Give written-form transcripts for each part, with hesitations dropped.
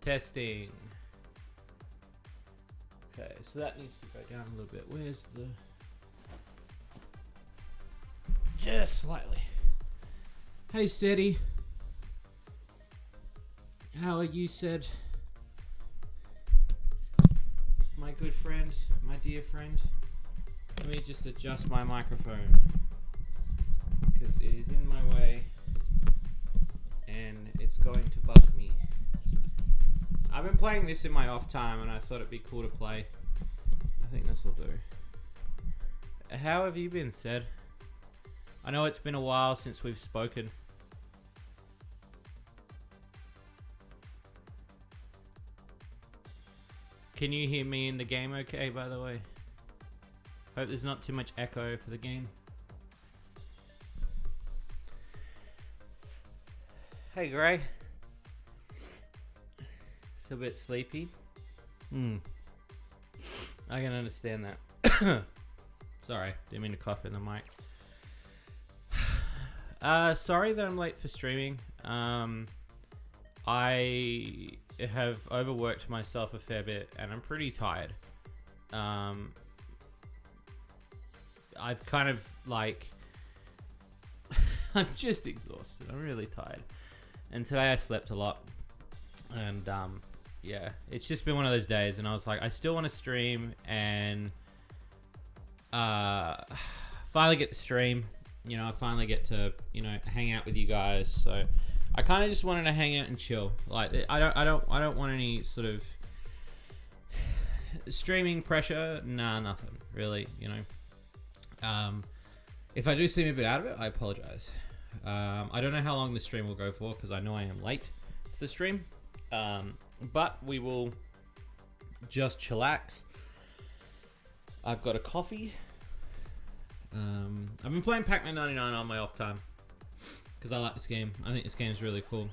Testing. Okay, so that needs to go down a little bit. Where's the... Just slightly. Hey, Shady. How are you, said? My good friend, my dear friend. Let me just adjust my microphone, because it is in my way and it's going to bug me. I've been playing this in my off time and I thought it'd be cool to play. I think this will do. How have you been, said? I know it's been a while since we've spoken. Can you hear me in the game okay, by the way? Hope there's not too much echo for the game. Hey, Gray. Still a bit sleepy? I can understand that. Sorry, didn't mean to cough in the mic. Sorry that I'm late for streaming. I have overworked myself a fair bit and I'm pretty tired. I've kind of like... I'm just exhausted. I'm really tired. And today I slept a lot. And yeah, it's just been one of those days. And I was like, I still want to stream and finally get to stream. You know, I finally get to, you know, hang out with you guys. So I kind of just wanted to hang out and chill. Like, I don't want any sort of streaming pressure. Nah, nothing really. You know, if I do seem a bit out of it, I apologize. I don't know how long the stream will go for because I know I am late to the stream. But we will just chillax. I've got a coffee. I've been playing Pac-Man 99 on my off time because I like this game. I think this game is really cool.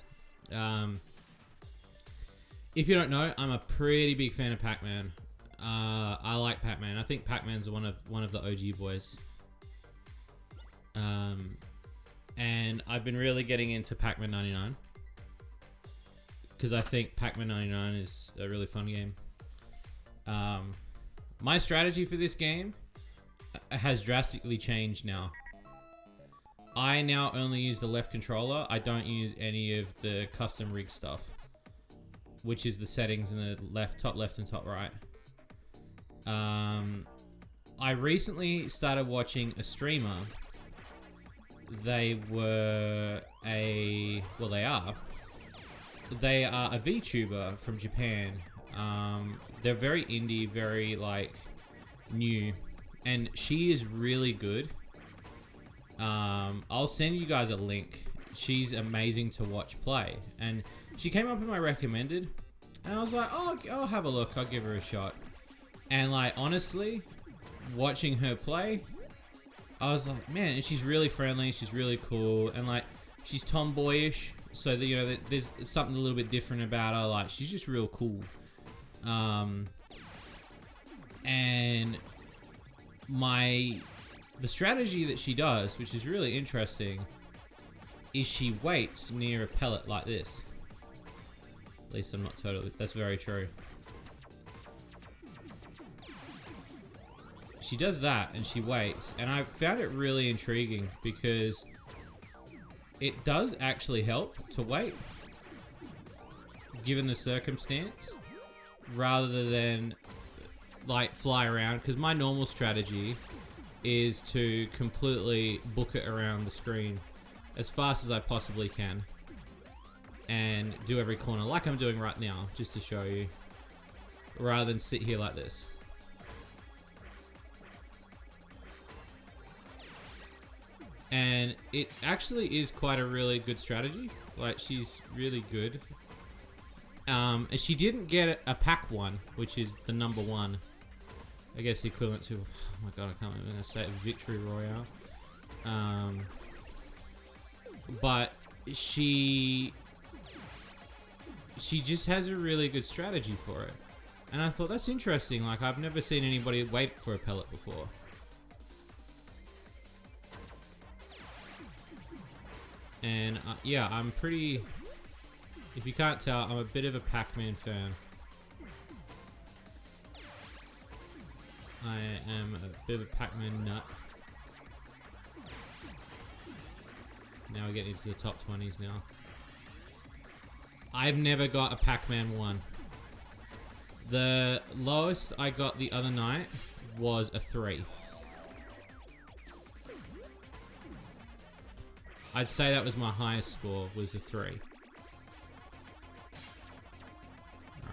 If you don't know, I'm a pretty big fan of Pac-Man. I like Pac-Man. I think Pac-Man's one of the OG boys. And I've been really getting into Pac-Man 99 because I think Pac-Man 99 is a really fun game. My strategy for this game has drastically changed now. I now only use the left controller. I don't use any of the custom rig stuff, which is the settings in the top left and top right. I recently started watching a streamer. They are a VTuber from Japan. They're very indie, very like new, and she is really good. I'll send you guys a link. She's amazing to watch play, and she came up in my recommended, and I was like, oh, I'll have a look. I'll give her a shot. And like, honestly, watching her play, I was like, man, she's really friendly. She's really cool, and like, she's tomboyish. So that, you know, there's something a little bit different about her. Like, she's just real cool. And the strategy that she does, which is really interesting, is she waits near a pellet like this. At least I'm not totally... That's very true. She does that and she waits. And I found it really intriguing because it does actually help to wait, given the circumstance, rather than like fly around. Because my normal strategy is to completely book it around the screen as fast as I possibly can and do every corner like I'm doing right now, just to show you, rather than sit here like this. And it actually is quite a really good strategy. Like, she's really good. And she didn't get a Pac-1, which is the number one. I guess the equivalent to, oh my god, I can't even say it, Victory Royale. But she just has a really good strategy for it. And I thought, that's interesting. Like, I've never seen anybody wait for a pellet before. And yeah, I'm pretty If you can't tell, I'm a bit of a Pac-Man fan. I am a bit of a Pac-Man nut. Now we're getting into the top 20s now. I've never got a Pac-Man 1. The lowest I got the other night was a 3. I'd say that was my highest score, was a 3. Alright,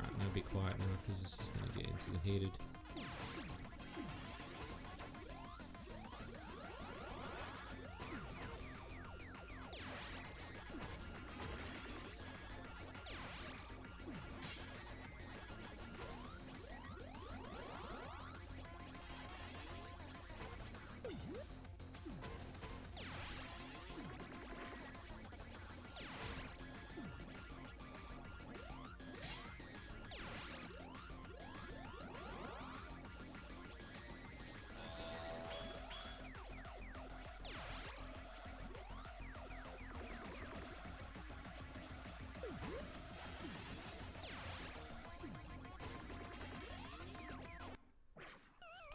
I'm gonna be quiet now because this is gonna get into the heated.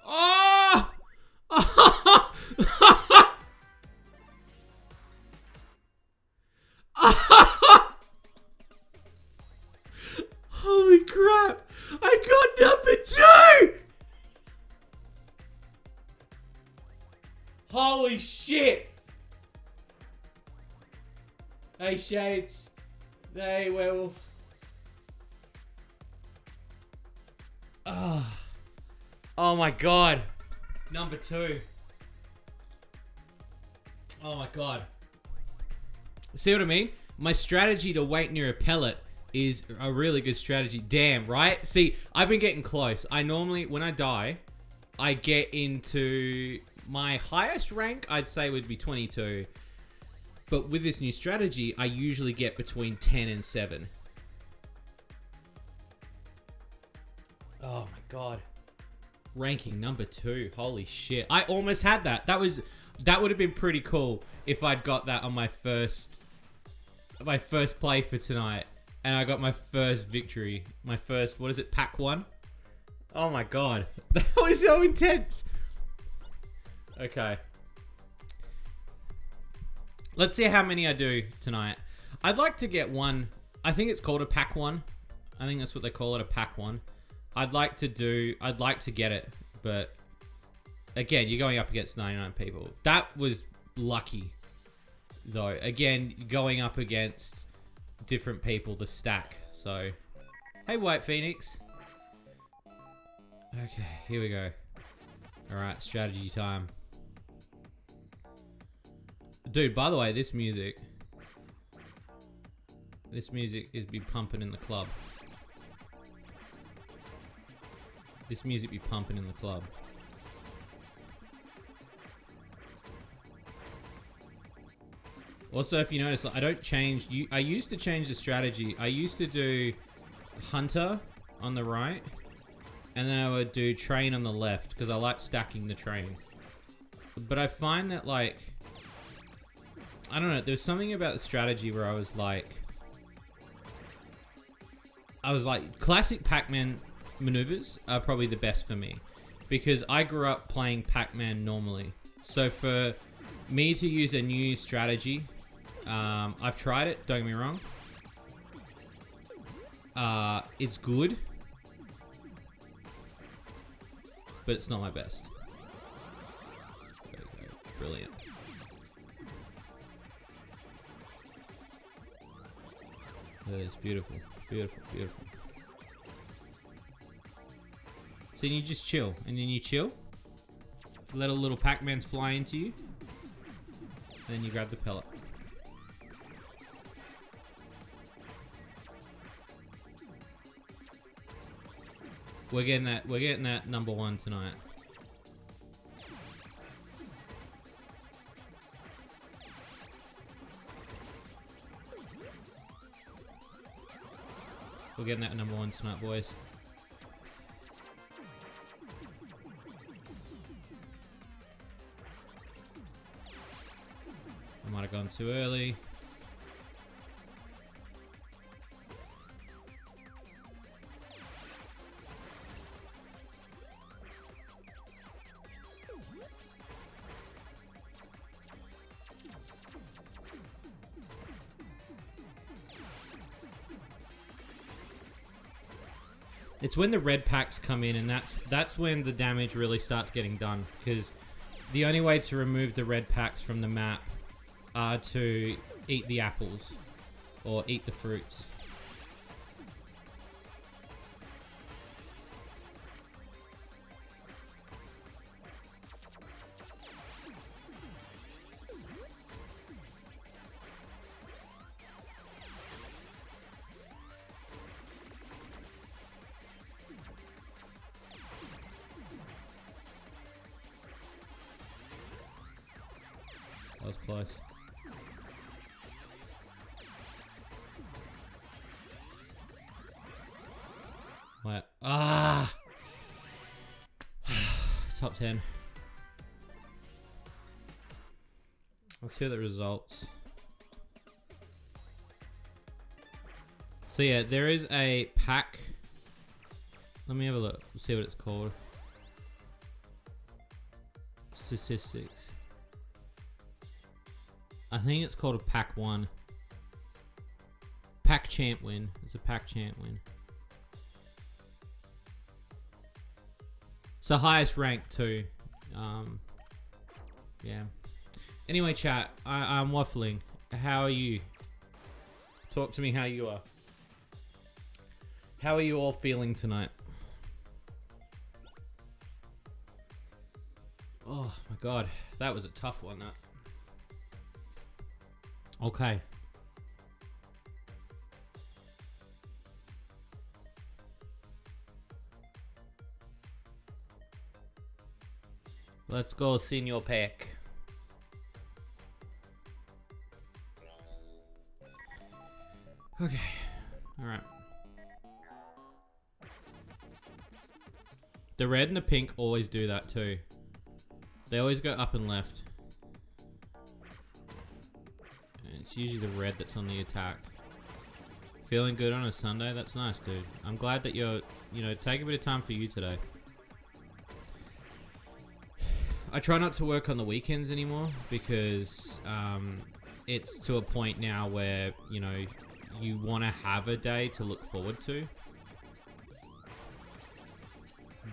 Oh! Holy crap! I got number 2! Holy shit! Hey, Shades. Hey, werewolf. Oh my god. Number 2. Oh my god. See what I mean? My strategy to wait near a pellet is a really good strategy. Damn, right? See, I've been getting close. I normally, when I die, I get into my highest rank, I'd say would be 22. But with this new strategy, I usually get between 10 and 7. Oh my god. Ranking number 2. Holy shit. I almost had that. That would have been pretty cool if I'd got that on my first play for tonight. And I got my first victory. My first, what is it, Pac-1? Oh my god. That was so intense. Okay. Let's see how many I do tonight. I'd like to get one. I think it's called a Pac-1. I think that's what they call it, a Pac-1. I'd like to get it, but again, you're going up against 99 people. That was lucky, though. Again, going up against different people to stack. So, hey, White Phoenix. Okay, here we go. All right, strategy time. Dude, by the way, this music is be pumping in the club. This music be pumping in the club. Also, if you notice, I don't change. I used to change the strategy. I used to do Hunter on the right, and then I would do Train on the left because I like stacking the train. But I find that, like, I don't know. There's something about the strategy where I was like, classic Pac-Man maneuvers are probably the best for me because I grew up playing Pac-Man normally. So for me to use a new strategy, I've tried it, don't get me wrong. It's good, but it's not my best. There we go. Brilliant. That is beautiful, beautiful, beautiful. So then you just chill, and then you chill. Let a little Pac-Mans fly into you. And then you grab the pellet. We're getting that number 1 tonight. We're getting that number 1 tonight, boys. I might have gone too early. It's when the red packs come in, and that's when the damage really starts getting done. Because the only way to remove the red packs from the map are to eat the apples or eat the fruits. That was close. What? Ah! Top 10. Let's hear the results. So yeah, there is a pack. Let me have a look. Let's see what it's called. Statistics. I think it's called a Pac-1. Pack champ win. It's a pack champ win. It's the highest rank too. Yeah. Anyway, chat. I'm waffling. How are you? Talk to me how you are. How are you all feeling tonight? Oh my god. That was a tough one, that. Okay. Let's go, Senior Pack. Okay. Alright. The red and the pink always do that too. They always go up and left. It's usually the red that's on the attack. Feeling good on a Sunday? That's nice, dude. I'm glad that you're, take a bit of time for you today. I try not to work on the weekends anymore because it's to a point now where, you want to have a day to look forward to.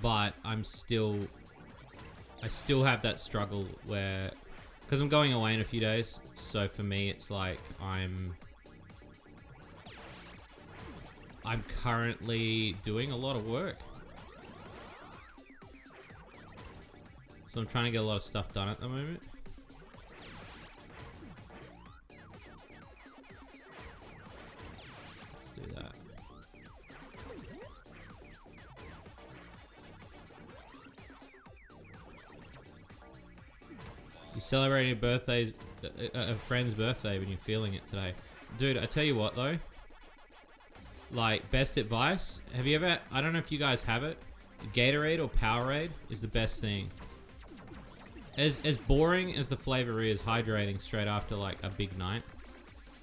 But I still have that struggle where, because I'm going away in a few days, so for me it's like I'm currently doing a lot of work. So I'm trying to get a lot of stuff done at the moment. Let's do that. You celebrating a friend's birthday when you're feeling it today. Dude, I tell you what though. Like, best advice. Have you ever, I don't know if you guys have it. Gatorade or Powerade is the best thing. As boring as the flavor is, hydrating straight after like a big night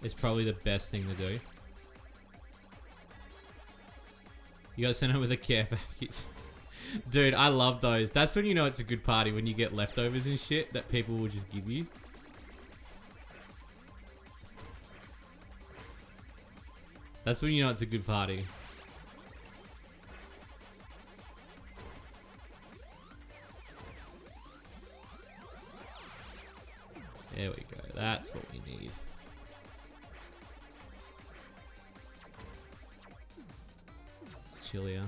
is probably the best thing to do. You got sent home with a care package. Dude, I love those. That's when you know it's a good party, when you get leftovers and shit that people will just give you. That's when you know it's a good party. There we go. That's what we need. It's chillier.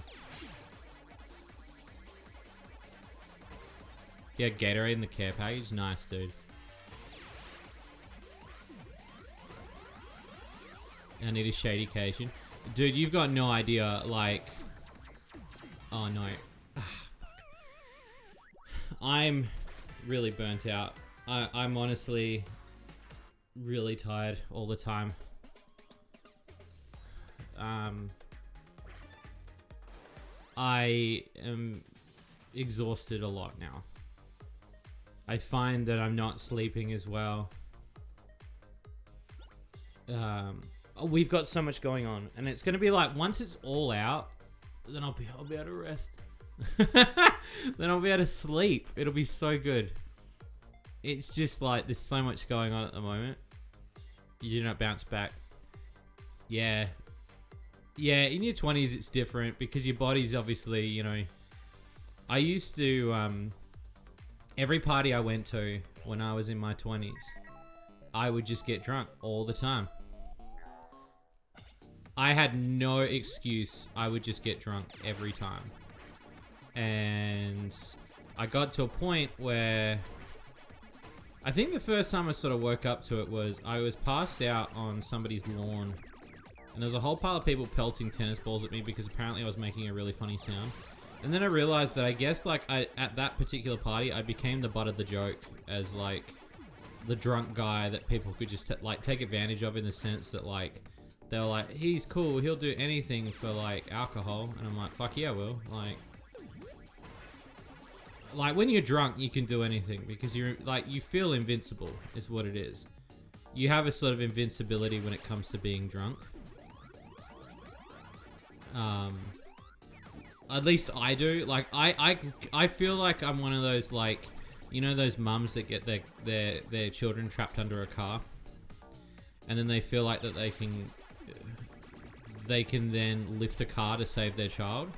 Yeah, Gatorade in the care package. Nice, dude. I need a Shady cation. Dude, you've got no idea, like... Oh, no. Ah, fuck. I'm really burnt out. I'm honestly really tired all the time. I am exhausted a lot now. I find that I'm not sleeping as well. We've got so much going on, and it's gonna be like, once it's all out, then I'll be able to rest. Then I'll be able to sleep. It'll be so good. It's just like, there's so much going on at the moment. You do not bounce back. Yeah. Yeah, in your 20s it's different because your body's obviously, you know. I used to, every party I went to when I was in my 20s, I would just get drunk all the time. I had no excuse. I would just get drunk every time. And I got to a point where I think the first time I sort of woke up to it was I was passed out on somebody's lawn. And there was a whole pile of people pelting tennis balls at me because apparently I was making a really funny sound. And then I realized that I guess like at that particular party, I became the butt of the joke as like the drunk guy that people could just like take advantage of in the sense that like they were like, he's cool, he'll do anything for like alcohol. And I'm like, fuck yeah, I will. Like when you're drunk, you can do anything because you're like, you feel invincible is what it is. You have a sort of invincibility when it comes to being drunk. At least I do. Like I feel like I'm one of those like, you know those mums that get their children trapped under a car, and then they feel like that they can then lift a car to save their child.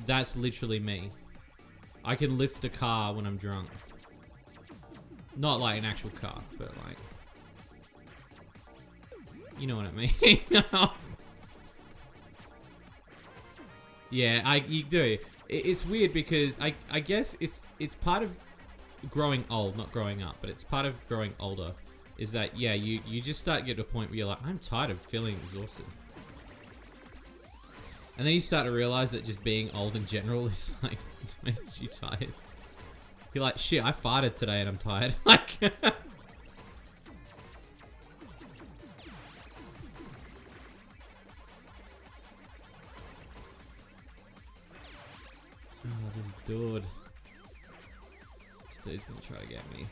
That's literally me. I can lift a car when I'm drunk. Not like an actual car, but like, you know what I mean. Yeah, you do. It's weird because I guess it's part of growing old, not growing up, but it's part of growing older. Is that, yeah, you just start to get to a point where you're like, I'm tired of feeling exhausted. And then you start to realize that just being old in general is like, makes you tired. You're like, shit, I farted today and I'm tired. Like, oh, this dude. This dude's gonna try to get me.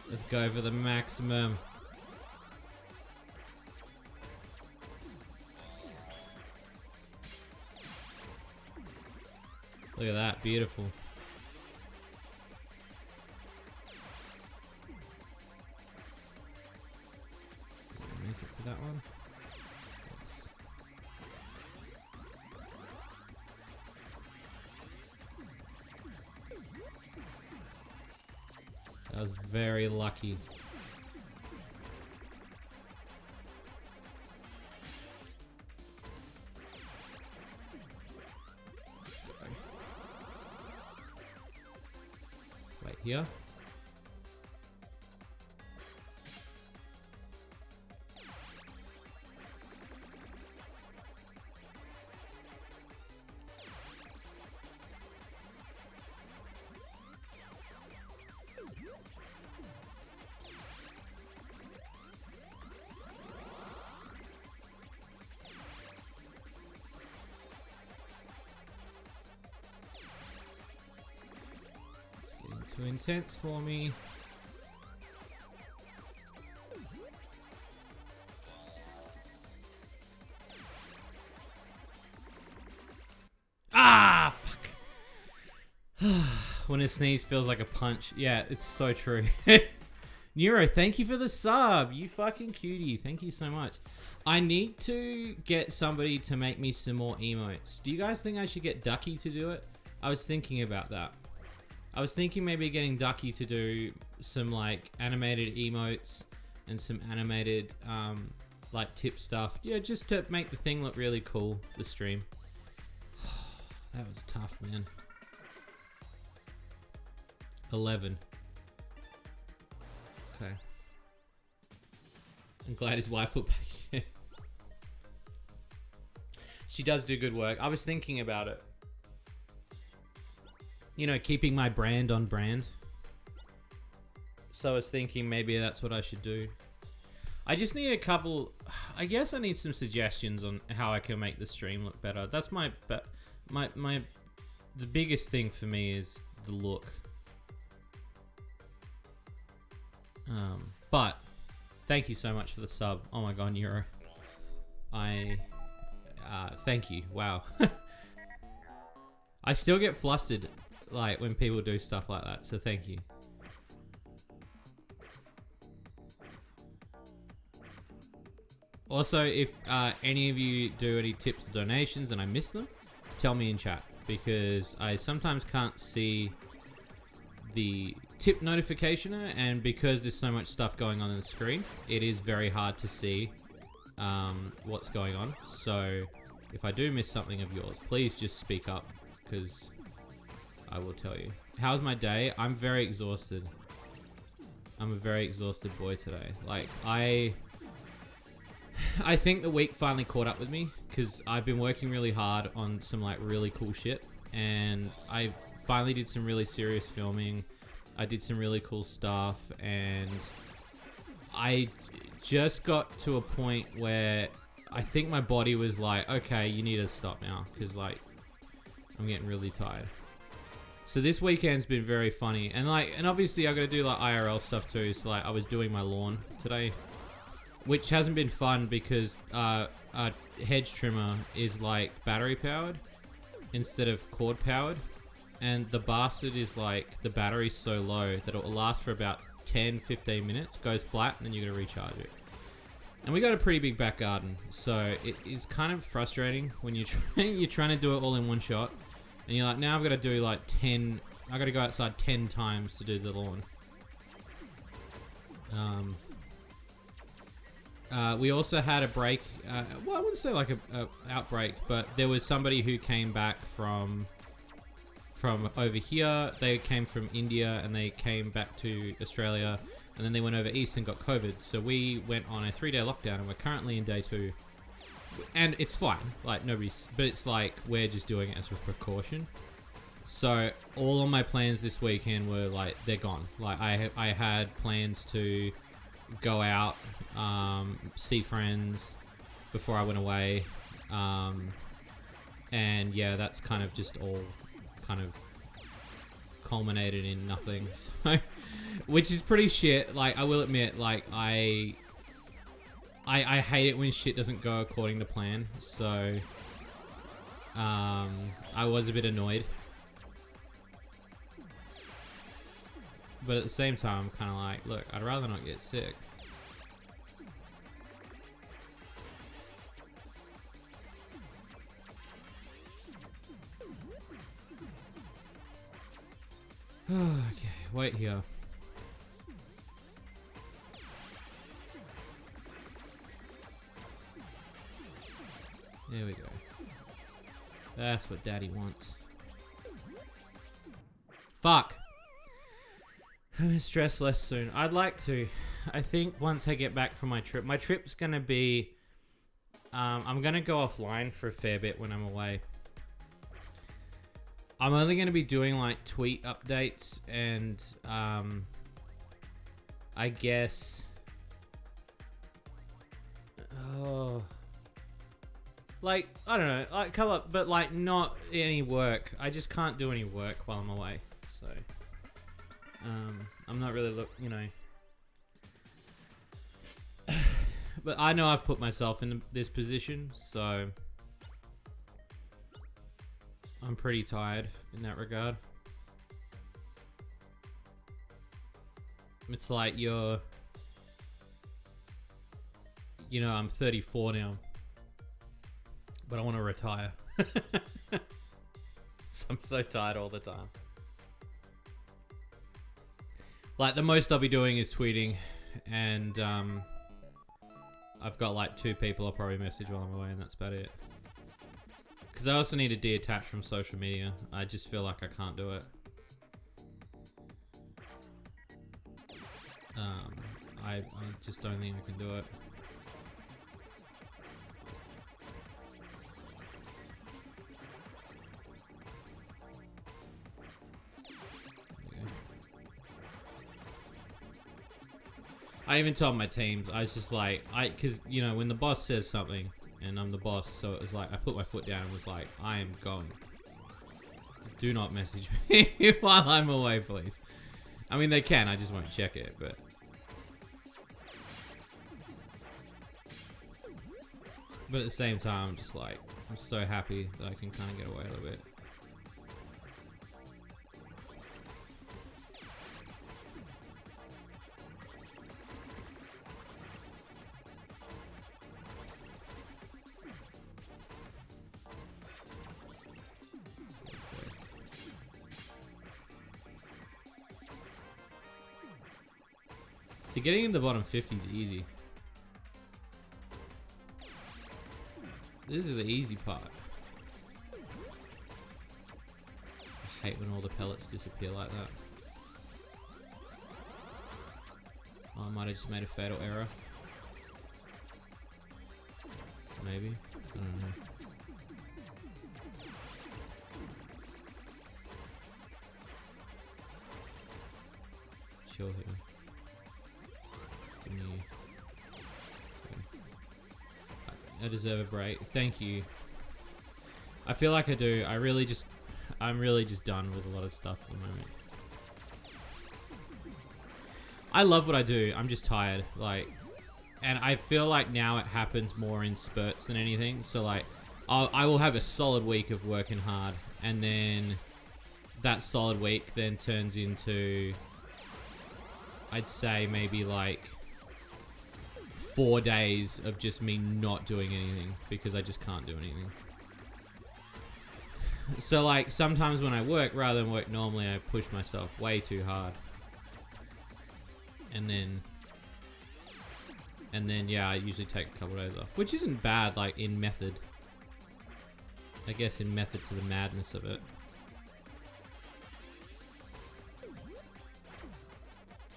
Let's go for the maximum. Look at that, beautiful. Make it for that one. That was very lucky. Let's go. Wait here. Too intense for me. Ah, fuck. When a sneeze feels like a punch. Yeah, it's so true. Neuro, thank you for the sub. You fucking cutie. Thank you so much. I need to get somebody to make me some more emotes. Do you guys think I should get Ducky to do it? I was thinking about that. I was thinking maybe getting Ducky to do some like animated emotes and some animated like tip stuff. Yeah, just to make the thing look really cool, the stream. That was tough, man. 11. Okay. I'm glad his wife put back. She does do good work. I was thinking about it. You know, keeping my brand on brand. So I was thinking maybe that's what I should do. I just need a couple... I guess I need some suggestions on how I can make the stream look better. That's the biggest thing for me is the look. But thank you so much for the sub. Oh my god, Neuro. Thank you. Wow. I still get flustered like when people do stuff like that, so thank you. Also, if any of you do any tips or donations and I miss them, tell me in chat, because I sometimes can't see the tip notification, and because there's so much stuff going on the screen, it is very hard to see what's going on. So if I do miss something of yours, please just speak up, because I will tell you. How's my day? I'm very exhausted. I'm a very exhausted boy today. Like, I think the week finally caught up with me, because I've been working really hard on some like really cool shit, and I finally did some really serious filming. I did some really cool stuff, and I just got to a point where I think my body was like, okay, you need to stop now, because like I'm getting really tired. So this weekend's been very funny, and obviously I got to do like IRL stuff too. So like I was doing my lawn today, which hasn't been fun because a hedge trimmer is like battery powered instead of cord powered, and the bastard is like, the battery's so low that it will last for about 10-15 minutes, goes flat, and then you got to recharge it. And we got a pretty big back garden, so it is kind of frustrating when you're trying to do it all in one shot, and you're like, now I've got to do like 10, I got to go outside 10 times to do the lawn. We also had a break, well, I wouldn't say like a outbreak, but there was somebody who came back from over here. They came from India and they came back to Australia, and then they went over east and got COVID. So we went on a 3-day lockdown, and we're currently in day 2. And it's fine, like nobody's, but it's like we're just doing it as a precaution. So all of my plans this weekend were like, they're gone. Like I had plans to go out, see friends before I went away, and yeah, that's kind of just all kind of culminated in nothing. So, which is pretty shit. Like I will admit, like I hate it when shit doesn't go according to plan. So I was a bit annoyed, but at the same time I'm kind of like, look, I'd rather not get sick. Okay, wait here. There we go. That's what Daddy wants. Fuck! I'm gonna stress less soon. I'd like to. I think once I get back from my trip's gonna be... I'm gonna go offline for a fair bit when I'm away. I'm only going to be doing like tweet updates and I guess like, I don't know, like come up, but like not any work. I just can't do any work while I'm away. So I'm not really but I know I've put myself in this position, so I'm pretty tired in that regard. It's like I'm 34 now, but I want to retire. So I'm so tired all the time. Like the most I'll be doing is tweeting, and I've got like 2 people I'll probably message while I'm away, and that's about it. Because I also need to detach from social media. I just feel like I can't do it. I just don't think I can do it. I even told my teams, I was just like, because when the boss says something, and I'm the boss, so it was like, I put my foot down and was like, I am going. Do not message me while I'm away, please. I mean, they can, I just won't check it, but... But at the same time, I'm just like, I'm so happy that I can kind of get away a little bit. See, getting in the bottom 50 is easy. This is the easy part. I hate when all the pellets disappear like that. Oh, I might have just made a fatal error. Maybe. I don't know. Chill here. Give me... I deserve a break. Thank you. I feel like I do. I'm really just done with a lot of stuff at the moment. I love what I do. I'm just tired. Like, and I feel like now it happens more in spurts than anything. So like, I will have a solid week of working hard, and then that solid week then turns into, I'd say maybe like 4 days of just me not doing anything because I just can't do anything. So like sometimes when I work, rather than work normally, I push myself way too hard. And then yeah, I usually take a couple of days off, which isn't bad, like in method. I guess in method to the madness of it.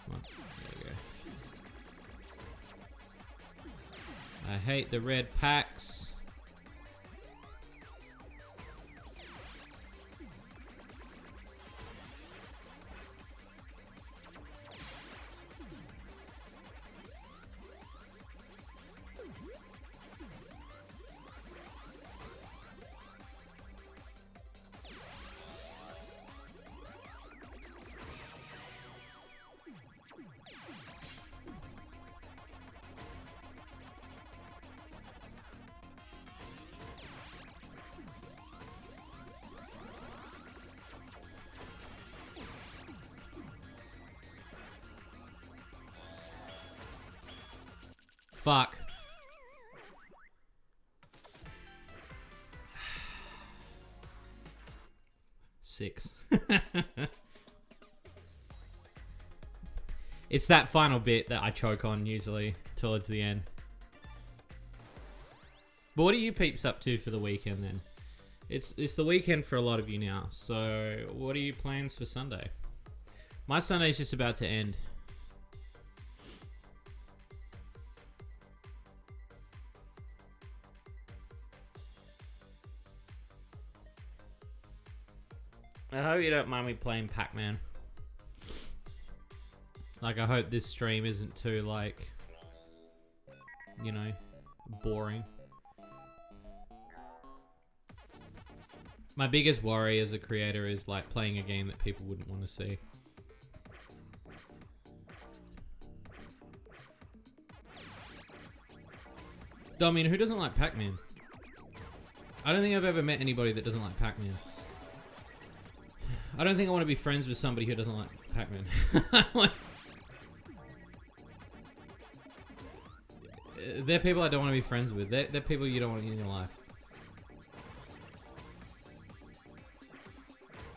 Come on, there we go. I hate the red packs. Fuck. Six. It's that final bit that I choke on usually towards the end. But what are you peeps up to for the weekend then? It's the weekend for a lot of you now. So what are your plans for Sunday? My Sunday's just about to end. I hope you don't mind me playing Pac-Man. Like, I hope this stream isn't too, like, you know, boring. My biggest worry as a creator is, like, playing a game that people wouldn't want to see. I mean, who doesn't like Pac-Man? I don't think I've ever met anybody that doesn't like Pac-Man. I don't think I want to be friends with somebody who doesn't like Pac-Man. They're people I don't want to be friends with. They're people you don't want in your life.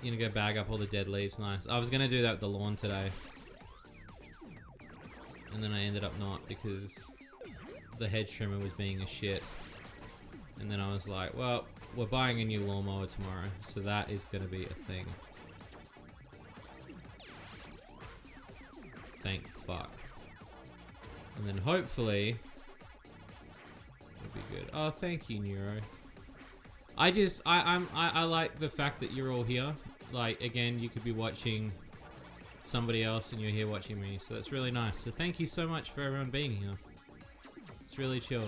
You're gonna go bag up all the dead leaves. Nice. I was gonna do that with the lawn today. And then I ended up not because the hedge trimmer was being a shit. And then I was like, well, we're buying a new lawnmower tomorrow. So that is gonna be a thing. Thank fuck. And then hopefully it'll be good. Oh, thank you, Neuro. I like the fact that you're all here. Like, again, you could be watching somebody else and you're here watching me, so that's really nice. So thank you so much for everyone being here. It's really chill.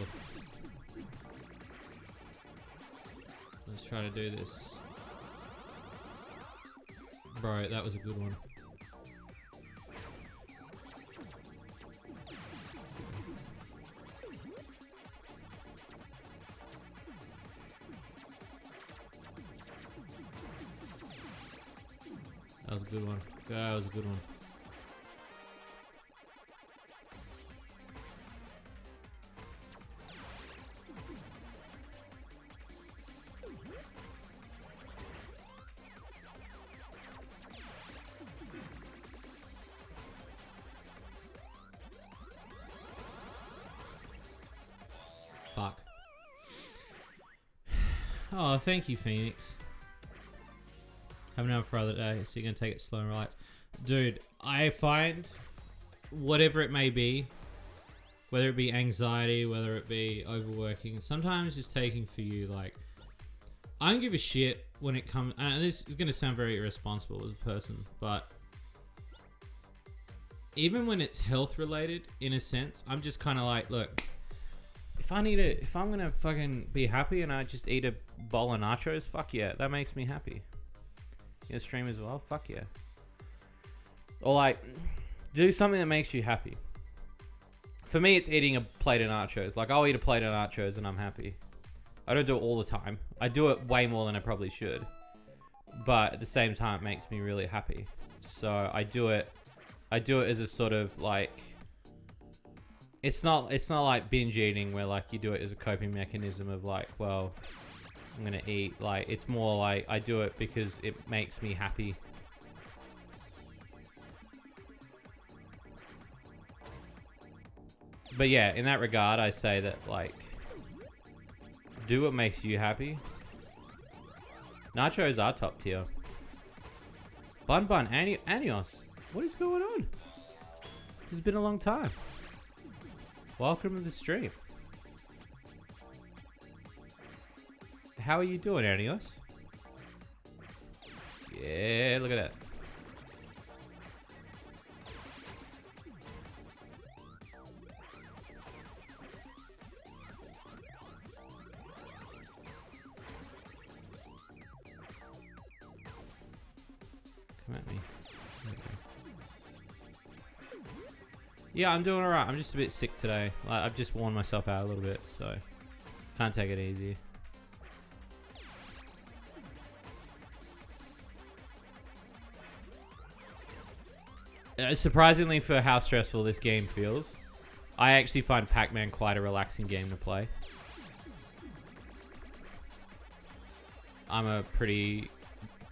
Let's try to do this. Bro, that was a good one. That was a good one. That was a good one. Oh, thank you, Phoenix. Have another for other day, so you're gonna take it slow and relax. Dude, I find whatever it may be, whether it be anxiety, whether it be overworking, sometimes just taking for you, like, I don't give a shit when it comes, and this is gonna sound very irresponsible as a person, but even when it's health related, in a sense, I'm just kind of like, look, if I'm gonna fucking be happy and I just eat a bowl of nachos, fuck yeah, that makes me happy. You gonna stream as well? Fuck yeah. Or like, do something that makes you happy. For me, it's eating a plate of nachos. Like, I'll eat a plate of nachos and I'm happy. I don't do it all the time. I do it way more than I probably should. But at the same time, it makes me really happy. So I do it as a sort of like, it's not like binge eating where like you do it as a coping mechanism of like, well, I'm gonna eat. Like, it's more like I do it because it makes me happy. But yeah, in that regard, I say that, like, do what makes you happy. Nachos are top tier. Bun Anios, what is going on? It's been a long time. Welcome to the stream. How are you doing, Anios? Yeah, look at that. Come at me. Yeah, I'm doing alright. I'm just a bit sick today. Like, I've just worn myself out a little bit, so can't take it easy. Surprisingly, for how stressful this game feels, I actually find Pac-Man quite a relaxing game to play. I'm a pretty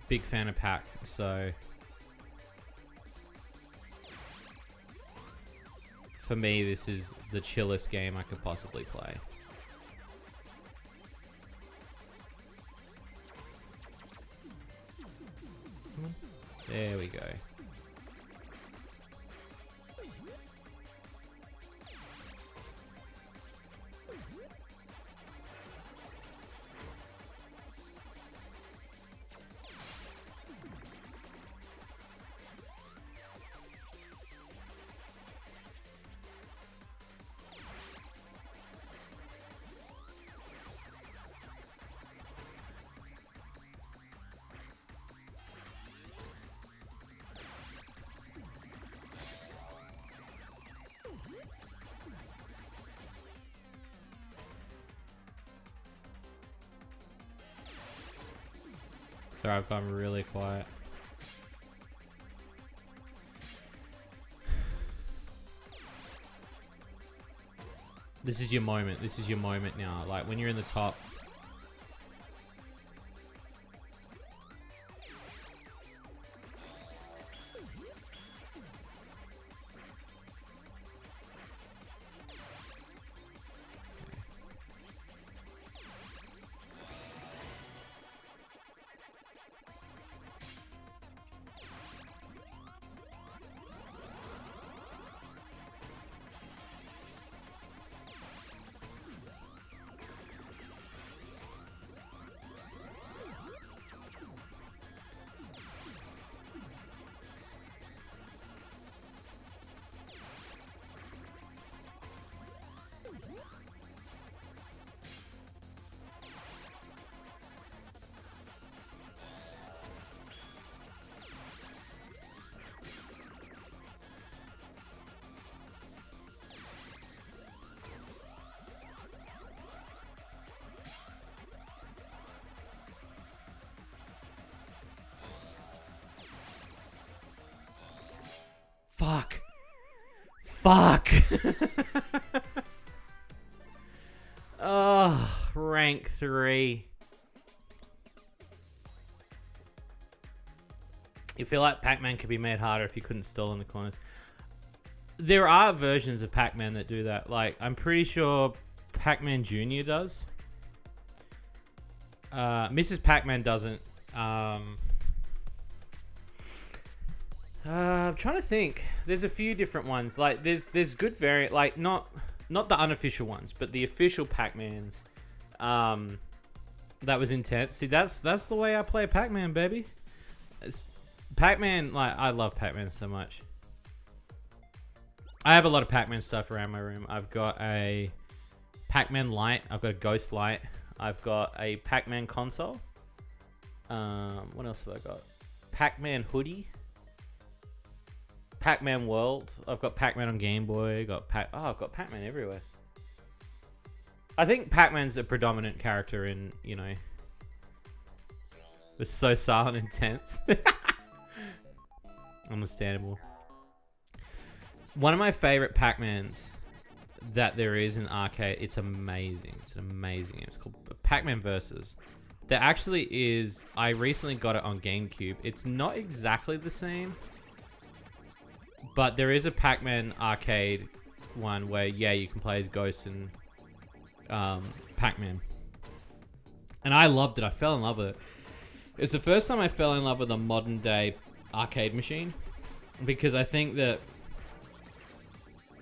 big fan of Pac, so for me, this is the chillest game I could possibly play. There we go. Sorry, I've gone really quiet. This is your moment. This is your moment now. Like, when you're in the top. Fuck. Fuck. Oh, rank 3. You feel like Pac-Man could be made harder if you couldn't stall in the corners. There are versions of Pac-Man that do that. Like, I'm pretty sure Pac-Man Jr. does. Mrs. Pac-Man doesn't. I'm trying to think. There's a few different ones. Like there's good variant. Like not the unofficial ones, but the official Pac-Mans. That was intense. See, that's the way I play Pac-Man, baby. Pac-Man, like I love Pac-Man so much. I have a lot of Pac-Man stuff around my room. I've got a Pac-Man light. I've got a Ghost light. I've got a Pac-Man console. What else have I got? Pac-Man hoodie. Pac-Man World. I've got Pac-Man on Game Boy. I've got Pac-Man everywhere. I think Pac-Man's a predominant character in, you know, was so silent and tense. Understandable. One of my favorite Pac-Mans that there is in arcade, it's amazing. It's an amazing game. It's called Pac-Man Versus. There actually is, I recently got it on GameCube. It's not exactly the same, but there is a Pac-Man arcade one where, yeah, you can play as Ghost and Pac-Man. And I loved it. I fell in love with it. It's the first time I fell in love with a modern day arcade machine, because I think that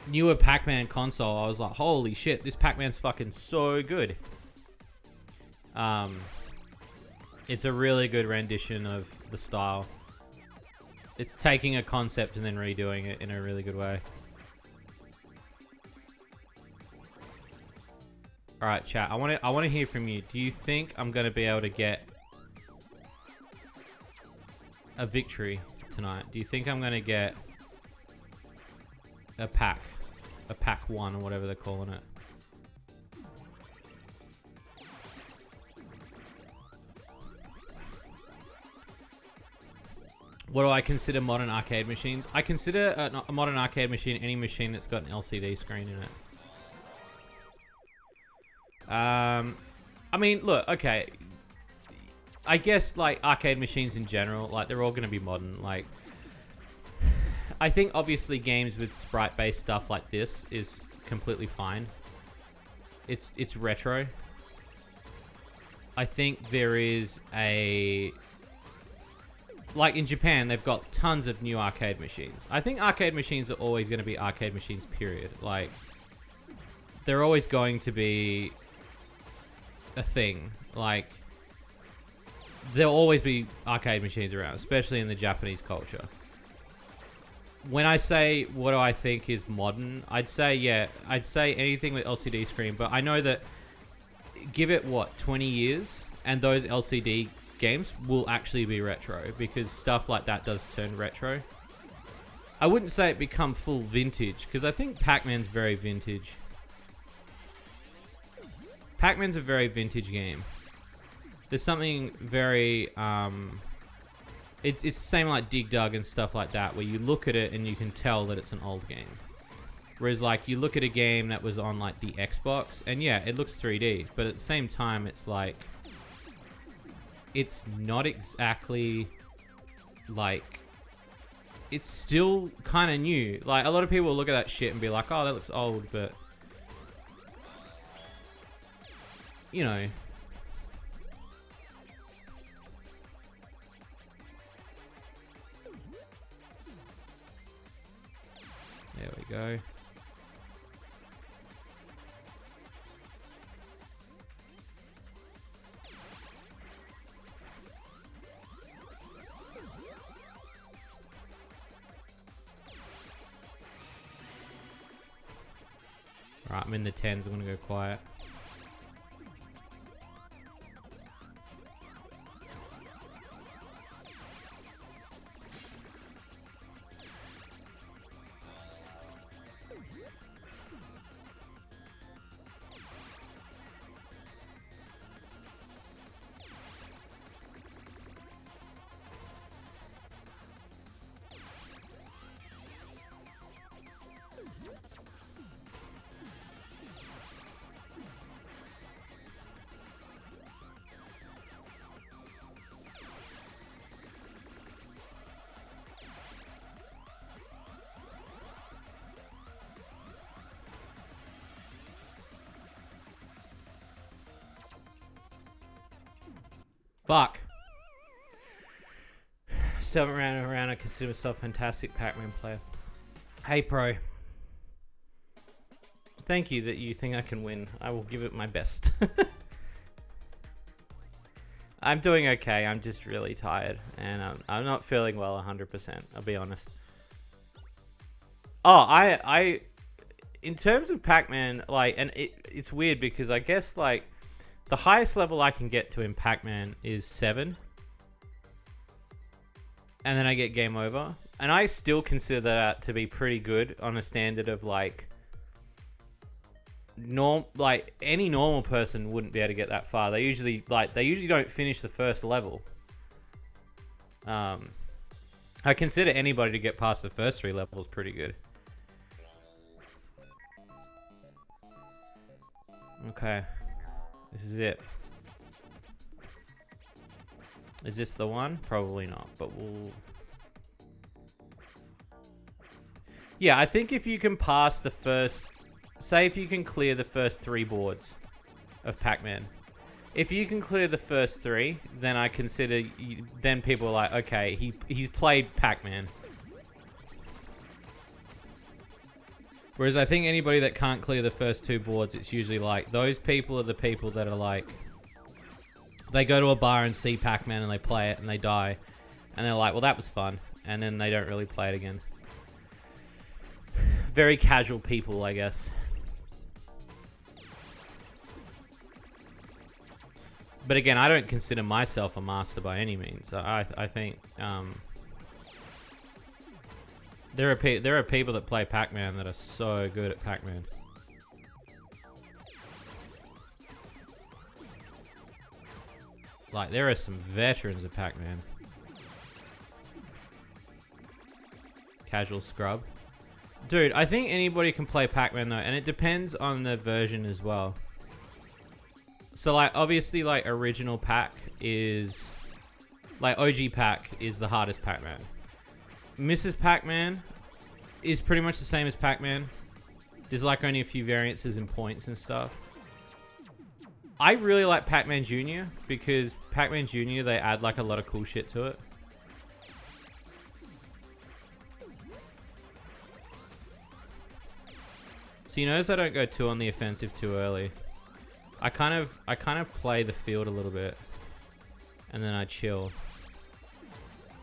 newer Pac-Man console, I was like, holy shit, this Pac-Man's fucking so good. It's a really good rendition of the style. It's taking a concept and then redoing it in a really good way. All right, chat. I want to hear from you. Do you think I'm going to be able to get a victory tonight? Do you think I'm going to get a Pac-1 or whatever they're calling it? What do I consider modern arcade machines? I consider a modern arcade machine any machine that's got an LCD screen in it. I mean, look, okay. I guess, like, arcade machines in general, like, they're all going to be modern. Like, I think, obviously, games with sprite-based stuff like this is completely fine. It's retro. I think there is a... Like, in Japan, they've got tons of new arcade machines. I think arcade machines are always going to be arcade machines, period. Like, they're always going to be a thing. Like, there'll always be arcade machines around, especially in the Japanese culture. When I say what do I think is modern, I'd say anything with LCD screen, but I know that give it, 20 years, and those LCD games will actually be retro, because stuff like that does turn retro. I wouldn't say it become full vintage, because I think Pac-Man's very vintage. Pac-Man's a very vintage game. There's something very... It's the same like Dig Dug and stuff like that, where you look at it and you can tell that it's an old game. Whereas, like, you look at a game that was on, like, the Xbox, and yeah, it looks 3D, but at the same time, it's like... It's not exactly, like... It's still kind of new. Like, a lot of people will look at that shit and be like, oh, that looks old, but... You know... There we go. Alright, I'm in the 10s. I'm gonna go quiet. Fuck. 7th round around, I consider myself a fantastic Pac-Man player. Hey, Pro. Thank you that you think I can win. I will give it my best. I'm doing okay. I'm just really tired. And I'm not feeling well 100%. I'll be honest. Oh, I in terms of Pac-Man, like, and it's weird because I guess, like, the highest level I can get to in Pac-Man is 7. And then I get game over. And I still consider that to be pretty good on a standard of, like, any normal person wouldn't be able to get that far. They usually don't finish the first level. I consider anybody to get past the first 3 levels pretty good. Okay. This is it. Is this the one? Probably not, but we'll... Yeah, I think if you can pass the first... Say if you can clear the first 3 boards of Pac-Man. If you can clear the first 3, then I consider... Then people are like, okay, he's played Pac-Man. Whereas I think anybody that can't clear the first 2 boards, it's usually like... Those people are the people that are like... They go to a bar and see Pac-Man and they play it and they die. And they're like, well, that was fun. And then they don't really play it again. Very casual people, I guess. But again, I don't consider myself a master by any means. I think there are people that play Pac-Man that are so good at Pac-Man. Like, there are some veterans of Pac-Man. Casual scrub. Dude, I think anybody can play Pac-Man though, and it depends on the version as well. So, like, obviously, like, original Pac is... Like, OG Pac is the hardest Pac-Man. Mrs. Pac-Man is pretty much the same as Pac-Man. There's, like, only a few variances in points and stuff. I really like Pac-Man Jr. because Pac-Man Jr. they add like a lot of cool shit to it. So you notice I don't go too on the offensive too early. I kind of play the field a little bit, and then I chill.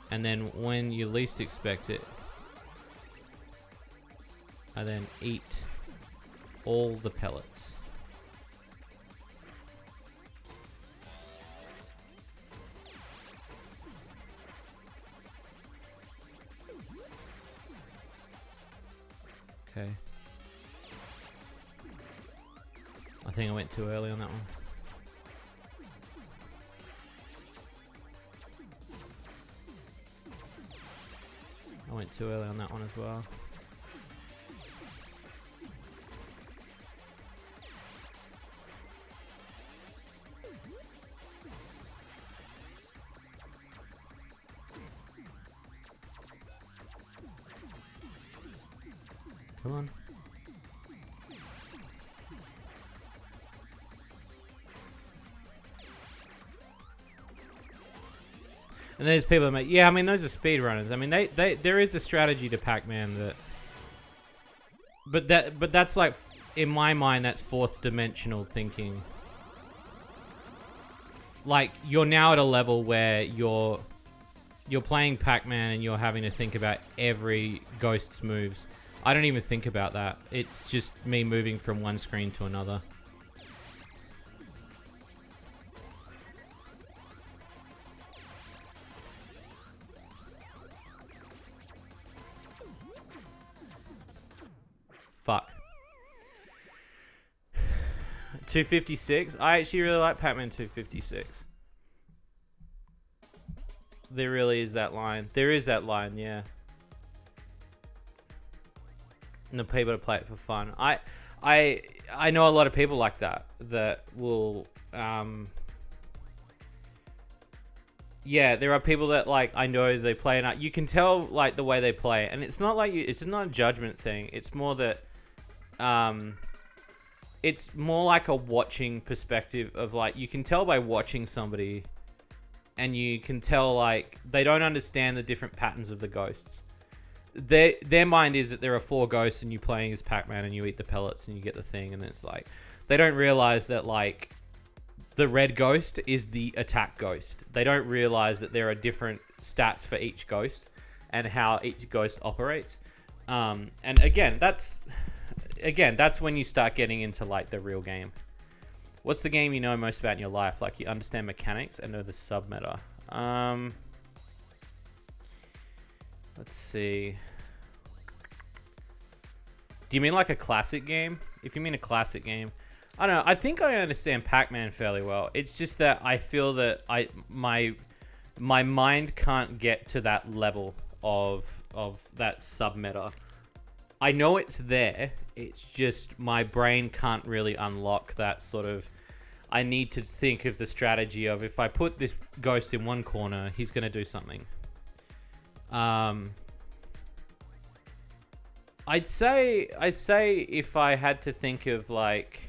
And then when you least expect it, I then eat all the pellets. Okay. I think I went too early on that one. I went too early on that one as well. Come on. And there's people that make, yeah, I mean, those are speedrunners. I mean, there is a strategy to Pac-Man that, but that's like, in my mind, that's fourth dimensional thinking. Like, you're now at a level where you're playing Pac-Man and you're having to think about every ghost's moves. I don't even think about that. It's just me moving from one screen to another. Fuck. 256. I actually really like Pac-Man 256. There really is that line. There is that line, yeah. And the people to play it for fun. I know a lot of people like that will yeah, there are people that, like, I know they play, and you can tell, like, the way they play, and it's not like it's not a judgment thing. It's more that it's more like a watching perspective of, like, you can tell by watching somebody and you can tell like they don't understand the different patterns of the ghosts. Their mind is that there are 4 ghosts and you're playing as Pac-Man and you eat the pellets and you get the thing, and it's like they don't realize that like the red ghost is the attack ghost. They don't realize that there are different stats for each ghost and how each ghost operates. And again, that's when you start getting into like the real game. What's the game you know most about in your life? Like you understand mechanics and know the sub-meta. Let's see. Do you mean like a classic game? If you mean a classic game, I don't know. I think I understand Pac-Man fairly well. It's just that I feel that my mind can't get to that level of that sub-meta. I know it's there. It's just my brain can't really unlock that sort of... I need to think of the strategy of if I put this ghost in one corner, he's going to do something. I'd say if I had to think of like...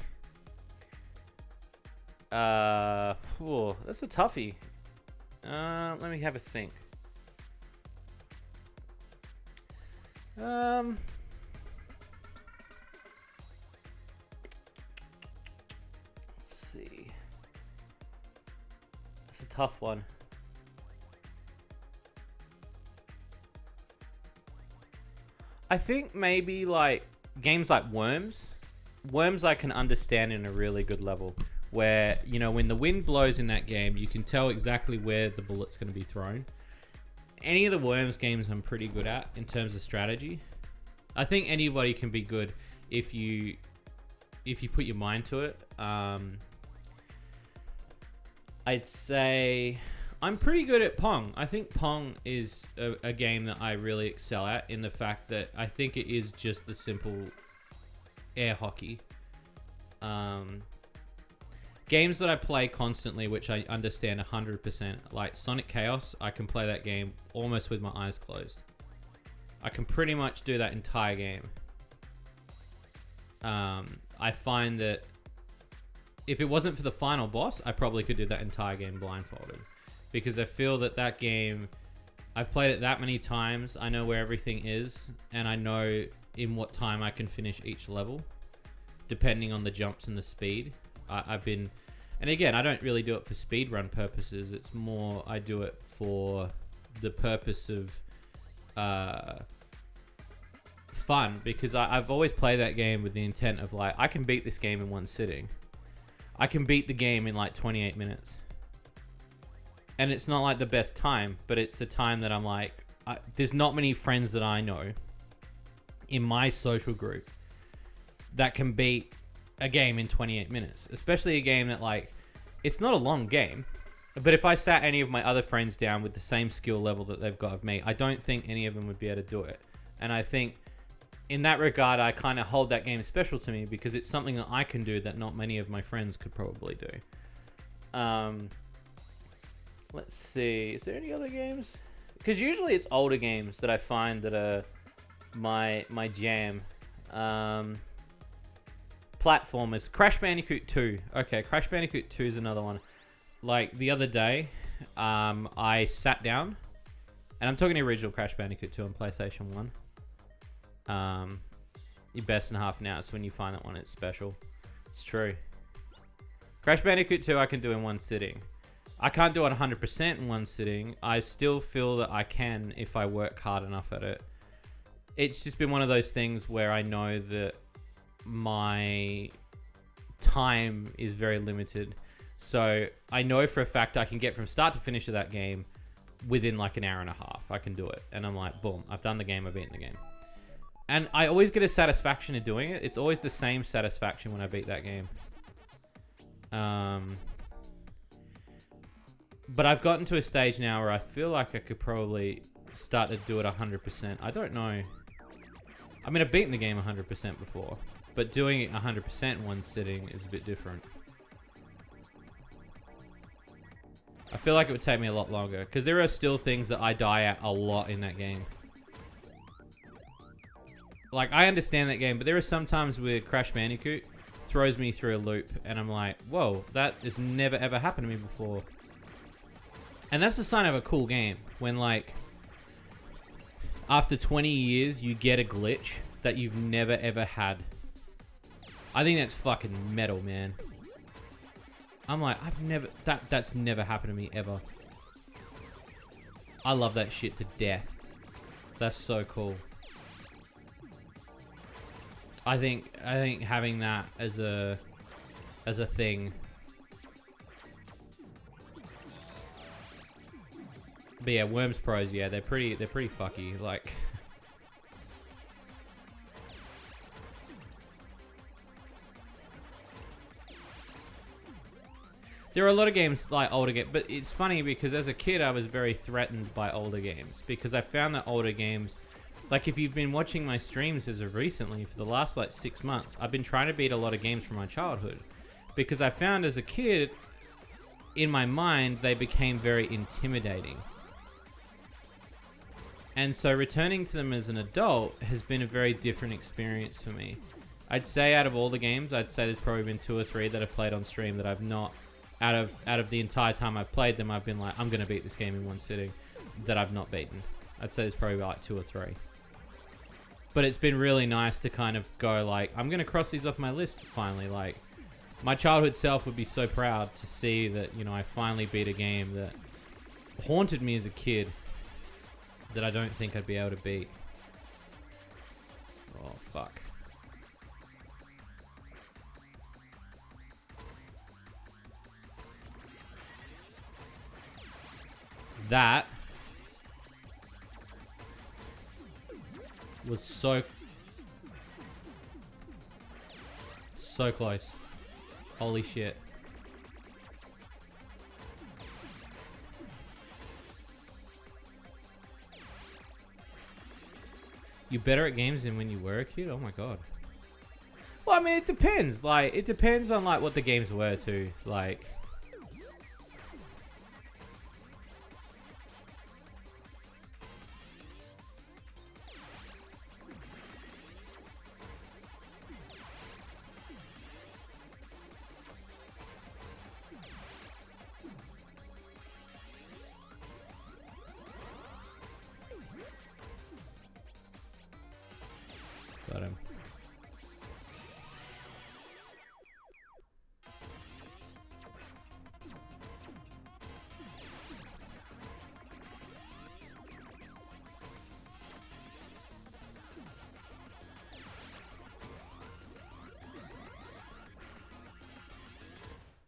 that's a toughie. Let me have a think. Let's see. That's a tough one. I think maybe like games like Worms. Worms I can understand in a really good level. Where, you know, when the wind blows in that game, you can tell exactly where the bullet's going to be thrown. Any of the Worms games I'm pretty good at in terms of strategy. I think anybody can be good if you put your mind to it. I'd say I'm pretty good at Pong. I think Pong is a game that I really excel at in the fact that I think it is just the simple air hockey. Games that I play constantly, which I understand 100%, like Sonic Chaos, I can play that game almost with my eyes closed. I can pretty much do that entire game. I find that if it wasn't for the final boss, I probably could do that entire game blindfolded. Because I feel that game, I've played it that many times, I know where everything is, and I know in what time I can finish each level, depending on the jumps and the speed. And again, I don't really do it for speedrun purposes. It's more, I do it for the purpose of fun, because I've always played that game with the intent of like, I can beat this game in one sitting. I can beat the game in like 28 minutes. And it's not like the best time, but it's the time that I'm like, there's not many friends that I know in my social group that can beat a game in 28 minutes, especially a game that like, it's not a long game, but if I sat any of my other friends down with the same skill level that they've got of me, I don't think any of them would be able to do it. And I think in that regard, I kind of hold that game special to me because it's something that I can do that not many of my friends could probably do. Let's see, is there any other games? Because usually it's older games that I find that are my jam. Platformers. Crash Bandicoot 2. Okay, Crash Bandicoot 2 is another one. Like, the other day, I sat down, and I'm talking the original Crash Bandicoot 2 on PlayStation 1. Your best in half an hour, so when you find that one, it's special. It's true. Crash Bandicoot 2 I can do in one sitting. I can't do it 100% in one sitting. I still feel that I can if I work hard enough at it. It's just been one of those things where I know that my time is very limited, so I know for a fact I can get from start to finish of that game within like an hour and a half. I can do it, and I'm like, boom, I've done the game, I've beaten the game, and I always get a satisfaction in doing it. It's always the same satisfaction when I beat that game. But I've gotten to a stage now where I feel like I could probably start to do it 100%. I don't know. I mean, I've beaten the game 100% before, but doing it 100% in one sitting is a bit different. I feel like it would take me a lot longer, because there are still things that I die at a lot in that game. Like, I understand that game, but there are some times where Crash Bandicoot throws me through a loop, and I'm like, whoa, that has never ever happened to me before. And that's the sign of a cool game. When, like, after 20 years, you get a glitch that you've never, ever had. I think that's fucking metal, man. I'm like, that's never happened to me, ever. I love that shit to death. That's so cool. I think having that as a thing. But yeah, Worms Pros, yeah, they're pretty fucky, like. There are a lot of games like older games, but it's funny because as a kid I was very threatened by older games because I found that older games, like if you've been watching my streams as of recently for the last like 6 months, I've been trying to beat a lot of games from my childhood because I found as a kid, in my mind, they became very intimidating. And so returning to them as an adult has been a very different experience for me. I'd say out of all the games, I'd say there's probably been 2 or 3 that I've played on stream that I've not, out of the entire time I've played them, I've been like, I'm going to beat this game in one sitting, that I've not beaten. I'd say there's probably like 2 or 3. But it's been really nice to kind of go like, I'm going to cross these off my list finally. Like, my childhood self would be so proud to see that, you know, I finally beat a game that haunted me as a kid that I don't think I'd be able to beat. Oh, fuck. That was so close. Holy shit. You're better at games than when you were a kid? Oh my god. Well, I mean, it depends. Like, it depends on, like, what the games were, too. Like... Got him.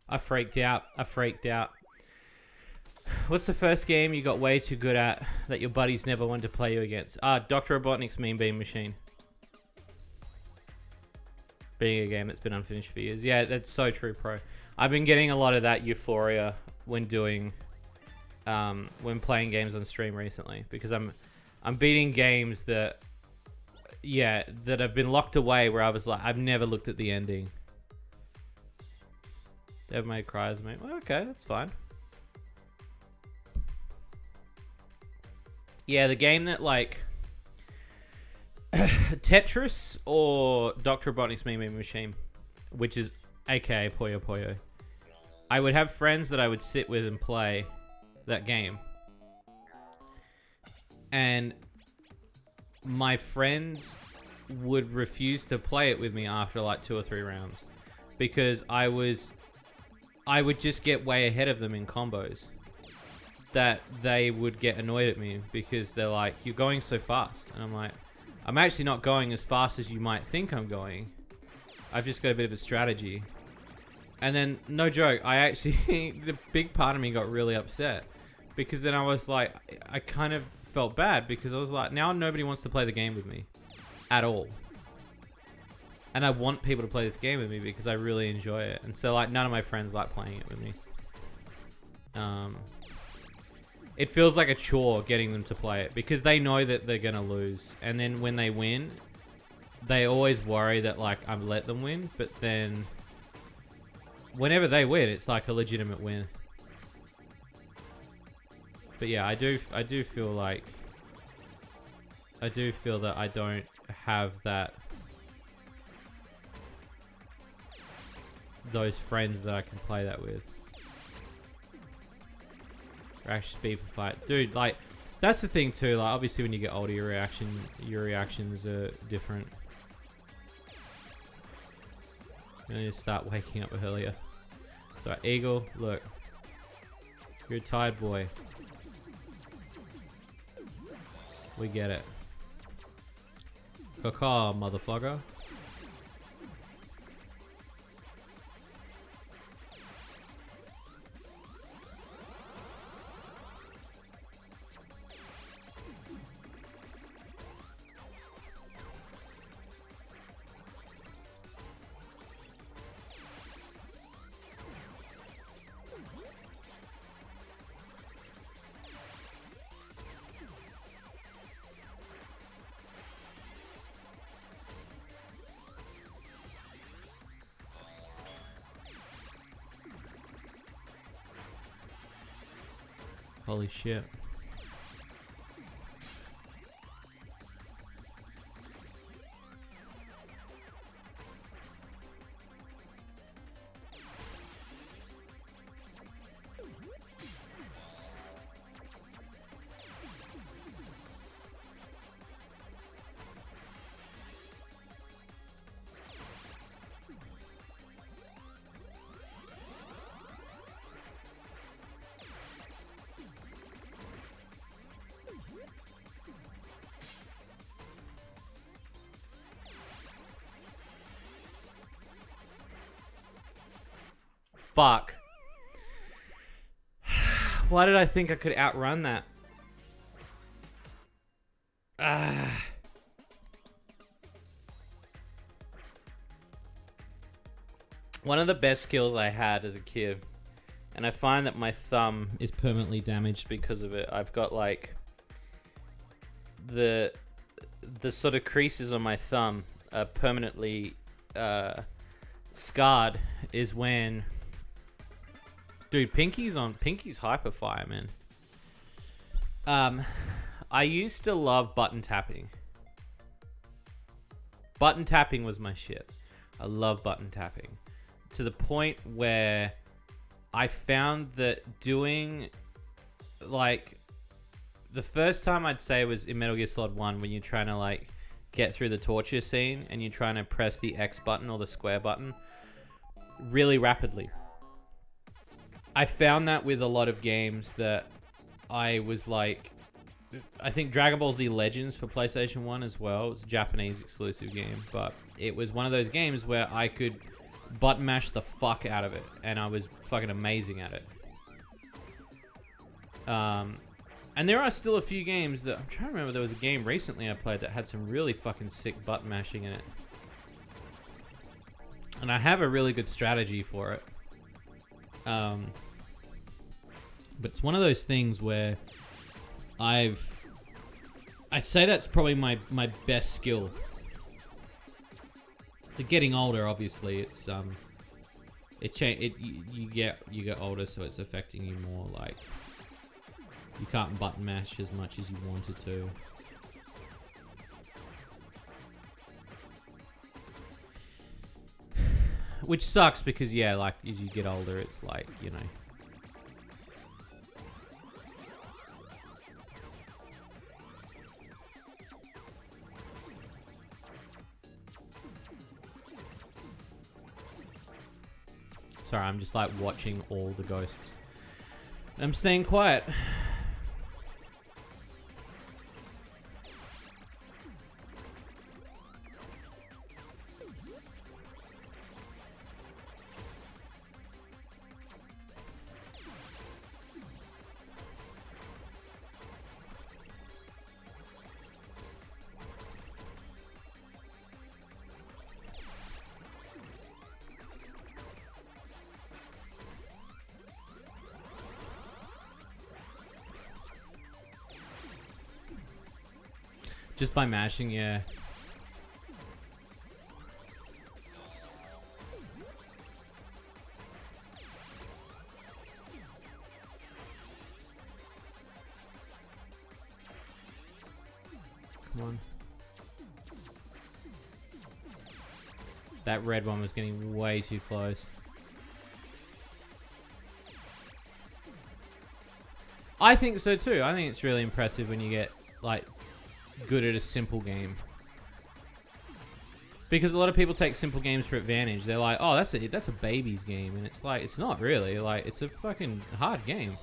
I freaked out. What's the first game you got way too good at that your buddies never wanted to play you against? Dr. Robotnik's Mean Bean Machine. Being a game that's been unfinished for years. Yeah, that's so true, pro. I've been getting a lot of that euphoria when doing, when playing games on stream recently, because I'm beating games that, yeah, that have been locked away where I was like, I've never looked at the ending. Devil May Cry, mate. Well, okay, that's fine. Yeah, the game that, like... Tetris or Dr. Robotnik's Mean Bean Machine, which is aka Puyo Puyo. I would have friends that I would sit with and play that game. And my friends would refuse to play it with me after like 2 or 3 rounds. Because I would just get way ahead of them in combos. That they would get annoyed at me because they're like, you're going so fast. And I'm like, I'm actually not going as fast as you might think I'm going. I've just got a bit of a strategy. And then, no joke, I actually, the big part of me got really upset. Because then I was like, I kind of felt bad because I was like, now nobody wants to play the game with me. At all. And I want people to play this game with me because I really enjoy it. And so, like, none of my friends like playing it with me. It feels like a chore getting them to play it because they know that they're going to lose. And then when they win, they always worry that, like, I've let them win. But then whenever they win, it's like a legitimate win. But yeah, I do feel like... I do feel that I don't have that... those friends that I can play that with. Reaction speed for fight. Dude, like, that's the thing too. Like, obviously when you get older, your reactions are different. You need to start waking up earlier. So, Eagle, look. You're a tired boy. We get it. Caw, motherfucker. Holy shit. Fuck. Why did I think I could outrun that? Ah. One of the best skills I had as a kid, and I find that my thumb is permanently damaged because of it. I've got like the sort of creases on my thumb are permanently scarred. Is when, dude, Pinky's hyper fire, man. I used to love button tapping. Button tapping was my shit. I love button tapping. To the point where I found that doing, like, the first time I'd say was in Metal Gear Solid 1 when you're trying to, like, get through the torture scene and you're trying to press the X button or the square button really rapidly. I found that with a lot of games that I was like, I think Dragon Ball Z Legends for PlayStation 1 as well. It's a Japanese exclusive game, but it was one of those games where I could button mash the fuck out of it, and I was fucking amazing at it. And there are still a few games that I'm trying to remember. There was a game recently I played that had some really fucking sick button mashing in it, and I have a really good strategy for it. But it's one of those things where I'd say that's probably my best skill. The getting older, obviously, it's you get older, so it's affecting you more. Like, you can't button mash as much as you wanted to. Which sucks because, yeah, like, as you get older, it's like, you know. Sorry, I'm just, like, watching all the ghosts. I'm staying quiet. Just by mashing, yeah. Come on. That red one was getting way too close. I think so too. I think it's really impressive when you get like good at a simple game. Because a lot of people take simple games for advantage. They're like, oh, that's a baby's game. And it's like, it's not really. Like, it's a fucking hard game.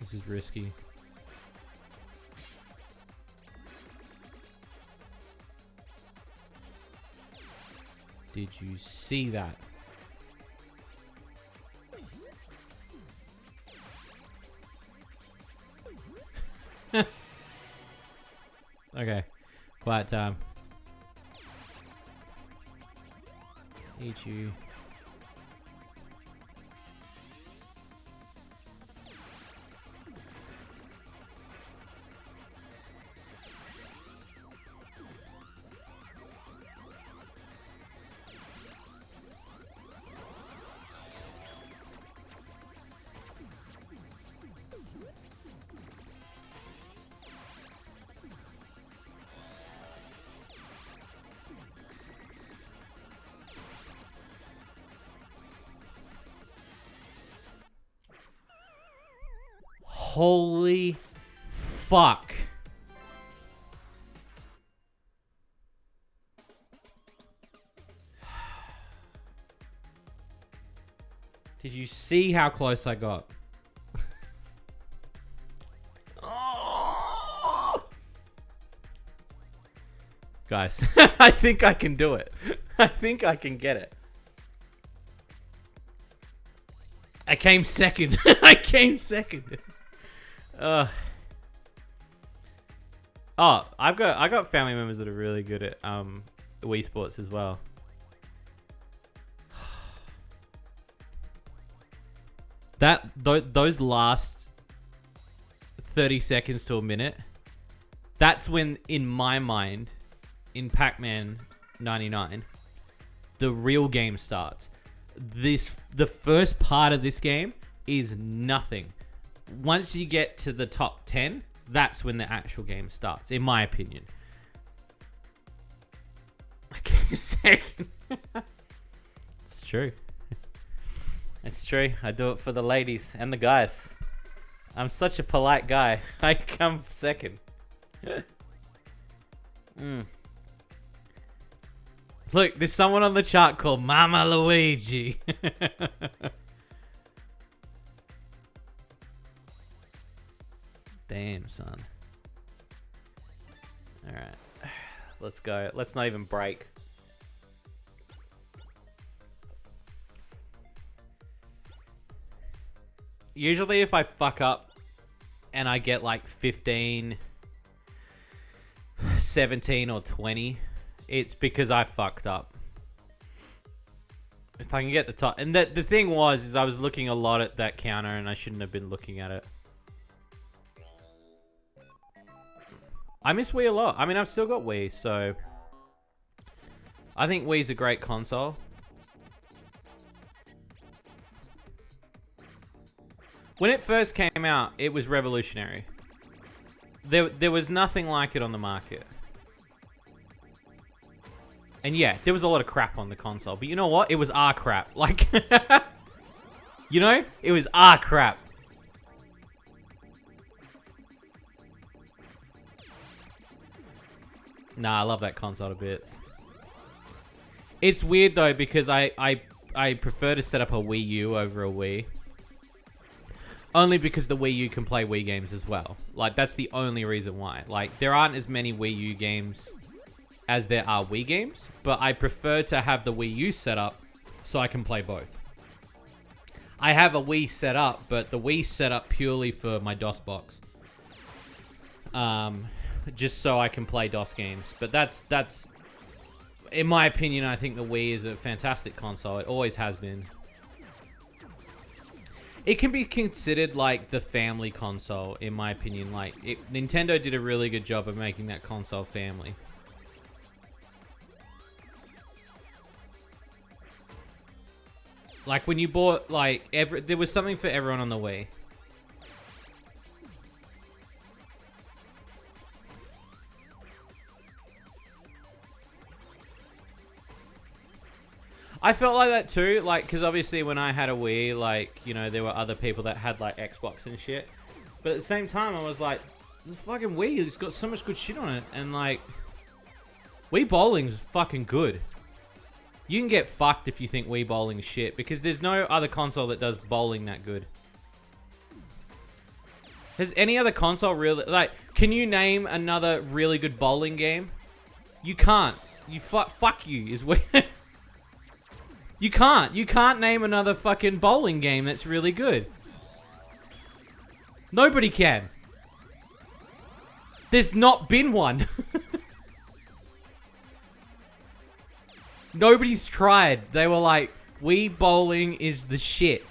This is risky. Did you see that? Okay. Quiet time. Eat you. Holy fuck. Did you see how close I got? Guys, I think I can do it. I think I can get it. I came second. I came second. Oh, I got family members that are really good at Wii Sports as well. Those last 30 seconds to a minute, that's when, in my mind, in Pac-Man 99, the real game starts. The first part of this game is nothing. Once you get to the top 10, that's when the actual game starts, in my opinion. Okay, second. It's true. It's true. I do it for the ladies and the guys. I'm such a polite guy. I come second. Look, there's someone on the chart called Mama Luigi. Damn, son. Alright. Let's go. Let's not even break. Usually if I fuck up and I get like 15, 17 or 20, it's because I fucked up. If I can get the top... And the thing was, I was looking a lot at that counter and I shouldn't have been looking at it. I miss Wii a lot. I mean, I've still got Wii, so... I think Wii's a great console. When it first came out, it was revolutionary. There was nothing like it on the market. And yeah, there was a lot of crap on the console. But you know what? It was our crap. Like, you know? It was our crap. Nah, I love that console a bit. It's weird though, because I prefer to set up a Wii U over a Wii. Only because the Wii U can play Wii games as well. Like, that's the only reason why. Like, there aren't as many Wii U games as there are Wii games, but I prefer to have the Wii U set up so I can play both. I have a Wii set up, but the Wii set up purely for my DOS box. Just so I can play DOS games. But that's in my opinion, I think the Wii is a fantastic console. It always has been. It can be considered like the family console, in my opinion. Like, Nintendo did a really good job of making that console family. Like, when you bought, like, there was something for everyone on the Wii. I felt like that too, like, because obviously when I had a Wii, like, you know, there were other people that had, like, Xbox and shit. But at the same time, I was like, this fucking Wii, it's got so much good shit on it. And, like, Wii Bowling's fucking good. You can get fucked if you think Wii Bowling is shit, because there's no other console that does bowling that good. Has any other console really... Like, can you name another really good bowling game? You can't. You fuck you, is what... You can't. You can't name another fucking bowling game that's really good. Nobody can. There's not been one. Nobody's tried. They were like, Wii Bowling is the shit.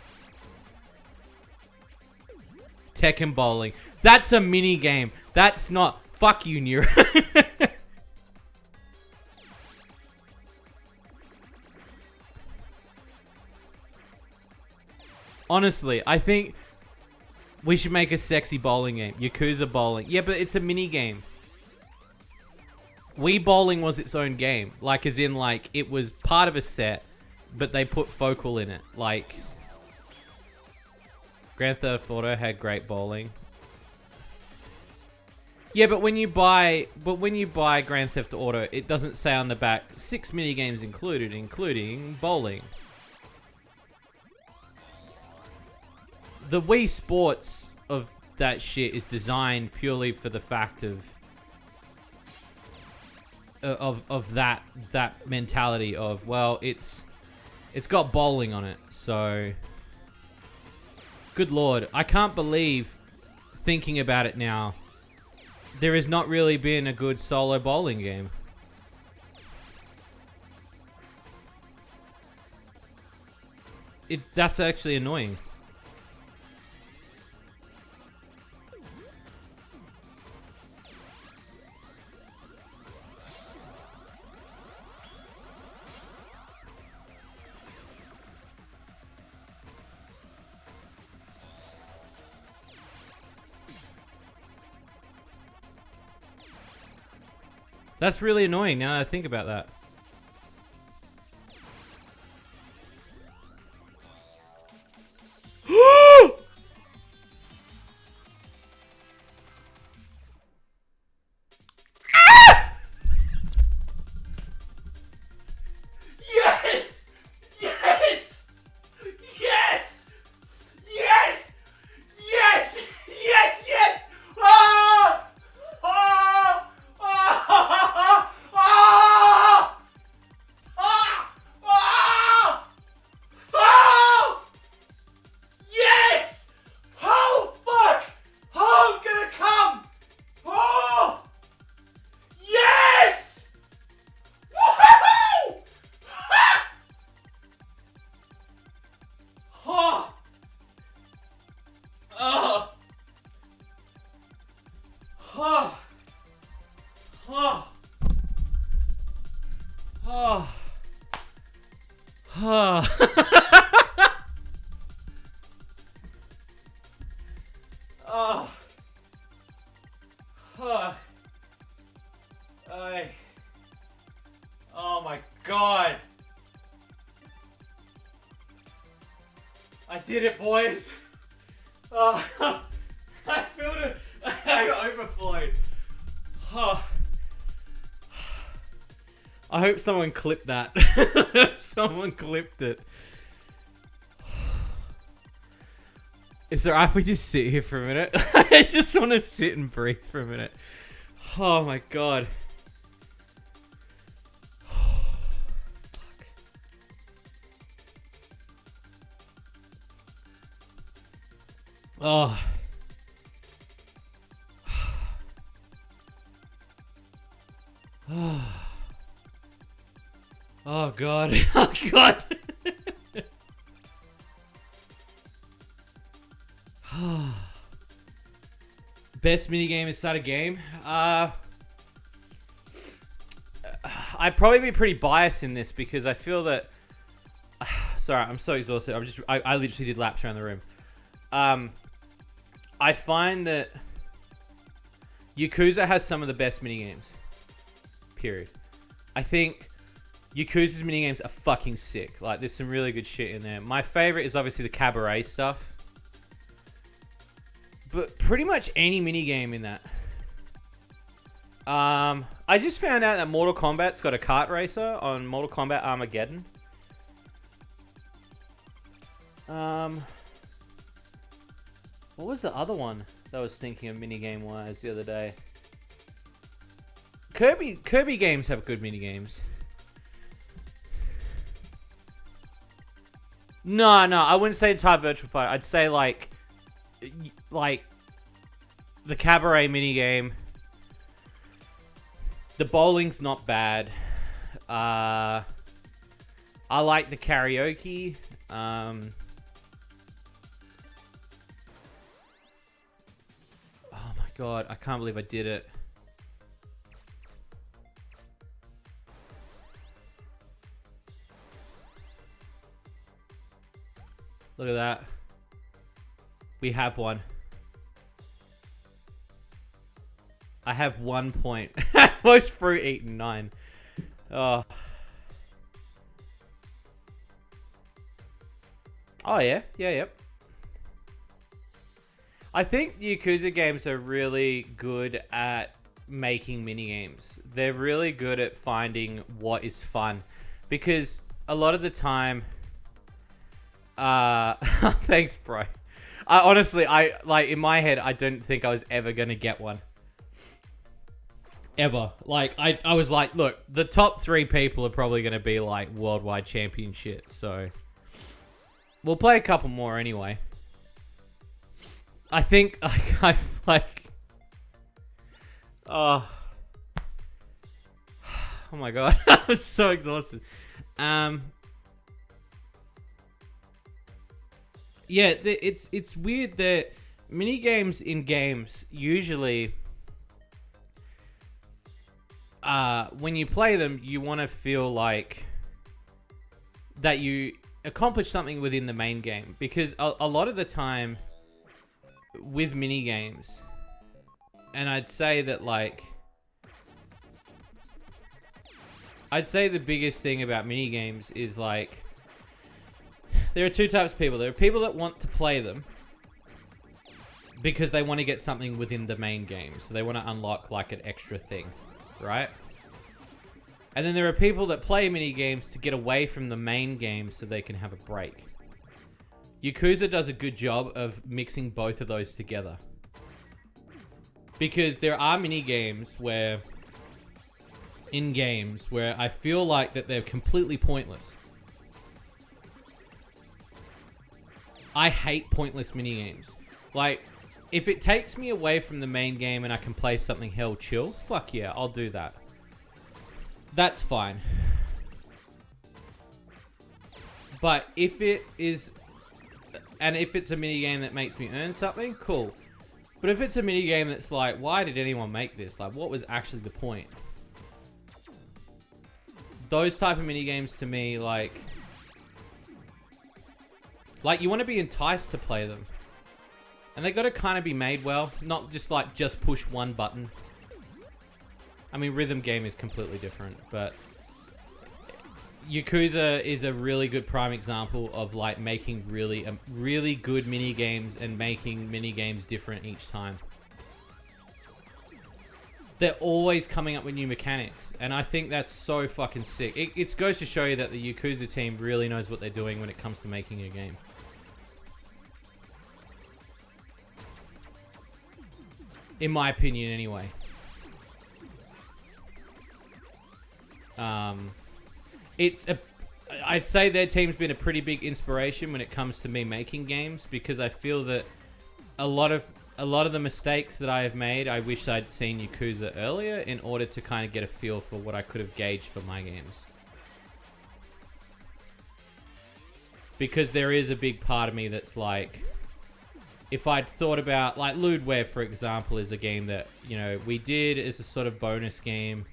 Tekken Bowling. That's a mini game. That's not... Fuck you, Nero. Honestly, I think we should make a sexy bowling game. Yakuza Bowling. Yeah, but it's a mini game. Wii Bowling was its own game. Like, as in, like, it was part of a set, but they put focal in it. Like, Grand Theft Auto had great bowling. Yeah, but when you buy Grand Theft Auto, it doesn't say on the back 6 minigames included, including bowling. The Wii Sports of that shit is designed purely for the fact of that mentality of, well, it's got bowling on it, so good lord, I can't believe, thinking about it now, there has not really been a good solo bowling game. That's actually annoying. That's really annoying now that I think about that. Yes! Yes! Yes! Yes! Yes! Yes! Yes! Ah! Ah! Ah! Ah! Ah! Ah! Ah! Yes! Oh, fuck! Oh, I'm gonna come! Oh! Yes! Woohoo! Ha! Oh! Oh! Oh! Oh! Oh! Oh! Oh! Oh! Oh my god! I did it, boys! Oh, I feel it! I got overflowed. Oh. I hope someone clipped that. Someone clipped it. Is it alright if we just sit here for a minute? I just want to sit and breathe for a minute. Oh my god. Fuck. Oh. Oh god. Oh god. Best minigame inside a game? I'd probably be pretty biased in this because I feel that... Sorry, I'm so exhausted. I literally did laps around the room. I find that Yakuza has some of the best minigames. Period. I think Yakuza's minigames are fucking sick. Like, there's some really good shit in there. My favorite is obviously the cabaret stuff. But pretty much any minigame in that. I just found out that Mortal Kombat's got a kart racer on Mortal Kombat Armageddon. What was the other one that I was thinking of minigame-wise the other day? Kirby games have good minigames. No, I wouldn't say entire Virtual Fighter. I'd say like the cabaret minigame. The bowling's not bad. I like the karaoke. Oh my god, I can't believe I did it. Look at that. We have one. I have 1 point. Most fruit eaten, 9. Oh. Oh yeah, yep. I think the Yakuza games are really good at making minigames. They're really good at finding what is fun. Because a lot of the time... thanks, bro. Honestly, like, in my head, I didn't think I was ever gonna get one. Ever. Like, I was like, look, the top 3 people are probably gonna be, like, worldwide champion shit, so... We'll play a couple more anyway. I think, like... Oh. Oh my god. I was so exhausted. Yeah, it's weird that minigames in games usually, when you play them, you want to feel like that you accomplish something within the main game. Because a lot of the time with minigames, and I'd say that like, I'd say the biggest thing about minigames is like, there are 2 types of people. There are people that want to play them because they want to get something within the main game. So they want to unlock like an extra thing, right? And then there are people that play mini games to get away from the main game so they can have a break. Yakuza does a good job of mixing both of those together. Because there are mini games where, in games, where I feel like that they're completely pointless. I hate pointless minigames. Like, if it takes me away from the main game and I can play something hell chill, fuck yeah, I'll do that. That's fine. But if it is... And if it's a minigame that makes me earn something, cool. But if it's a minigame that's like, why did anyone make this? Like, what was actually the point? Those type of minigames to me, like, you want to be enticed to play them. And they got to kind of be made well. Not just like, just push one button. I mean, rhythm game is completely different. But Yakuza is a really good prime example of like making really good mini games and making mini games different each time. They're always coming up with new mechanics. And I think that's so fucking sick. It goes to show you that the Yakuza team really knows what they're doing when it comes to making a game. In my opinion, anyway. I'd say their team's been a pretty big inspiration when it comes to me making games, because I feel that a lot of the mistakes that I have made, I wish I'd seen Yakuza earlier in order to kind of get a feel for what I could have gauged for my games. Because there is a big part of me that's like, if I'd thought about, like, Ludware, for example, is a game that, you know, we did as a sort of bonus game.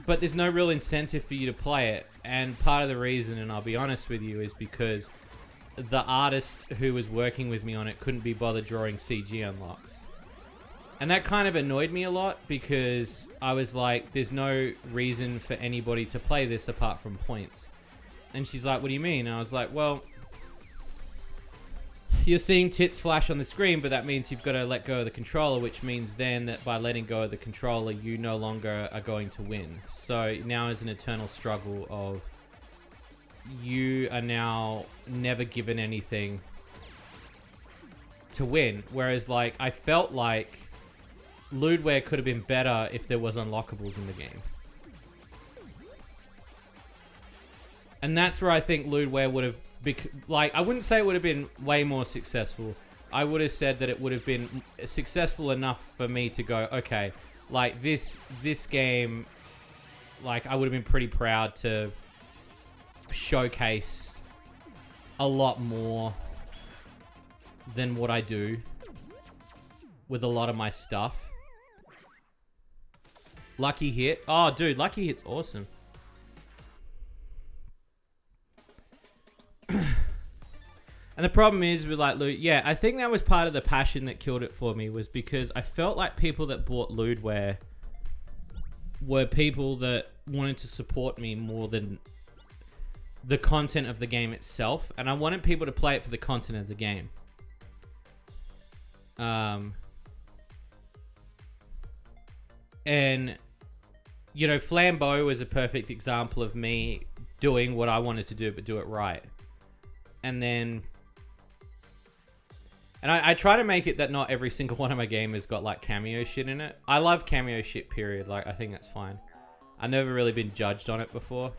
But there's no real incentive for you to play it. And part of the reason, and I'll be honest with you, is because the artist who was working with me on it couldn't be bothered drawing CG unlocks. And that kind of annoyed me a lot because I was like, there's no reason for anybody to play this apart from points. And she's like, what do you mean? And I was like, well, you're seeing tits flash on the screen, but that means you've got to let go of the controller, which means then that by letting go of the controller, you no longer are going to win. So now is an eternal struggle of you are now never given anything to win. Whereas, like, I felt like Ludware could have been better if there was unlockables in the game. And that's where I think Ludware would have... I wouldn't say it would have been way more successful. I would have said that it would have been successful enough for me to go, okay, like, this game... Like, I would have been pretty proud to showcase a lot more than what I do with a lot of my stuff. Lucky Hit. Oh, dude, Lucky Hit's awesome. And the problem is with like Lud, yeah, I think that was part of the passion that killed it for me, was because I felt like people that bought Ludware were people that wanted to support me more than the content of the game itself, and I wanted people to play it for the content of the game. And you know, Flambeau was a perfect example of me doing what I wanted to do, but do it right. And then, and I try to make it that not every single one of my game has got like cameo shit in it. I love cameo shit, period. Like, I think that's fine. I've never really been judged on it before.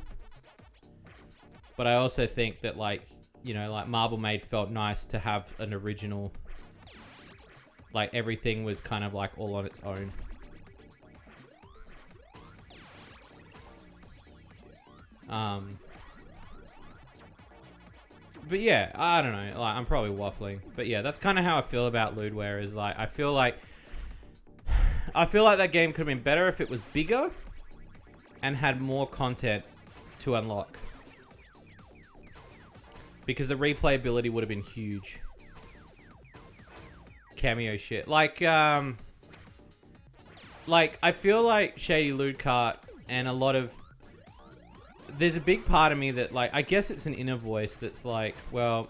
But I also think that, like, you know, like Marble Maid felt nice to have an original. Like, everything was kind of like all on its own. But yeah, I don't know. Like, I'm probably waffling. But yeah, that's kind of how I feel about Ludware. Is like, I feel like that game could have been better if it was bigger and had more content to unlock. Because the replayability would have been huge. Cameo shit. Like, I feel like Shady Loot Cart and a lot of... There's a big part of me that, like, I guess it's an inner voice that's like, well,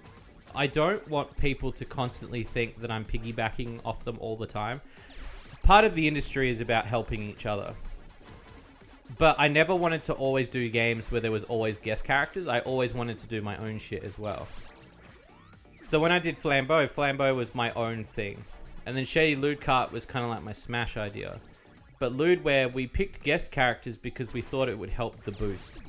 I don't want people to constantly think that I'm piggybacking off them all the time. Part of the industry is about helping each other. But I never wanted to always do games where there was always guest characters. I always wanted to do my own shit as well. So when I did Flambeau, Flambeau was my own thing. And then Shady Loot Cart was kind of like my Smash idea. But Ludware, we picked guest characters because we thought it would help the boost.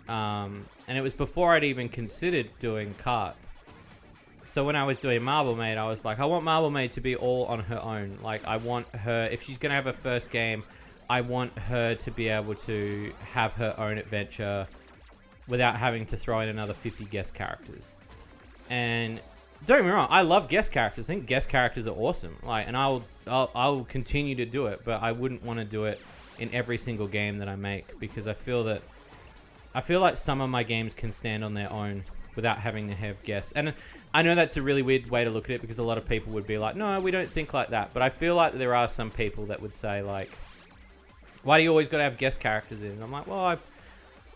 And it was before I'd even considered doing Cart. So when I was doing Marble Maid, I was like, I want Marble Maid to be all on her own. Like, I want her, if she's going to have her first game, I want her to be able to have her own adventure without having to throw in another 50 guest characters. And don't get me wrong, I love guest characters. I think guest characters are awesome. Like, and I'll continue to do it, but I wouldn't want to do it in every single game that I make, because I feel like some of my games can stand on their own without having to have guests. And I know that's a really weird way to look at it, because a lot of people would be like, no, we don't think like that. But I feel like there are some people that would say, like, why do you always got to have guest characters in? And I'm like, well,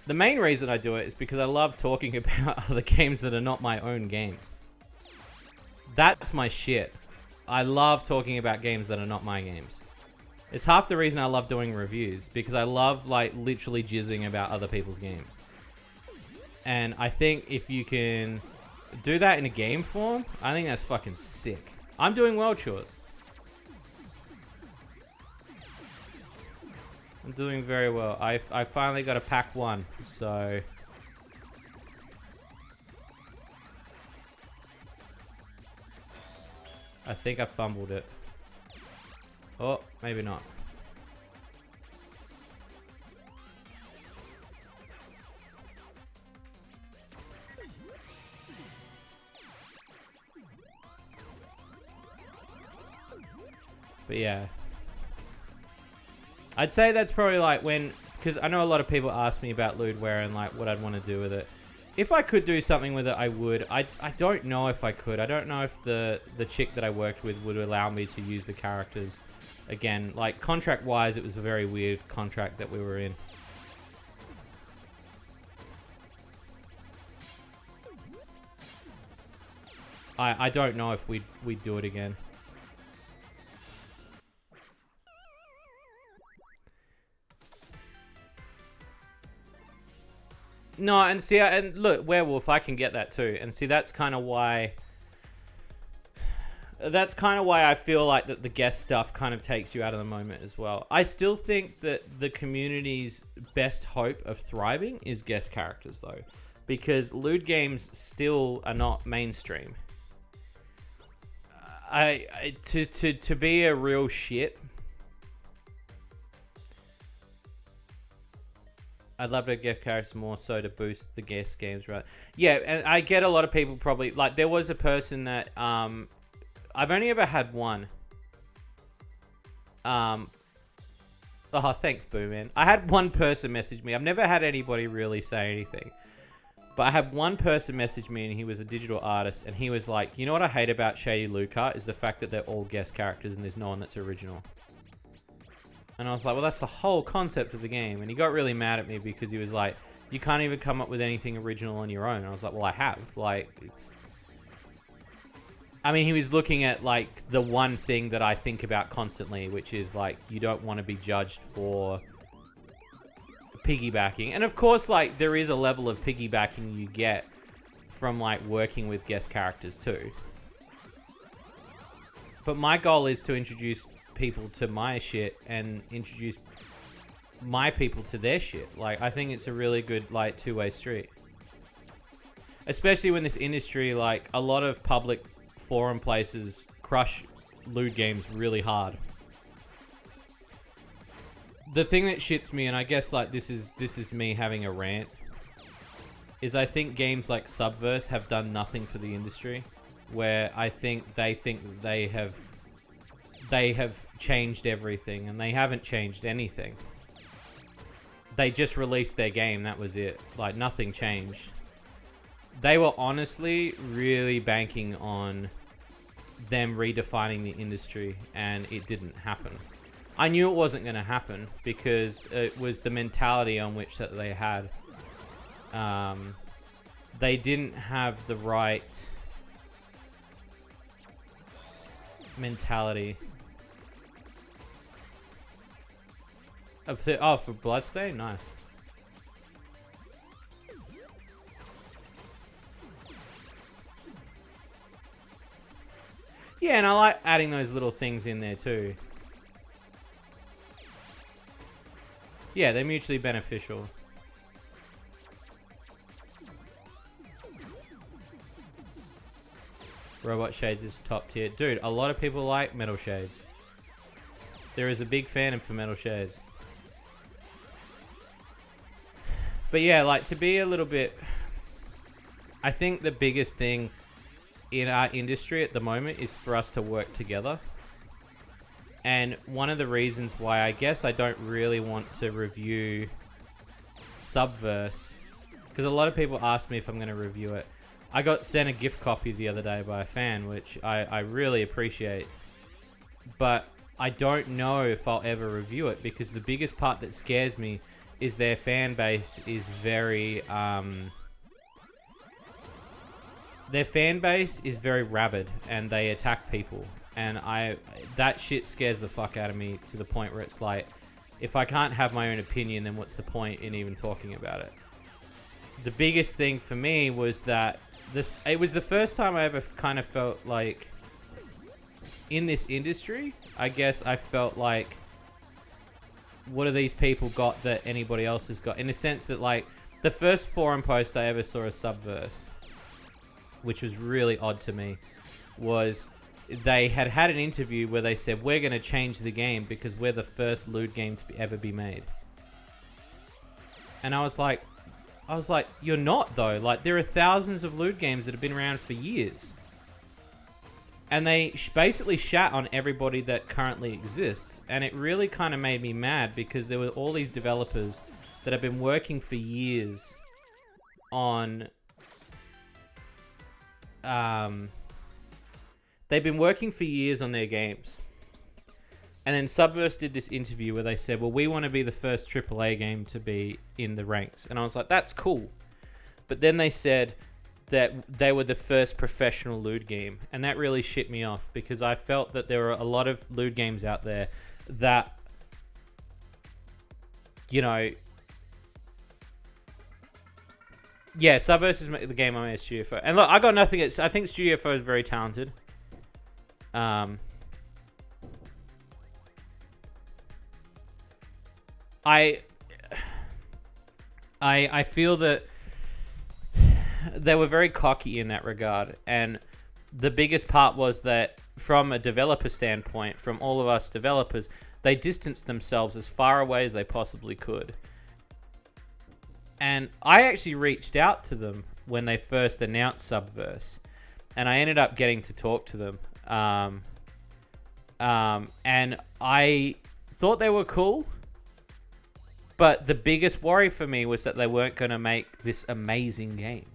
the main reason I do it is because I love talking about other games that are not my own games. That's my shit. I love talking about games that are not my games. It's half the reason I love doing reviews, because I love, like, literally jizzing about other people's games. And I think if you can do that in a game form, I think that's fucking sick. I'm doing World Chores. I'm doing very well. I finally got a Pac-1, so... I think I fumbled it. Oh, maybe not. But yeah. I'd say that's probably like when... Because I know a lot of people ask me about Ludware and like what I'd want to do with it. If I could do something with it, I would. I don't know if I could. I don't know if the chick that I worked with would allow me to use the characters. Again, like, contract-wise, it was a very weird contract that we were in. I don't know if we'd do it again. No, and see, and look, Werewolf, I can get that too. And see, that's kind of why I feel like that the guest stuff kind of takes you out of the moment as well. I still think that the community's best hope of thriving is guest characters, though, because lewd games still are not mainstream. To be a real shit, I'd love to get characters more so to boost the guest games, right? Yeah, and I get a lot of people probably, like, there was a person that, I've only ever had one. Oh, thanks, Boo, man. I had one person message me. I've never had anybody really say anything. But I had one person message me, and he was a digital artist, and he was like, you know what I hate about Shady Luca is the fact that they're all guest characters and there's no one that's original. And I was like, well, that's the whole concept of the game. And he got really mad at me because he was like, you can't even come up with anything original on your own. And I was like, well, I have. Like, it's... I mean, he was looking at, like, the one thing that I think about constantly, which is, like, you don't want to be judged for piggybacking. And, of course, like, there is a level of piggybacking you get from, like, working with guest characters, too. But my goal is to introduce people to my shit and introduce my people to their shit. Like, I think it's a really good, like, two-way street. Especially when this industry, like, a lot of public forum places crush lewd games really hard. The thing that shits me, and I guess, like, this is me having a rant, is I think games like Subverse have done nothing for the industry, where I think they have changed everything, and they haven't changed anything. They just released their game, that was it. Like, nothing changed. They were honestly really banking on them redefining the industry, and it didn't happen. I knew it wasn't going to happen because it was the mentality on which that they had. They didn't have the right mentality. Oh, for Bloodstain? Nice. Yeah, and I like adding those little things in there too. Yeah, they're mutually beneficial. Robot Shades is top tier. Dude, a lot of people like Metal Shades. There is a big fan for Metal Shades. But yeah, like, to be a little bit... I think the biggest thing in our industry at the moment is for us to work together. And one of the reasons why I guess I don't really want to review Subverse, because a lot of people ask me if I'm going to review it. I got sent a gift copy the other day by a fan, which I really appreciate. But I don't know if I'll ever review it, because the biggest part that scares me is their fan base is very... their fan base is very rabid, and they attack people. And that shit scares the fuck out of me, to the point where it's like, if I can't have my own opinion, then what's the point in even talking about it? The biggest thing for me was that it was the first time I ever kind of felt like, in this industry, I guess I felt like, what have these people got that anybody else has got? In the sense that, like, the first forum post I ever saw a Subverse, which was really odd to me, was they had an interview where they said, we're going to change the game because we're the first lewd game to ever be made. And I was like, you're not, though. Like, there are thousands of lewd games that have been around for years. And they basically shat on everybody that currently exists. And it really kind of made me mad, because there were all these developers that have been working for years on they've been working for years on their games. And then Subverse did this interview where they said, well, we want to be the first AAA game to be in the ranks. And I was like, that's cool. But then they said that they were the first professional lewd game. And that really shit me off because I felt that there were a lot of lewd games out there that, you know... Yeah, Subverse is the game I made at Studio 4. And look, I got nothing... I think Studio 4 is very talented. I feel that they were very cocky in that regard, and the biggest part was that from a developer standpoint, from all of us developers, they distanced themselves as far away as they possibly could. And I actually reached out to them when they first announced Subverse, and I ended up getting to talk to them. And I thought they were cool. But the biggest worry for me was that they weren't going to make this amazing game.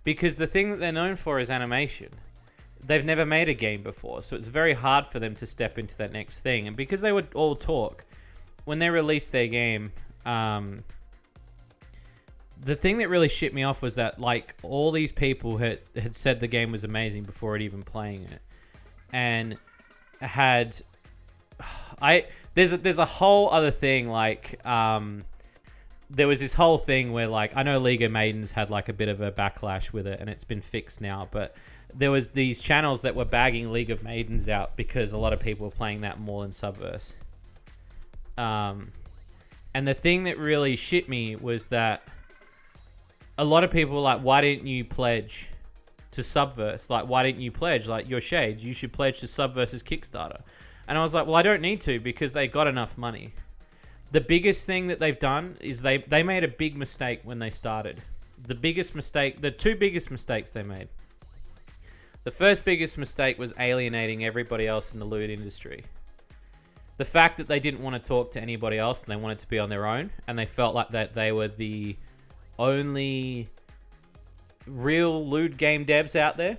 Because the thing that they're known for is animation. They've never made a game before, so it's very hard for them to step into that next thing. And because they would all talk, when they released their game, the thing that really shit me off was that, like, all these people had said the game was amazing before it even playing it. And had... There's a whole other thing, like, there was this whole thing where, like, I know League of Maidens had, like, a bit of a backlash with it, and it's been fixed now, but there was these channels that were bagging League of Maidens out because a lot of people were playing that more than Subverse. And the thing that really shit me was that a lot of people were like, why didn't you pledge to Subverse? Like, why didn't you pledge? Like, you're Shade, you should pledge to Subverse's Kickstarter. And I was like, well, I don't need to because they got enough money. The biggest thing that they've done is they made a big mistake when they started. The two biggest mistakes they made. The first biggest mistake was alienating everybody else in the lewd industry. The fact that they didn't want to talk to anybody else and they wanted to be on their own, and they felt like that they were the only real lewd game devs out there,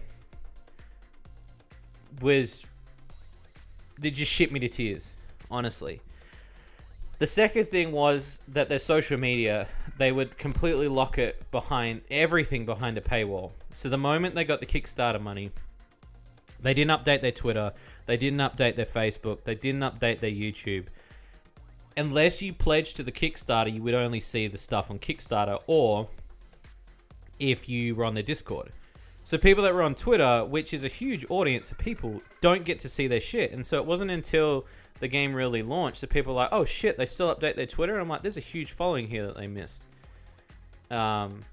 they just shit me to tears, honestly. The second thing was that their social media, they would completely lock it everything behind a paywall. So the moment they got the Kickstarter money, they didn't update their Twitter, they didn't update their Facebook, they didn't update their YouTube. Unless you pledged to the Kickstarter, you would only see the stuff on Kickstarter, or if you were on their Discord. So people that were on Twitter, which is a huge audience of people, don't get to see their shit. And so it wasn't until the game really launched that people were like, oh shit, they still update their Twitter? And I'm like, there's a huge following here that they missed. And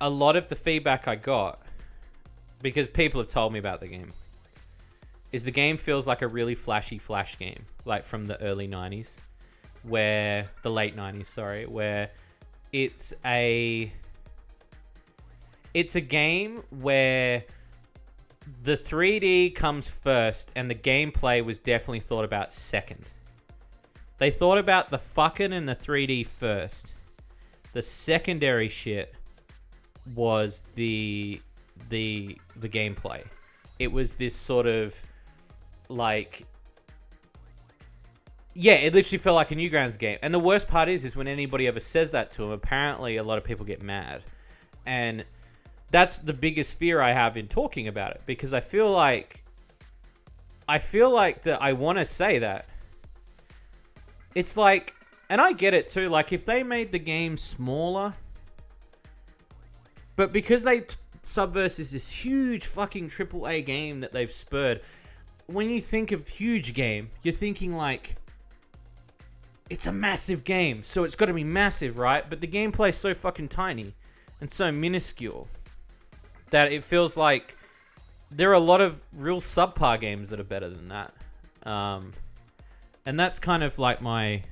a lot of the feedback I got, because people have told me about the game, is the game feels like a really flashy Flash game, like from the early 90s, the late 90s, sorry, where it's a game where the 3D comes first and the gameplay was definitely thought about second. They thought about the fucking and the 3D first. The secondary shit was the gameplay. It was this sort of like, yeah, it literally felt like a Newgrounds game. And the worst part is when anybody ever says that to them, apparently a lot of people get mad. And that's the biggest fear I have in talking about it, because I feel like that I want to say that. It's like, and I get it too, like if they made the game smaller, but because Subverse is this huge fucking AAA game that they've spurred, when you think of huge game, you're thinking like, it's a massive game, so it's got to be massive, right? But the gameplay is so fucking tiny and so minuscule that it feels like there are a lot of real subpar games that are better than that. And that's kind of like my...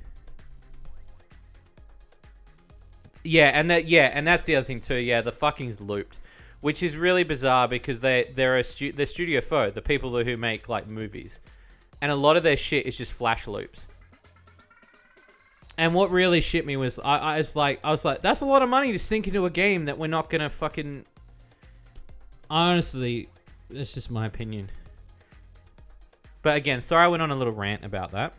and that's the other thing too. Yeah, the fucking's looped, which is really bizarre because they're Studio 4, the people who make like movies, and a lot of their shit is just flash loops. And what really shit me was I was like, that's a lot of money to sink into a game that we're not gonna fucking honestly, that's just my opinion. But again, sorry I went on a little rant about that.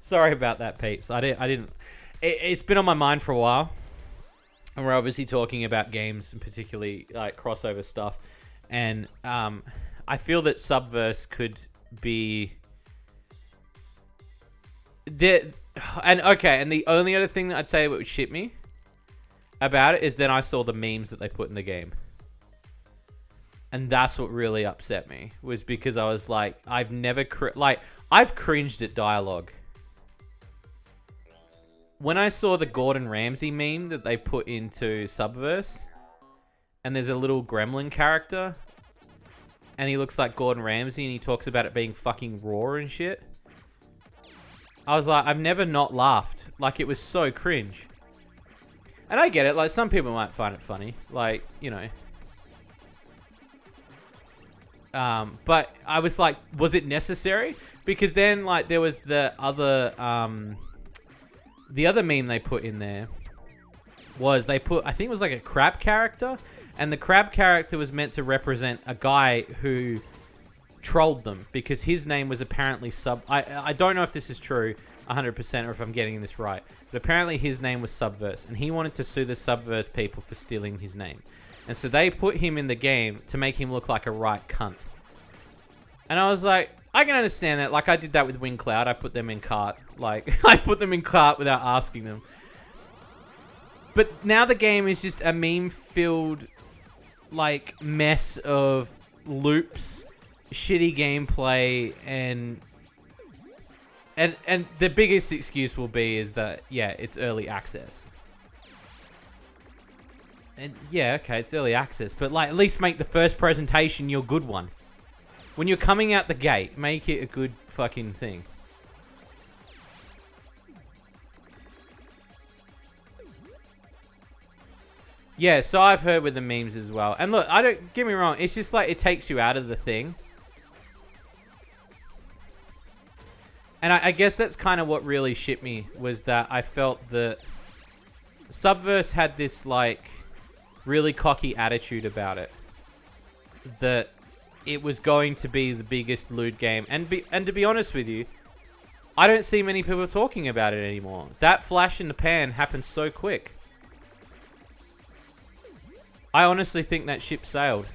Sorry about that, peeps. I didn't. It's been on my mind for a while, and we're obviously talking about games and particularly like crossover stuff. And I feel that Subverse could be the and the only other thing that I'd say that would shit me about it is then I saw the memes that they put in the game. And that's what really upset me, was because I was like, I've cringed at dialogue. When I saw the Gordon Ramsay meme that they put into Subverse, and there's a little gremlin character, and he looks like Gordon Ramsay, and he talks about it being fucking raw and shit. I was like, I've never not laughed. Like, it was so cringe. And I get it, like, some people might find it funny. Like, you know. But I was like, was it necessary? Because then, like, there was the other meme they put in there was I think it was like a crab character, and the crab character was meant to represent a guy who trolled them because his name was apparently I don't know if this is true 100% or if I'm getting this right, but apparently his name was Subverse, and he wanted to sue the Subverse people for stealing his name. And so they put him in the game to make him look like a right cunt. And I was like, I can understand that. Like, I did that with WingCloud. I put them in cart. Like, I put them in cart without asking them. But now the game is just a meme-filled, like, mess of loops, shitty gameplay, and the biggest excuse will be is that, yeah, it's early access. And yeah, okay, it's early access, but like, at least make the first presentation your good one. When you're coming out the gate, make it a good fucking thing. Yeah, so I've heard with the memes as well. And look, get me wrong, it's just like, it takes you out of the thing. And I guess that's kind of what really shit me, was that I felt that Subverse had this, like, really cocky attitude about it. That it was going to be the biggest loot game. And to be honest with you, I don't see many people talking about it anymore. That flash in the pan happened so quick. I honestly think that ship sailed.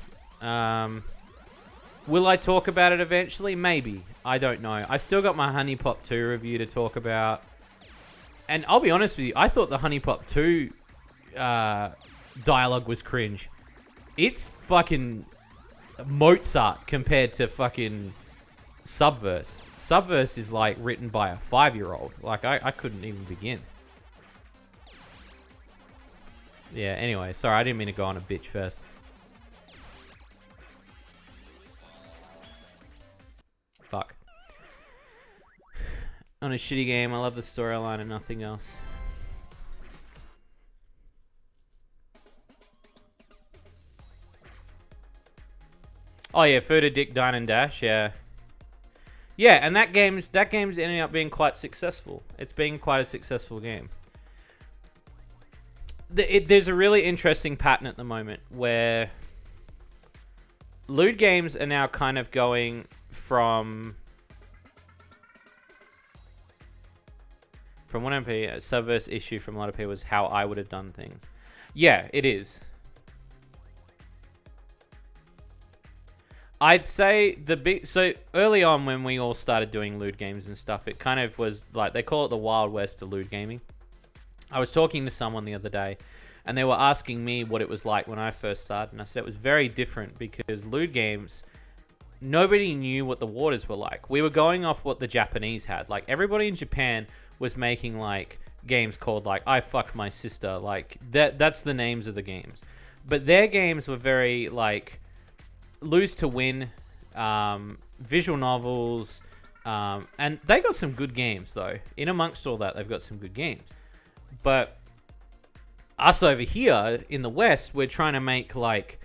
Will I talk about it eventually? Maybe. I don't know. I've still got my Honey Pop 2 review to talk about. And I'll be honest with you, I thought the Honey Pop 2 dialogue was cringe. It's fucking Mozart compared to fucking Subverse. Subverse is like written by a 5-year-old. Like, I couldn't even begin. Yeah, anyway, sorry, I didn't mean to go on a bitch first. Fuck. On a shitty game, I love the storyline and nothing else. Oh yeah, Further Dick Dine and Dash, yeah. Yeah, and that game's ending up being quite successful. It's been quite a successful game. There's a really interesting pattern at the moment where loot games are now kind of going from one MP, a Subverse issue from a lot of people is how I would have done things. Yeah, it is. I'd say so early on when we all started doing loot games and stuff, it kind of was like, they call it the Wild West of loot gaming. I was talking to someone the other day, and they were asking me what it was like when I first started, and I said it was very different because loot games, nobody knew what the waters were like. We were going off what the Japanese had. Like, everybody in Japan was making, like, games called, like, I Fuck My Sister. Like, that's the names of the games. But their games were very, like, lose to win, visual novels, and they got some good games, though. In amongst all that, they've got some good games. But us over here in the West, we're trying to make, like,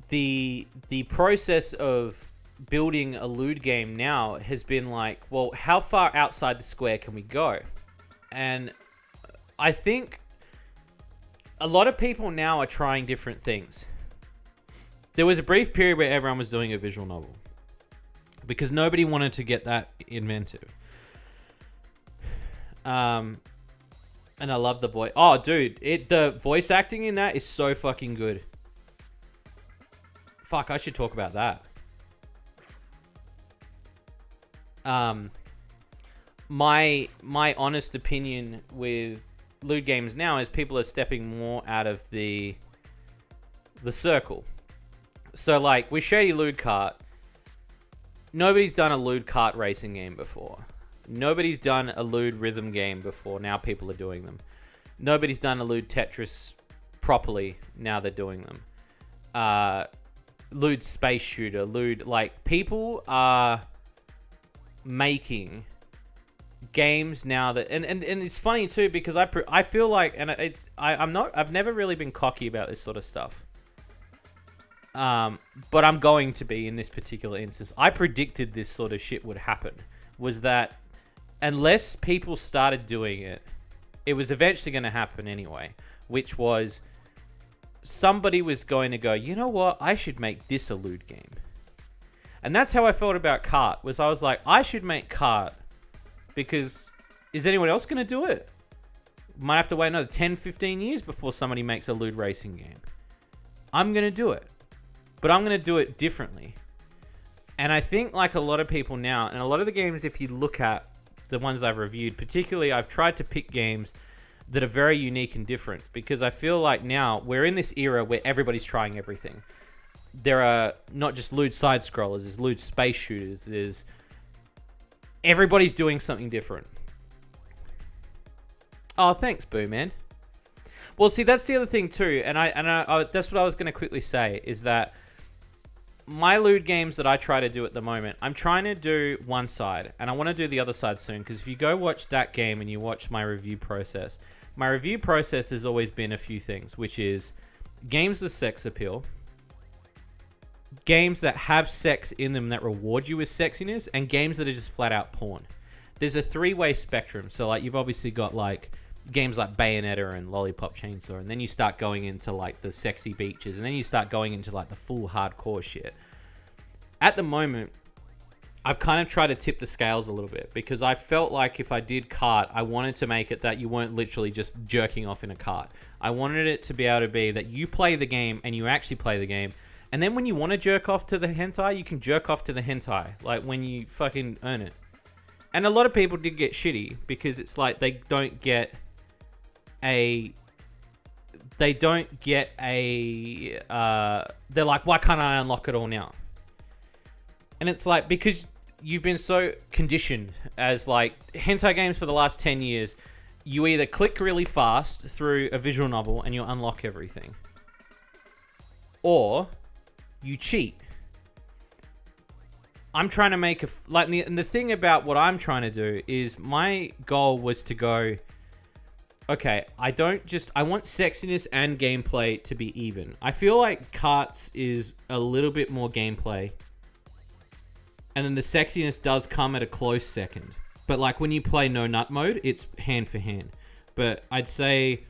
the process of building a loot game now has been like, well, how far outside the square can we go? And I think a lot of people now are trying different things. There was a brief period where everyone was doing a visual novel because nobody wanted to get that inventive. And I love the voice. Oh, dude, the voice acting in that is so fucking good. Fuck, I should talk about that. My honest opinion with lewd games now is people are stepping more out of the circle. So, like, with Shady Lewd Kart, nobody's done a lewd kart racing game before. Nobody's done a lewd rhythm game before. Now people are doing them. Nobody's done a lewd Tetris properly. Now they're doing them. Lewd space shooter. Lewd, like, people are making games now that... And it's funny, too, because I feel like... And I've never really been cocky about this sort of stuff. But I'm going to be in this particular instance. I predicted this sort of shit would happen. Was that unless people started doing it, it was eventually going to happen anyway. Which was somebody was going to go, you know what? I should make this a lewd game. And that's how I felt about Kart. Was I was like, I should make Kart because is anyone else going to do it? Might have to wait another 10, 15 years before somebody makes a lewd racing game. I'm going to do it. But I'm going to do it differently. And I think like a lot of people now, and a lot of the games, if you look at the ones I've reviewed, particularly I've tried to pick games that are very unique and different. Because I feel like now we're in this era where everybody's trying everything. There are not just lewd side scrollers, there's lewd space shooters, everybody's doing something different. Oh, thanks, Boo, man. Well, see, that's the other thing too, and I that's what I was going to quickly say, is that my lewd games that I try to do at the moment, I'm trying to do one side, and I want to do the other side soon, because if you go watch that game and you watch my review process has always been a few things, which is games with sex appeal, games that have sex in them that reward you with sexiness, and games that are just flat out porn. There's a three-way spectrum, so like you've obviously got like games like Bayonetta and Lollipop Chainsaw, and then you start going into like the sexy beaches, and then you start going into like the full hardcore shit. At the moment, I've kind of tried to tip the scales a little bit, because I felt like if I did kart, I wanted to make it that you weren't literally just jerking off in a kart. I wanted it to be able to be that you play the game and you actually play the game, and then when you want to jerk off to the hentai, you can jerk off to the hentai, like when you fucking earn it. And a lot of people did get shitty, because it's like they don't get they're like, why can't I unlock it all now? And it's like, because you've been so conditioned as like hentai games for the last 10 years, you either click really fast through a visual novel and you'll unlock everything, or you cheat. I'm trying to make and the thing about what I'm trying to do is my goal was to go, okay, I want sexiness and gameplay to be even. I feel like Karts is a little bit more gameplay, and then the sexiness does come at a close second. But like when you play no nut mode, it's hand for hand. But I'd say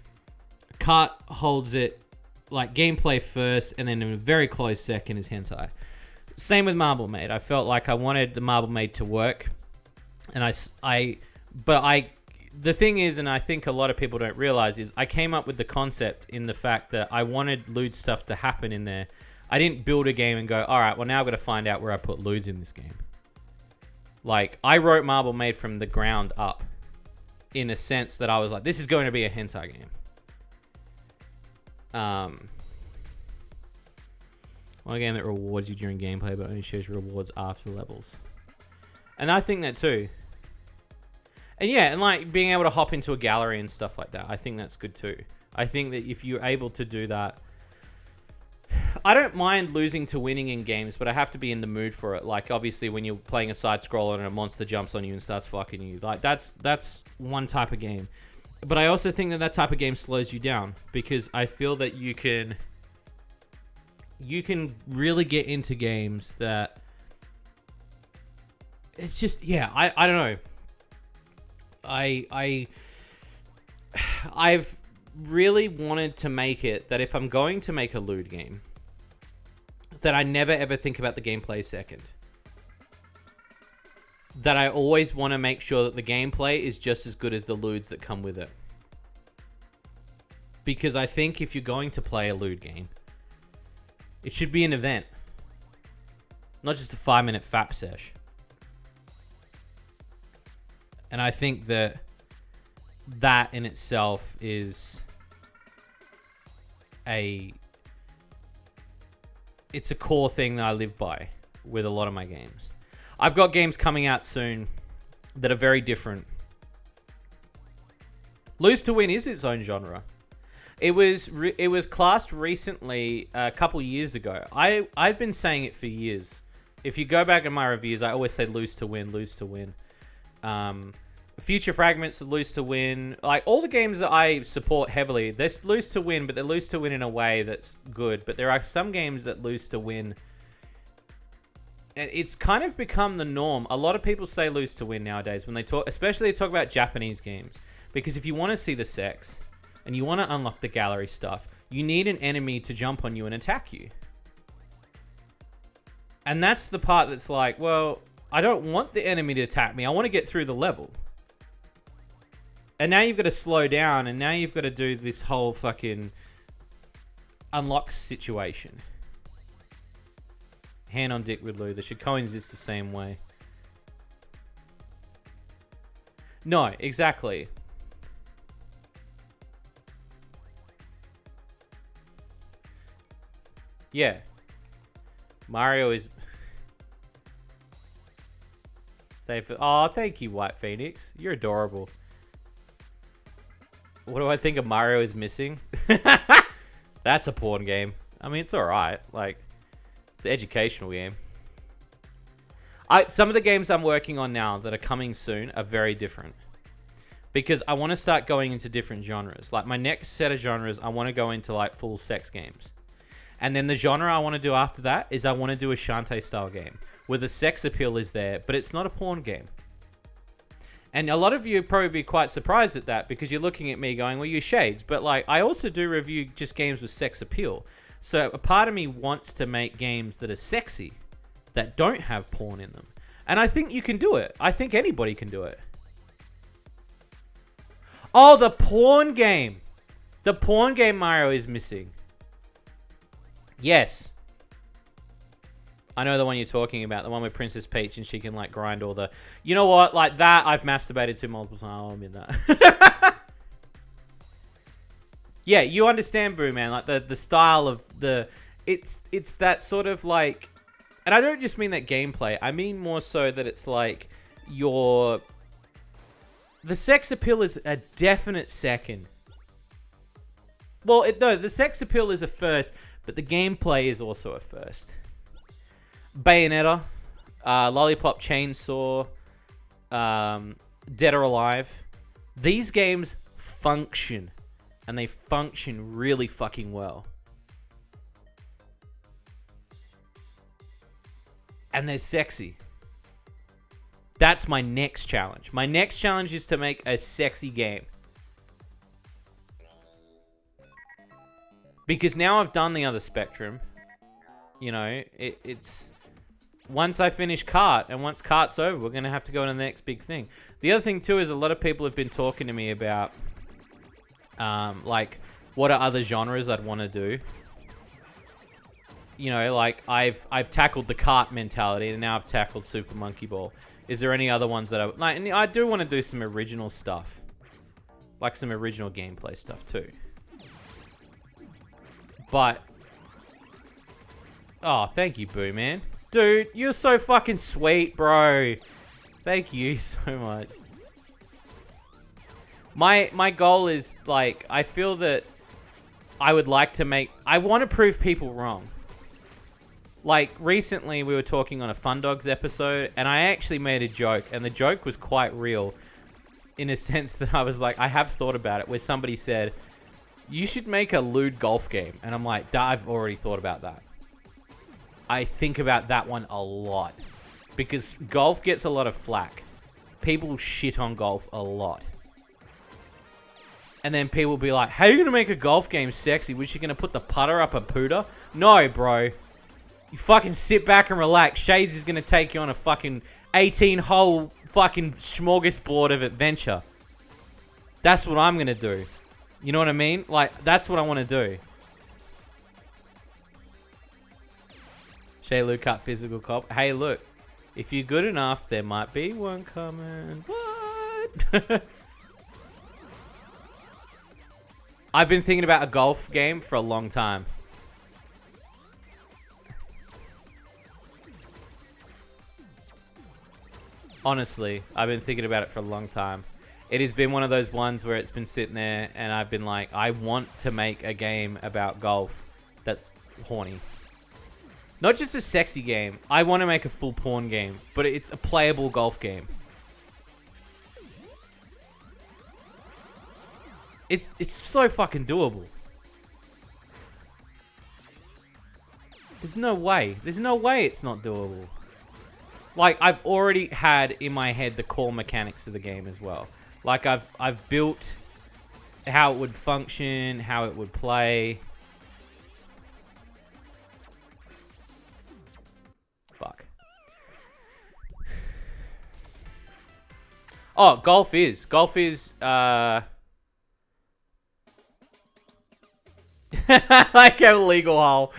Kart holds it like gameplay first, and then in a very close second is hentai. Same with Marble Maid. I felt like I wanted the Marble Maid to work, and the thing is, and I think a lot of people don't realize, is I came up with the concept in the fact that I wanted lewd stuff to happen in there. I didn't build a game and go, all right, well now I've got to find out where I put lewds in this game. Like, I wrote Marble Maid from the ground up, in a sense that I was like, this is going to be a hentai game. One game that rewards you during gameplay, but only shows you rewards after levels. And I think that too. And yeah, and like being able to hop into a gallery and stuff like that, I think that's good too. I think that if you're able to do that, I don't mind losing to winning in games, but I have to be in the mood for it. Like obviously when you're playing a side scroller and a monster jumps on you and starts fucking you, like that's one type of game. But I also think that type of game slows you down, because I feel that you can really get into games that it's just, yeah, I don't know. I've really wanted to make it that if I'm going to make a lewd game, that I never ever think about the gameplay second. That I always want to make sure that the gameplay is just as good as the lewds that come with it. Because I think if you're going to play a lewd game, it should be an event. Not just a 5-minute fap sesh. And I think that in itself is it's a core thing that I live by with a lot of my games. I've got games coming out soon that are very different. Lose to Win is its own genre. It was classed recently, a couple years ago. I've been saying it for years. If you go back in my reviews, I always say lose to win, lose to win. Future Fragments, lose to win. Like, all the games that I support heavily, they're lose to win, but they're lose to win in a way that's good. But there are some games that lose to win. And it's kind of become the norm. A lot of people say lose to win nowadays when they talk, especially they talk about Japanese games. Because if you want to see the sex and you want to unlock the gallery stuff, you need an enemy to jump on you and attack you. And that's the part that's like, well, I don't want the enemy to attack me. I want to get through the level. And now you've got to slow down, and now you've got to do this whole fucking unlock situation. Hand on dick with Lou. They should coexist the same way. No, exactly. Yeah. Mario is... Stay for... Oh, thank you, White Phoenix. You're adorable. What do I think of Mario is missing? That's a porn game. I mean, it's alright. Like, it's an educational game. Some of the games I'm working on now that are coming soon are very different. Because I want to start going into different genres. Like, my next set of genres, I want to go into, like, full sex games. And then the genre I want to do after that is I want to do a Shantae style game. Where the sex appeal is there, but it's not a porn game. And a lot of you probably be quite surprised at that because you're looking at me going, well, you shades. But, like, I also do review just games with sex appeal. So a part of me wants to make games that are sexy, that don't have porn in them. And I think you can do it. I think anybody can do it. Oh, the porn game. The porn game Mario is missing. Yes. I know the one you're talking about, the one with Princess Peach and she can, like, grind all the... You know what? Like, that I've masturbated to multiple times. I'll admit that. Yeah, you understand, Boo Man. Like, the style of the... It's that sort of, like... And I don't just mean that gameplay. I mean more so that it's, like, your... The sex appeal is a definite second. Well, no, the sex appeal is a first, but the gameplay is also a first. Bayonetta, Lollipop Chainsaw, Dead or Alive. These games function. And they function really fucking well. And they're sexy. That's my next challenge. My next challenge is to make a sexy game. Because now I've done the other spectrum. You know, it's... Once I finish Kart, and once Kart's over, we're going to have to go to the next big thing. The other thing, too, is a lot of people have been talking to me about, like, what are other genres I'd want to do? You know, like, I've tackled the Kart mentality, and now I've tackled Super Monkey Ball. Is there any other ones that like, and I do want to do some original stuff. Like, some original gameplay stuff, too. But... Oh, thank you, Boo, man. Dude, you're so fucking sweet, bro. Thank you so much. My goal is, like, I feel that I would like to make... I want to prove people wrong. Like, recently we were talking on a Fun Dogs episode, and I actually made a joke, and the joke was quite real in a sense that I was like, I have thought about it, where somebody said, you should make a lewd golf game. And I'm like, I've already thought about that. I think about that one a lot. Because golf gets a lot of flack. People shit on golf a lot. And then people will be like, how are you going to make a golf game sexy? Was you going to put the putter up a pooter? No, bro. You fucking sit back and relax. Shades is going to take you on a fucking 18-hole fucking smorgasbord of adventure. That's what I'm going to do. You know what I mean? Like, that's what I want to do. Shay Luke cut physical cop. Hey, look. If you're good enough, there might be one coming. What? I've been thinking about a golf game for a long time. Honestly, I've been thinking about it for a long time. It has been one of those ones where it's been sitting there and I've been like, I want to make a game about golf that's horny. Not just a sexy game. I want to make a full porn game, but it's a playable golf game. It's so fucking doable. There's no way. There's no way it's not doable. Like, I've already had in my head the core mechanics of the game as well. Like, I've built how it would function, how it would play. Fuck. Oh, golf is. Like a legal hole.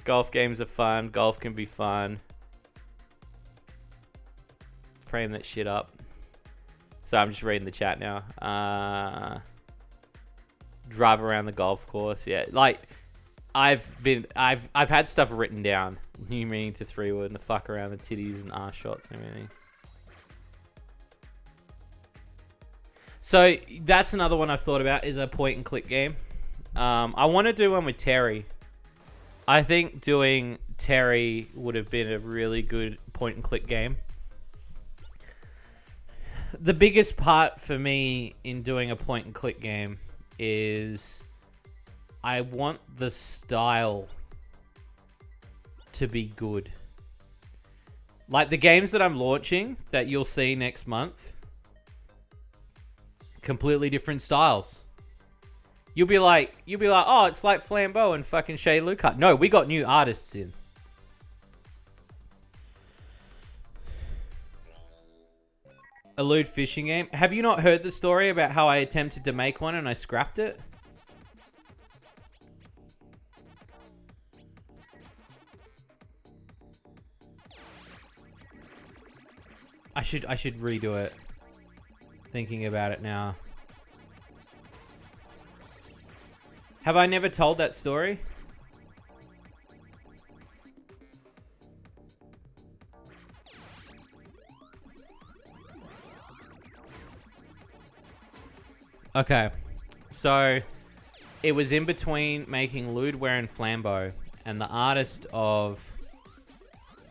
Golf games are fun. Golf can be fun. Frame that shit up. So I'm just reading the chat now. Drive around the golf course. Yeah, like I've had stuff written down. New meaning to 3-wood and the fuck around the titties and arse shots and everything. So that's another one I've thought about is a point and click game. I want to do one with Terry. I think doing Terry would have been a really good point and click game. The biggest part for me in doing a point and click game is I want the style to be good. Like the games that I'm launching that you'll see next month, completely different styles. You'll be like, oh, it's like Flambeau and fucking Shay Luke. No, we got new artists in. A lewd fishing game. Have you not heard the story about how I attempted to make one and I scrapped it? I should redo it. Thinking about it now. Have I never told that story? Okay, so it was in between making Lewdware and Flambeau, and the artist of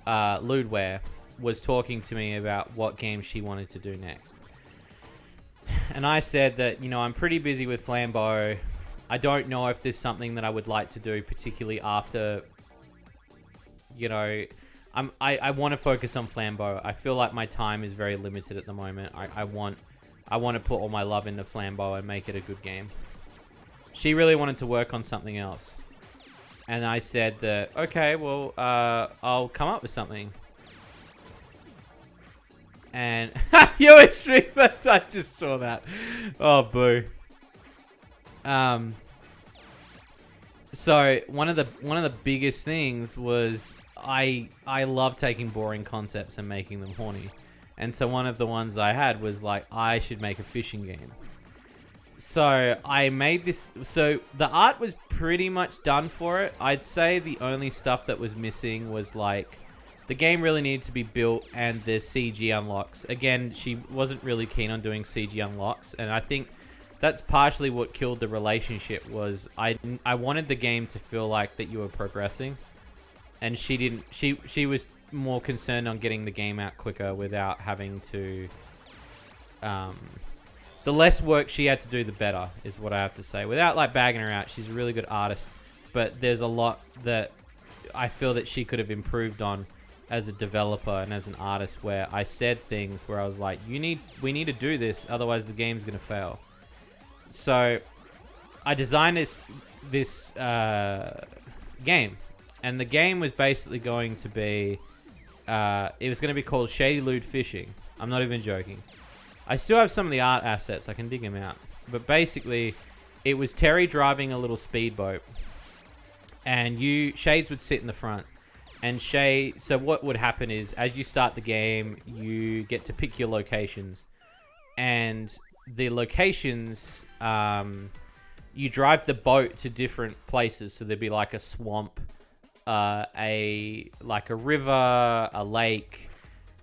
Lewdware was talking to me about what game she wanted to do next. And I said that, you know, I'm pretty busy with Flambeau. I don't know if there's something that I would like to do, particularly after, you know, I want to focus on Flambeau. I feel like my time is very limited at the moment. I want to put all my love into Flambeau and make it a good game. She really wanted to work on something else. And I said that, okay, well, I'll come up with something. And you I just saw that. Oh, boo. So one of the biggest things was I love taking boring concepts and making them horny. And so one of the ones I had was like, I should make a fishing game. So I made this. So the art was pretty much done for it. I'd say the only stuff that was missing was like, the game really needed to be built and the CG unlocks. Again, she wasn't really keen on doing CG unlocks. And I think that's partially what killed the relationship was I wanted the game to feel like that you were progressing. And she didn't, she was more concerned on getting the game out quicker without having to, the less work she had to do, the better, is what I have to say. Without like bagging her out, she's a really good artist, but there's a lot that I feel that she could have improved on as a developer and as an artist, where I said things where I was like, we need to do this, otherwise the game's going to fail. So I designed this game, and the game was basically going to be it was going to be called Shady Lewd Fishing. I'm not even joking. I still have some of the art assets. I can dig them out. But basically, it was Terry driving a little speedboat, and Shades would sit in the front. And so what would happen is, as you start the game, you get to pick your locations, and the locations, you drive the boat to different places. So there'd be like a swamp, a river, a lake,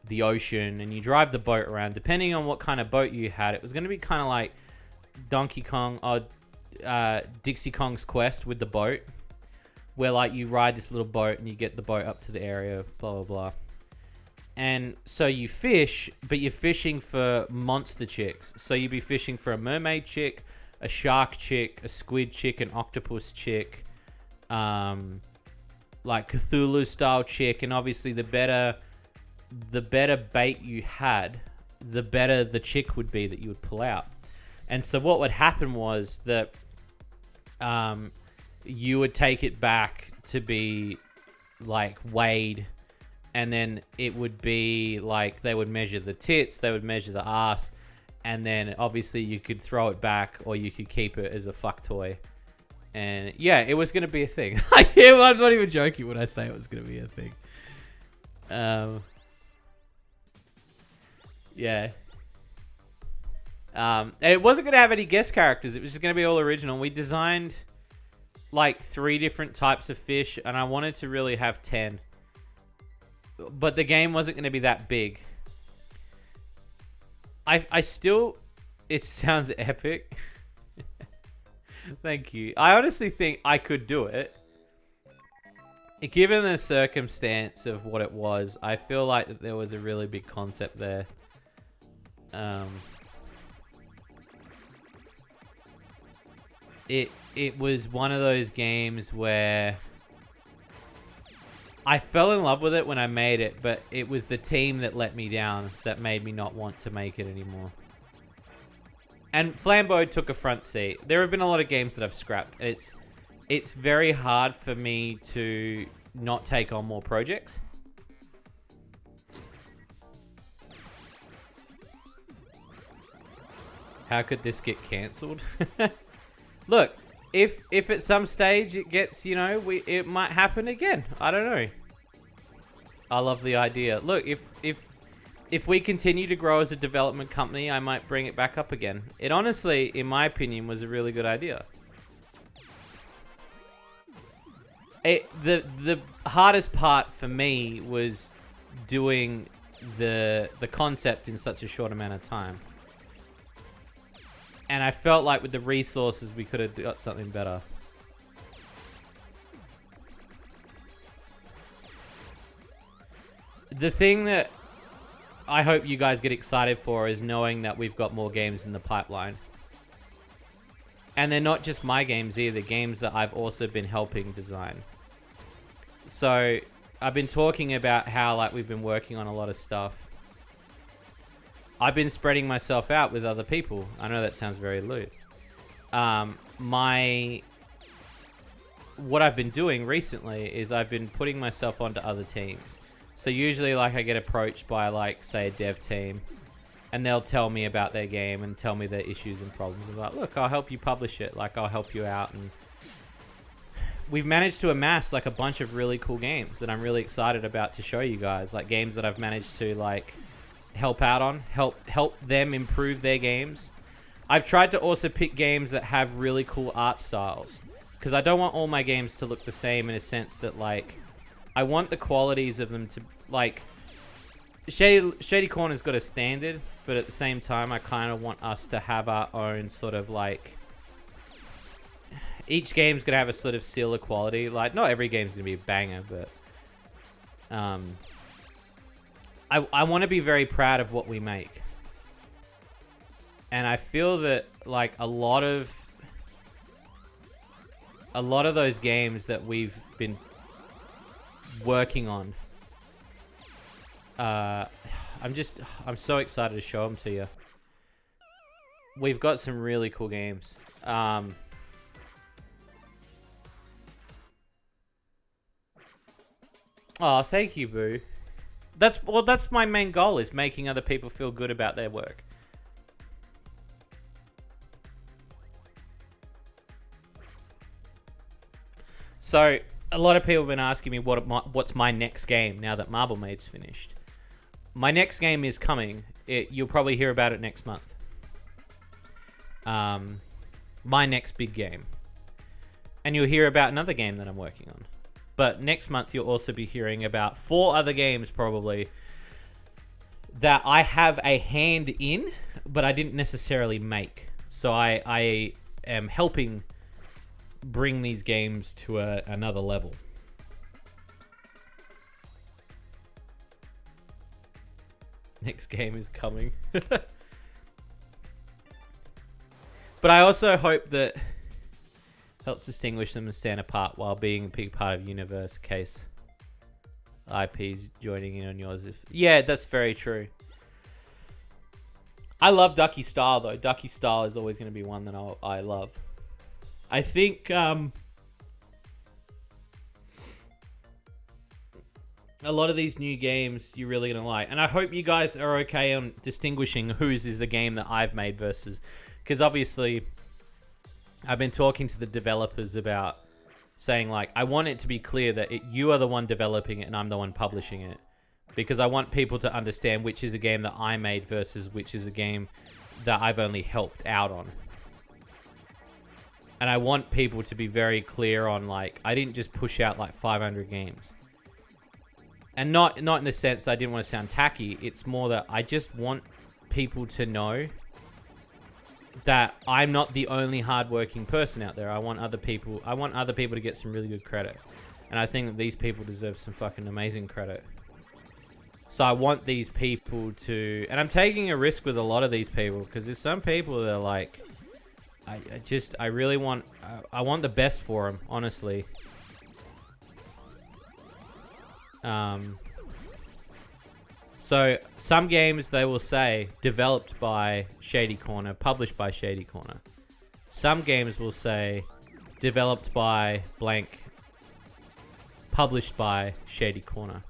the ocean, and you drive the boat around. Depending on what kind of boat you had, it was going to be kind of like Donkey Kong or Dixie Kong's Quest with the boat, where like you ride this little boat and you get the boat up to the area, blah blah blah. And so you fish, but you're fishing for monster chicks. So you'd be fishing for a mermaid chick, a shark chick, a squid chick, an octopus chick, like Cthulhu style chick. And obviously the better bait you had, the better the chick would be that you would pull out. And so what would happen was that you would take it back to be like weighed, and then it would be like they would measure the tits, they would measure the ass, and then obviously you could throw it back or you could keep it as a fuck toy. And yeah, it was going to be a thing. I'm not even joking when I say it was going to be a thing. Yeah. And it wasn't going to have any guest characters. It was just going to be all original. We designed like 3 different types of fish, and I wanted to really have 10. But the game wasn't going to be that big. I still... It sounds epic. Thank you. I honestly think I could do it. Given the circumstance of what it was, I feel like that there was a really big concept there. It was one of those games where I fell in love with it when I made it, but it was the team that let me down that made me not want to make it anymore. And Flambeau took a front seat. There have been a lot of games that I've scrapped. It's very hard for me to not take on more projects. How could this get cancelled? Look, if at some stage it gets, it might happen again. I don't know. I love the idea. Look, if we continue to grow as a development company, I might bring it back up again. It honestly, in my opinion, was a really good idea. The hardest part for me was doing the concept in such a short amount of time. And I felt like with the resources, we could have got something better. The thing that I hope you guys get excited for is knowing that we've got more games in the pipeline. And they're not just my games either, games that I've also been helping design. So I've been talking about how like we've been working on a lot of stuff. I've been spreading myself out with other people. I know that sounds very lewd. What I've been doing recently is I've been putting myself onto other teams. So usually like I get approached by like, say, a dev team, and they'll tell me about their game and tell me their issues and problems. I'm like, look, I'll help you publish it. Like, I'll help you out. And we've managed to amass like a bunch of really cool games that I'm really excited about to show you guys. Like games that I've managed to like help out on, help them improve their games. I've tried to also pick games that have really cool art styles, because I don't want all my games to look the same, in a sense that like I want the qualities of them to like Shady Corner's got a standard, but at the same time I kind of want us to have our own sort of like, each game's gonna have a sort of seal of quality. Like not every game's gonna be a banger, but I want to be very proud of what we make. And I feel that like a lot of those games that we've been working on, I'm so excited to show them to you. We've got some really cool games. Oh, thank you, Boo. That's my main goal, is making other people feel good about their work. So, a lot of people have been asking me what's my next game now that Marble Maid's finished. My next game is coming. You'll probably hear about it next month. My next big game. And you'll hear about another game that I'm working on. But next month, you'll also be hearing about 4 other games, probably, that I have a hand in, but I didn't necessarily make. So I am helping bring these games to another level. Next game is coming. But I also hope that helps distinguish them and stand apart while being a big part of universe case IPs joining in on yours. Yeah, that's very true. I love Ducky Style, though. Ducky Style is always going to be one that I love. I think a lot of these new games you're really going to like. And I hope you guys are okay on distinguishing whose is the game that I've made versus... Because obviously, I've been talking to the developers about saying, like, I want it to be clear that you are the one developing it and I'm the one publishing it. Because I want people to understand which is a game that I made versus which is a game that I've only helped out on. And I want people to be very clear on, like, I didn't just push out, like, 500 games. And not in the sense that I didn't want to sound tacky. It's more that I just want people to know that I'm not the only hardworking person out there. I want other people to get some really good credit. And I think that these people deserve some fucking amazing credit. So I want these people to... And I'm taking a risk with a lot of these people, because there's some people that are like... I really want... I want the best for them, honestly. So, some games they will say, developed by Shady Corner, published by Shady Corner. Some games will say, developed by blank, published by Shady Corner.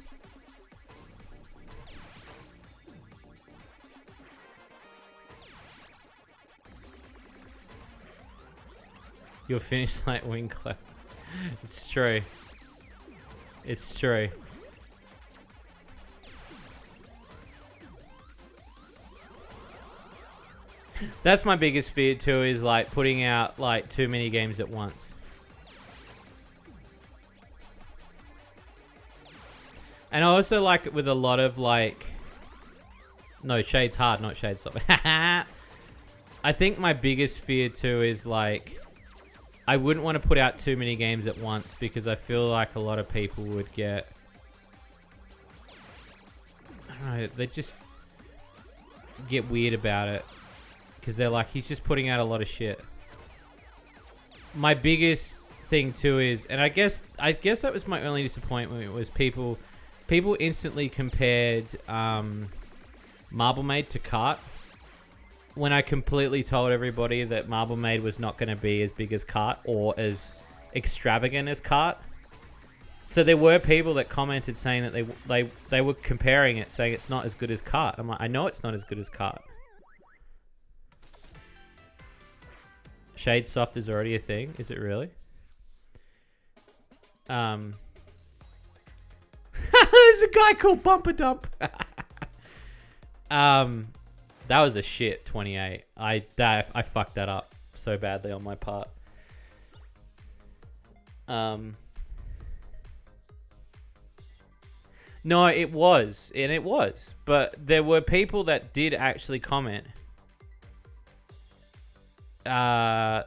You'll finish like Winkler. It's true. It's true. That's my biggest fear too, is like putting out like too many games at once. And I also like it with a lot of like... No, Shade's hard, not Shade soft. I think my biggest fear too is like... I wouldn't want to put out too many games at once, because I feel like a lot of people would get... I don't know, they just get weird about it. Because they're like, he's just putting out a lot of shit. My biggest thing too is, and I guess that was my only disappointment, was people instantly compared Marble Maid to Cart. When I completely told everybody that Marble Maid was not going to be as big as Cart or as extravagant as Cart. So there were people that commented saying that they were comparing it, saying it's not as good as Cart. I'm like, I know it's not as good as Cart. Shade soft is already a thing, is it really? There's a guy called Bumper Dump. That was a shit 28. I fucked that up so badly on my part. No, it was, but there were people that did actually comment. Oh,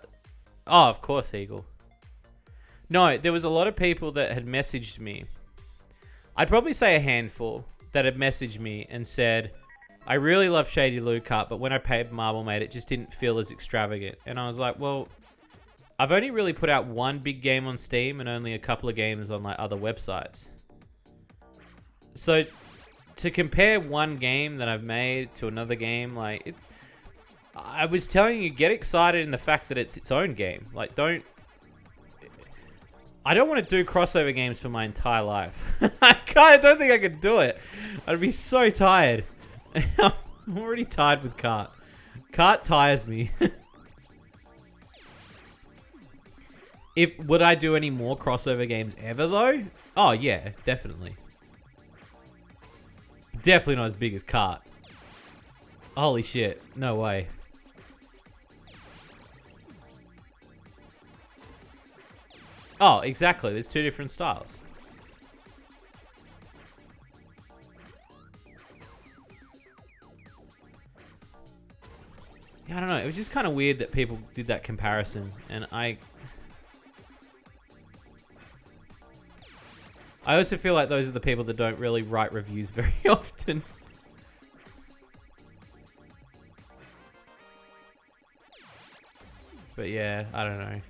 of course, Eagle. No, there was a lot of people that had messaged me. I'd probably say a handful that had messaged me and said, I really love Shady Lou Kart, but when I paid Marble Maid, it just didn't feel as extravagant. And I was like, well, I've only really put out one big game on Steam and only a couple of games on like other websites. So to compare one game that I've made to another game, like I was telling you, get excited in the fact that it's its own game. Like, don't... I don't want to do crossover games for my entire life. I don't think I could do it. I'd be so tired. I'm already tired with Kart. Kart tires me. Would I do any more crossover games ever though? Oh yeah, definitely. Definitely not as big as Kart. Holy shit, no way. Oh, exactly. There's two different styles. Yeah, I don't know. It was just kind of weird that people did that comparison, and I also feel like those are the people that don't really write reviews very often. But yeah, I don't know.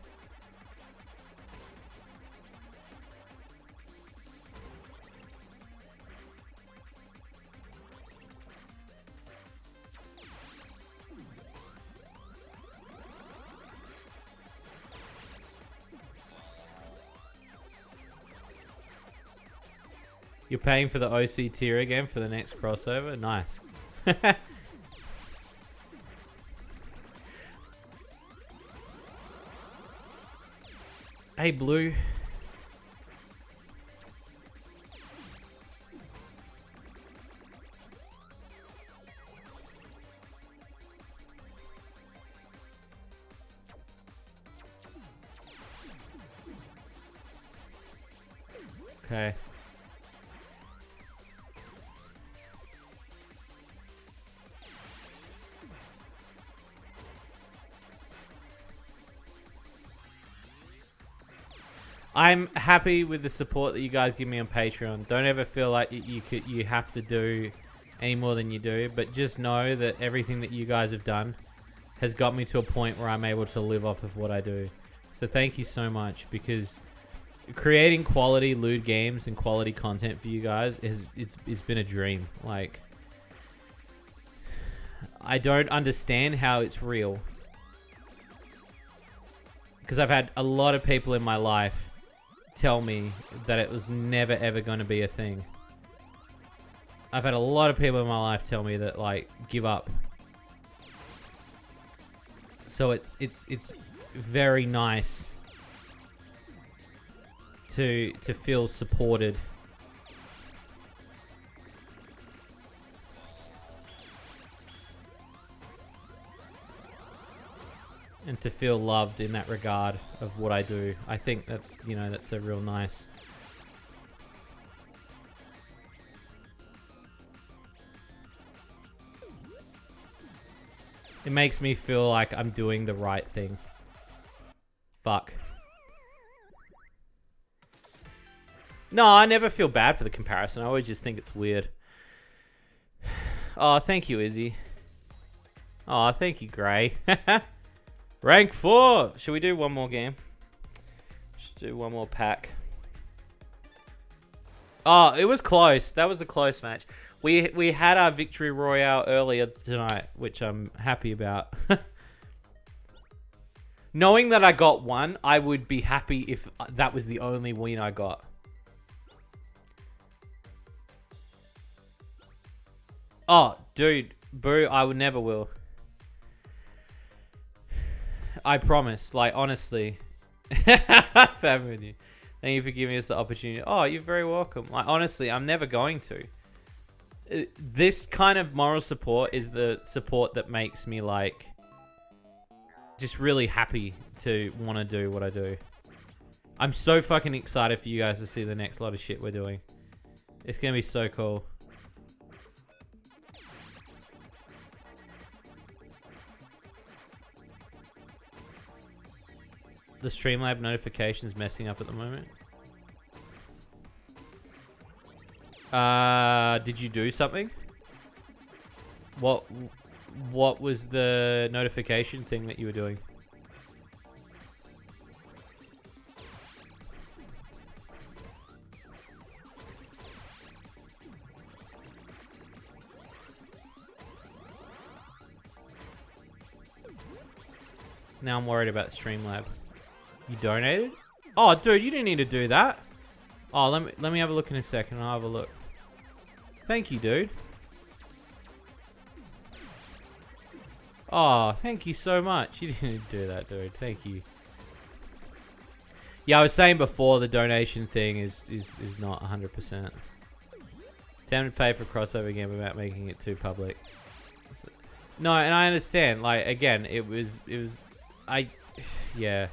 You're paying for the OC tier again for the next crossover? Nice. Hey, Blue. Okay. I'm happy with the support that you guys give me on Patreon. Don't ever feel like you have to do any more than you do, but just know that everything that you guys have done has got me to a point where I'm able to live off of what I do. So thank you so much, because creating quality lewd games and quality content for you guys it's been a dream. Like, I don't understand how it's real, because I've had a lot of people in my life tell me that it was never ever going to be a thing. I've had a lot of people in my life tell me that, like, give up. So it's very nice to feel supported. And to feel loved in that regard of what I do. I think that's, you know, that's a real nice. It makes me feel like I'm doing the right thing. Fuck. No, I never feel bad for the comparison. I always just think it's weird. Oh, thank you, Izzy. Oh, thank you, Gray. Rank 4. Should we do one more game? Should do one more pack. Oh, it was close. That was a close match. We had our victory royale earlier tonight, which I'm happy about. Knowing that I got one, I would be happy if that was the only win I got. Oh, dude. Boo, I would never will. I promise, like, honestly. Family. Thank you for giving us the opportunity. Oh, you're very welcome. Like, honestly, I'm never going to. This kind of moral support is the support that makes me, like, just really happy to want to do what I do. I'm so fucking excited for you guys to see the next lot of shit we're doing. It's gonna be so cool. The Streamlab notification's messing up at the moment. Did you do something? What was the notification thing that you were doing? Now I'm worried about Streamlab. You donated? Oh, dude, you didn't need to do that. Oh, let me have a look in a second. I'll have a look. Thank you, dude. Oh, thank you so much. You didn't do that, dude. Thank you. Yeah, I was saying before the donation thing is not 100%. Tempted to pay for crossover game without making it too public. No, and I understand. Like, again, it was yeah.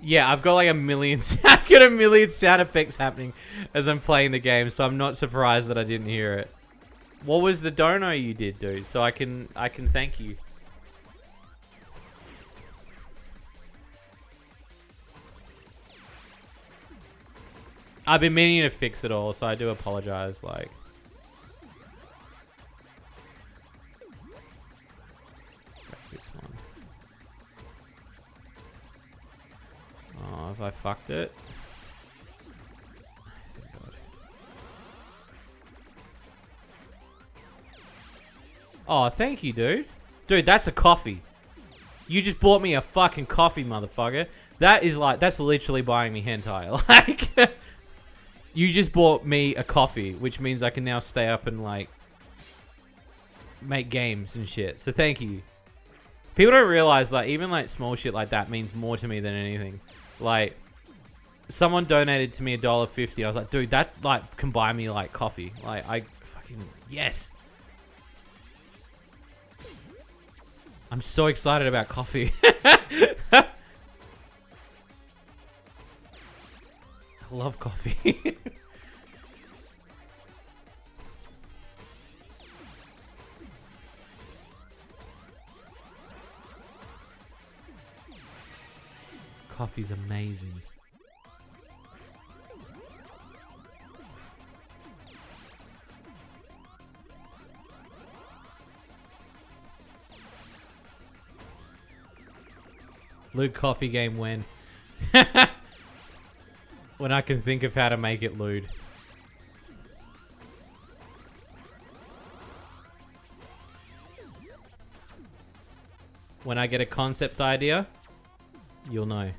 Yeah, I've got like a million sound effects happening as I'm playing the game, so I'm not surprised that I didn't hear it. What was the dono you did, dude? So I can thank you. I've been meaning to fix it all, so I do apologize. Like, this one. Oh, have I fucked it? Oh, thank you, dude. Dude, that's a coffee. You just bought me a fucking coffee, motherfucker. That is like, that's literally buying me hentai. Like, you just bought me a coffee, which means I can now stay up and like make games and shit. So thank you. People don't realize like even like small shit like that means more to me than anything. Like, someone donated to me $1.50. I was like, dude, that like can buy me like coffee. Like, I fucking yes. I'm so excited about coffee. I love coffee. Coffee's amazing. Lewd coffee game when? When I can think of how to make it lewd. When I get a concept idea, you'll know.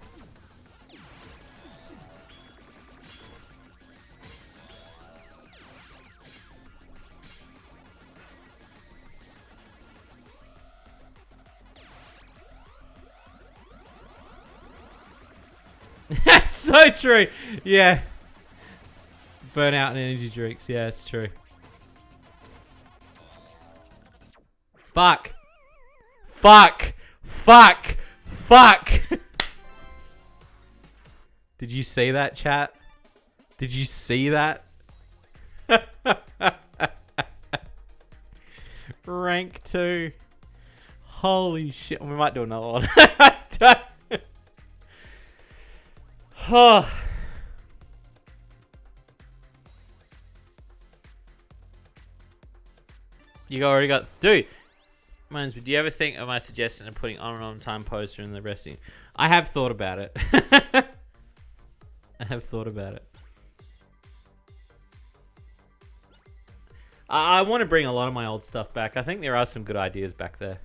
That's so true. Yeah. Burnout and energy drinks. Yeah, it's true. Fuck. Fuck. Fuck. Fuck. Did you see that, chat? Did you see that? Rank 2. Holy shit. We might do another one. Oh. You already got... Dude. Do you ever think of my suggestion of putting on time poster in the resting? I have thought about it. I have thought about it. I want to bring a lot of my old stuff back. I think there are some good ideas back there.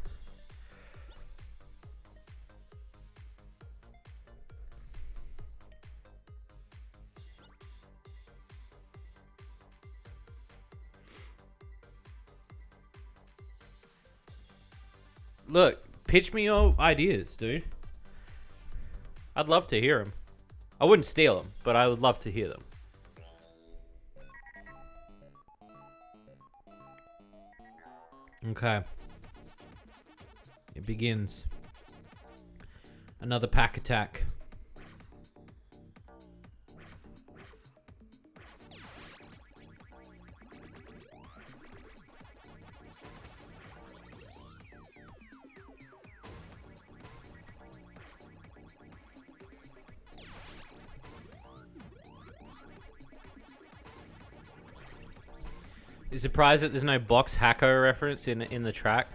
Look, pitch me your ideas, dude. I'd love to hear them. I wouldn't steal them, but I would love to hear them. Okay. It begins. Another pack attack. You surprised that there's no box hacker reference in the track?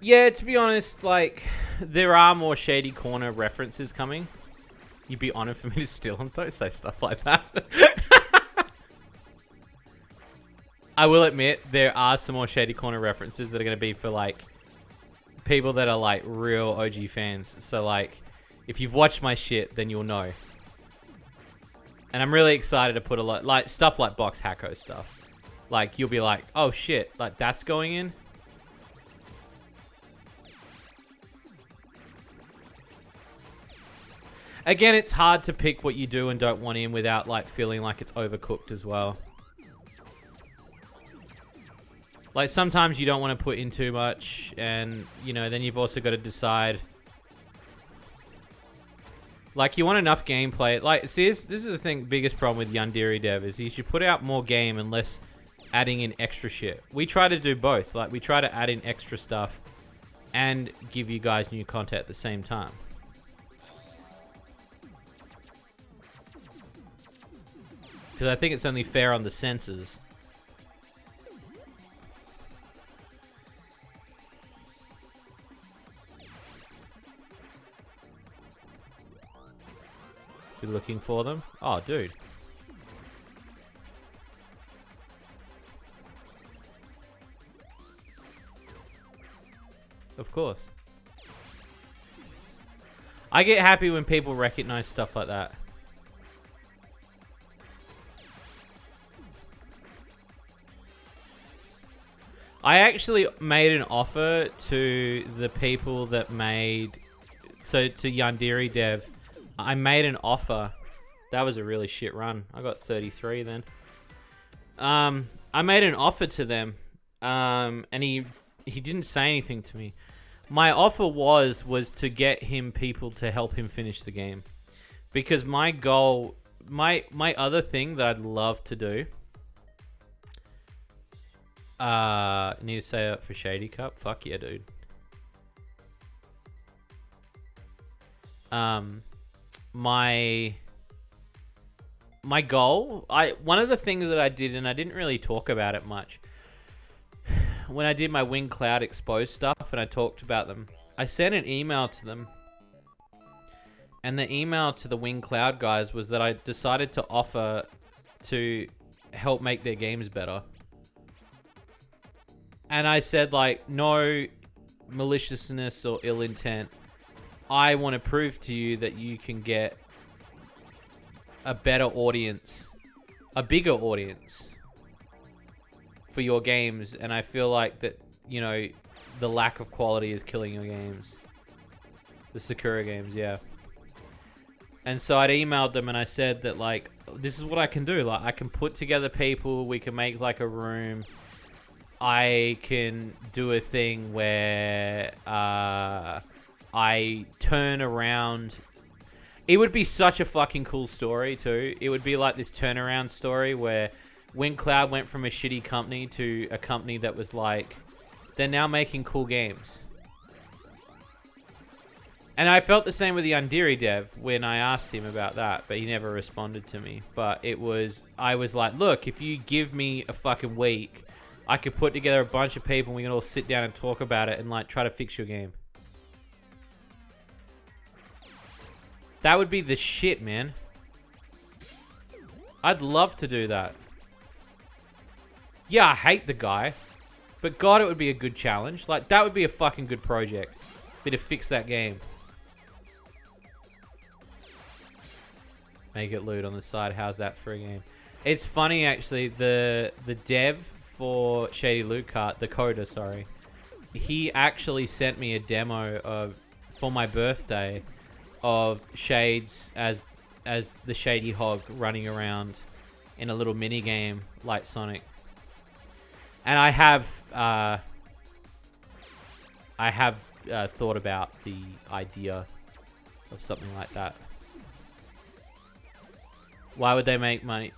Yeah, to be honest, like, there are more Shady Corner references coming. You'd be honored for me to steal them. Don't say stuff like that. I will admit there are some more Shady Corner references that are going to be for like people that are like real OG fans. So like, if you've watched my shit, then you'll know. And I'm really excited to put a lot like stuff like Box Hacko stuff. Like you'll be like, oh shit, like that's going in. Again, it's hard to pick what you do and don't want in without like feeling like it's overcooked as well. Like sometimes you don't want to put in too much, and you know, then you've also got to decide. Like you want enough gameplay. Like, see, this is the thing. Biggest problem with Yandere Dev is you should put out more game and less adding in extra shit. We try to do both. Like we try to add in extra stuff and give you guys new content at the same time. Because I think it's only fair on the senses. Be looking for them? Oh, dude. Of course. I get happy when people recognize stuff like that. I actually made an offer to the people that made... So, to Yandere Dev, I made an offer. That was a really shit run. I got 33 then. I made an offer to them, and he didn't say anything to me. My offer was to get him people to help him finish the game. Because my goal... My other thing that I'd love to do... need to say that for Shady Cup? Fuck yeah, dude. My goal, one of the things that I did, and I didn't really talk about it much, when I did my Wing Cloud Exposed stuff and I talked about them, I sent an email to them, and the email to the Wing Cloud guys was that I decided to offer to help make their games better. And I said, like, no maliciousness or ill intent. I want to prove to you that you can get a better audience, a bigger audience for your games. And I feel like that, you know, the lack of quality is killing your games. The Sakura games, yeah. And so I'd emailed them and I said that, like, this is what I can do. Like, I can put together people. We can make, like, a room. I can do a thing where I turn around. It would be such a fucking cool story too. It would be like this turnaround story where Wing Cloud went from a shitty company to a company that was like, they're now making cool games. And I felt the same with the Yandere Dev when I asked him about that, but he never responded to me. But I was like, look, if you give me a fucking week, I could put together a bunch of people and we can all sit down and talk about it and like try to fix your game. That would be the shit, man. I'd love to do that. Yeah, I hate the guy, but God, it would be a good challenge. Like, that would be a fucking good project. Be to fix that game. Make it loot on the side. How's that for a game? It's funny, actually. The dev for Shady Loot Cart, the coder, sorry, he actually sent me a demo of, for my birthday, of Shades as the Shady Hog running around in a little mini game like Sonic. And I have thought about the idea of something like that. Why would they make money?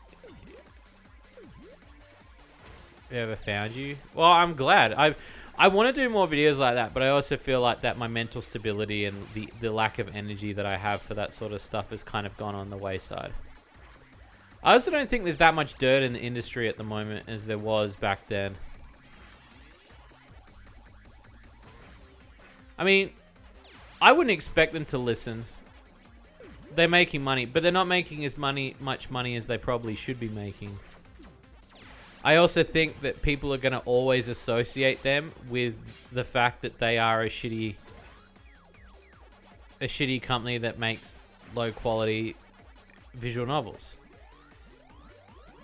Ever found you? Well, I'm glad. I want to do more videos like that, but I also feel like that my mental stability and the lack of energy that I have for that sort of stuff has kind of gone on the wayside. I also don't think there's that much dirt in the industry at the moment as there was back then. I mean, I wouldn't expect them to listen. They're making money, but they're not making as much money as they probably should be making. I also think that people are going to always associate them with the fact that they are a shitty company that makes low quality visual novels.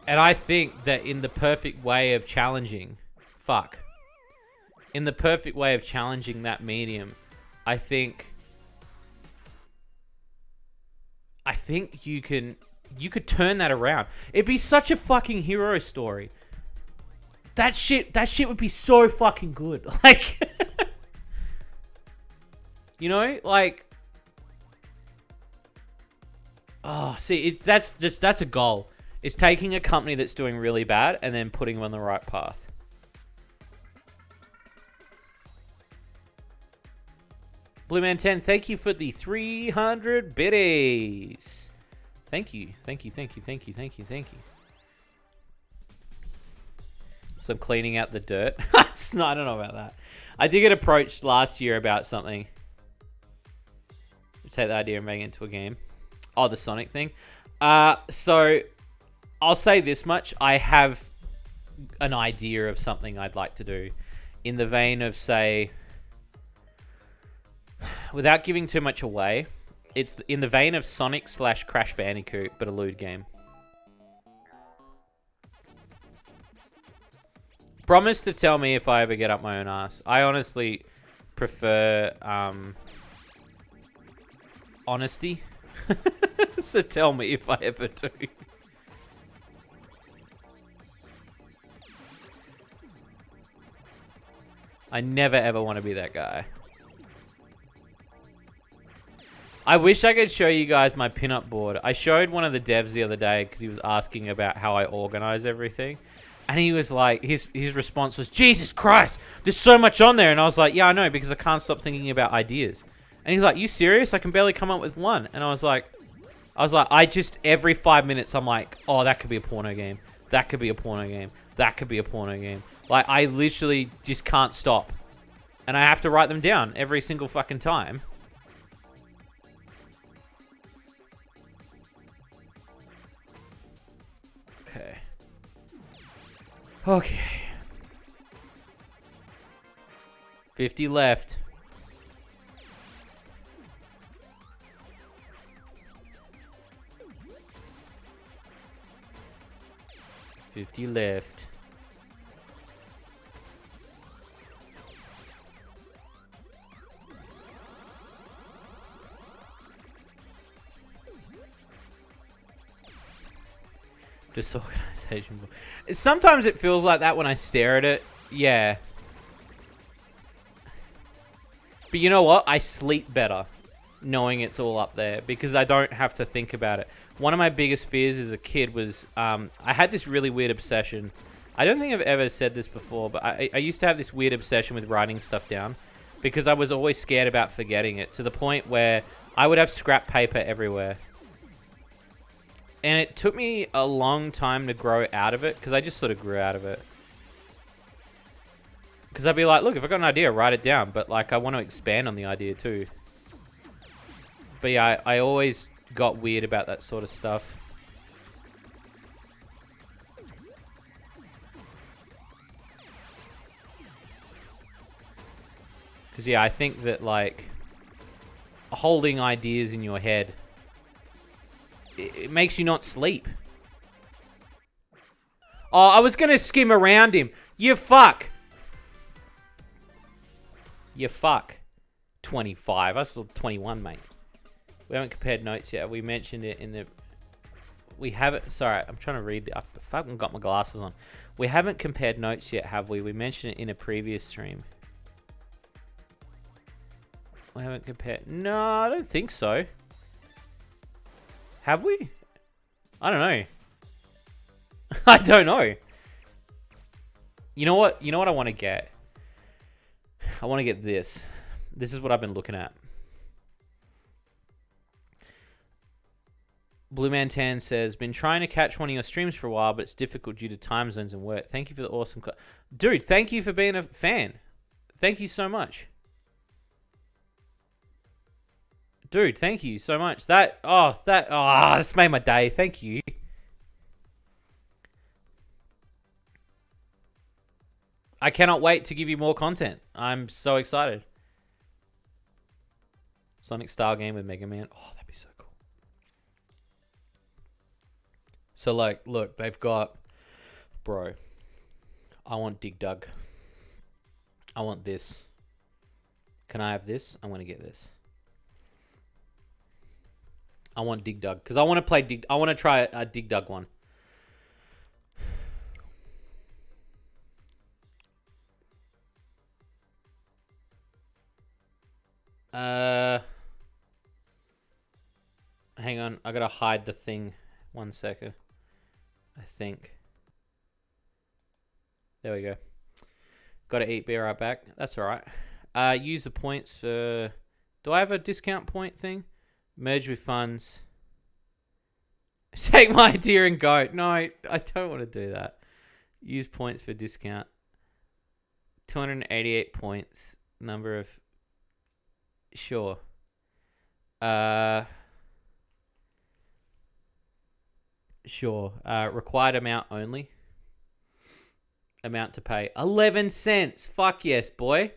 And I think that in the perfect way of challenging that medium, I think you could turn that around. It'd be such a fucking hero story. That shit would be so fucking good. Like, you know, like, oh, see, that's a goal. It's taking a company that's doing really bad and then putting them on the right path. Blue Man 10, thank you for the 300 biddies. Thank you. So I'm cleaning out the dirt. No, I don't know about that. I did get approached last year about something. Take the idea and make it into a game. Oh, the Sonic thing. So I'll say this much. I have an idea of something I'd like to do in the vein of, say, without giving too much away, it's in the vein of Sonic / Crash Bandicoot, but a lewd game. Promise to tell me if I ever get up my own ass. I honestly prefer honesty. So tell me if I ever do. I never ever want to be that guy. I wish I could show you guys my pinup board. I showed one of the devs the other day because he was asking about how I organize everything. And he was like, his response was, Jesus Christ, there's so much on there. And I was like, yeah, I know, because I can't stop thinking about ideas. And he's like, you serious? I can barely come up with one. And I was like, every 5 minutes, I'm like, oh, that could be a porno game. That could be a porno game. That could be a porno game. Like, I literally just can't stop. And I have to write them down every single fucking time. Okay. 50 left. Disorganization. Sometimes it feels like that when I stare at it. Yeah. But you know what? I sleep better knowing it's all up there because I don't have to think about it. One of my biggest fears as a kid was I had this really weird obsession. I don't think I've ever said this before, but I used to have this weird obsession with writing stuff down because I was always scared about forgetting it, to the point where I would have scrap paper everywhere. And it took me a long time to grow out of it, because I just sort of grew out of it. Because I'd be like, look, if I got an idea, write it down. But, like, I want to expand on the idea, too. But, yeah, I always got weird about that sort of stuff. Because, yeah, I think that, like, holding ideas in your head, it makes you not sleep. Oh, I was going to skim around him. You fuck. You fuck. 25. I was still 21, mate. We haven't compared notes yet. We mentioned it in the... We haven't... Sorry, I'm trying to read... I fucking got my glasses on. We haven't compared notes yet, have we? We mentioned it in a previous stream. We haven't compared... No, I don't think so. Have we? I don't know. I don't know. You know what? You know what I want to get? I want to get this. This is what I've been looking at. Blue Man Tan says, been trying to catch one of your streams for a while, but it's difficult due to time zones and work. Thank you for the awesome... Dude, thank you for being a fan. Thank you so much. Dude, thank you so much. This made my day. Thank you. I cannot wait to give you more content. I'm so excited. Sonic style game with Mega Man. Oh, that'd be so cool. So, like, look, they've got... Bro, I want Dig Dug. I want this. Can I have this? I want to get this. I want Dig Dug. Because I want to play Dig... I want to try a Dig Dug one. Hang on. I gotta hide the thing. 1 second. I think. There we go. Gotta eat, be right back. That's alright. Use the points for... Do I have a discount point thing? Merge with funds. Take my deer and goat. No, I don't want to do that. Use points for discount. 288 points. Number of... Sure. Sure. Required amount only. Amount to pay. 11 cents. Fuck yes, boy.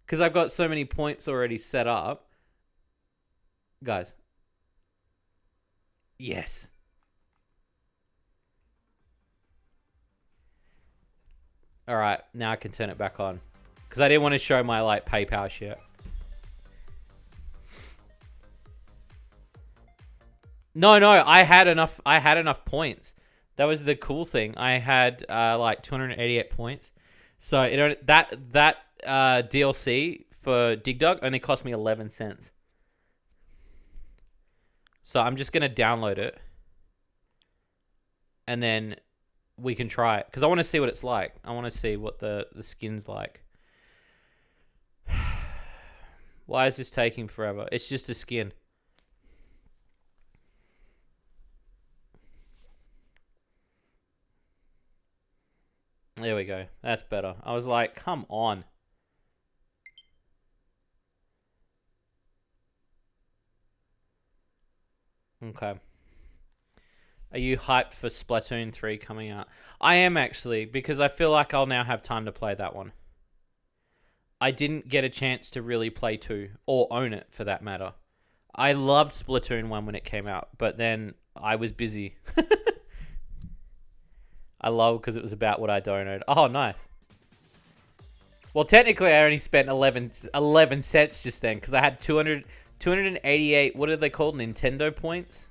Because I've got so many points already set up. Guys. Yes. Alright, now I can turn it back on. Because I didn't want to show my, like, PayPal shit. No, I had enough points. That was the cool thing. I had like 288 points. So that DLC for Dig Dug only cost me 11 cents. So I'm just gonna download it, and then we can try it because I want to see what it's like. I want to see what the skin's like. Why is this taking forever? It's just a skin. There we go. That's better. I was like, come on. Okay. Are you hyped for Splatoon 3 coming out? I am actually, because I feel like I'll now have time to play that one. I didn't get a chance to really play 2, or own it for that matter. I loved Splatoon 1 when it came out, but then I was busy. I love because it was about what I donated. Oh, nice. Well, technically, I only spent 11 cents just then because I had 288, what are they called? Nintendo points?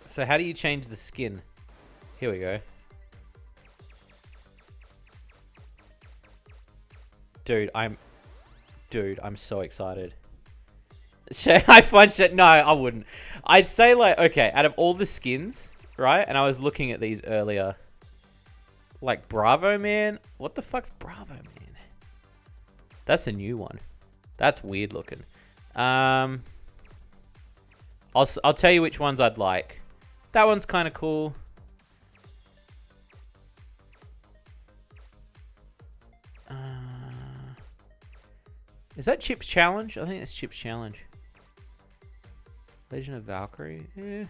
So how do you change the skin? Here we go. Dude, I'm so excited. I find shit. No, I wouldn't. I'd say like, okay, out of all the skins... Right? And I was looking at these earlier. Like, Bravo Man? What the fuck's Bravo Man? That's a new one. That's weird looking. I'll tell you which ones I'd like. That one's kind of cool. Is that Chip's Challenge? I think it's Chip's Challenge. Legend of Valkyrie? Yeah.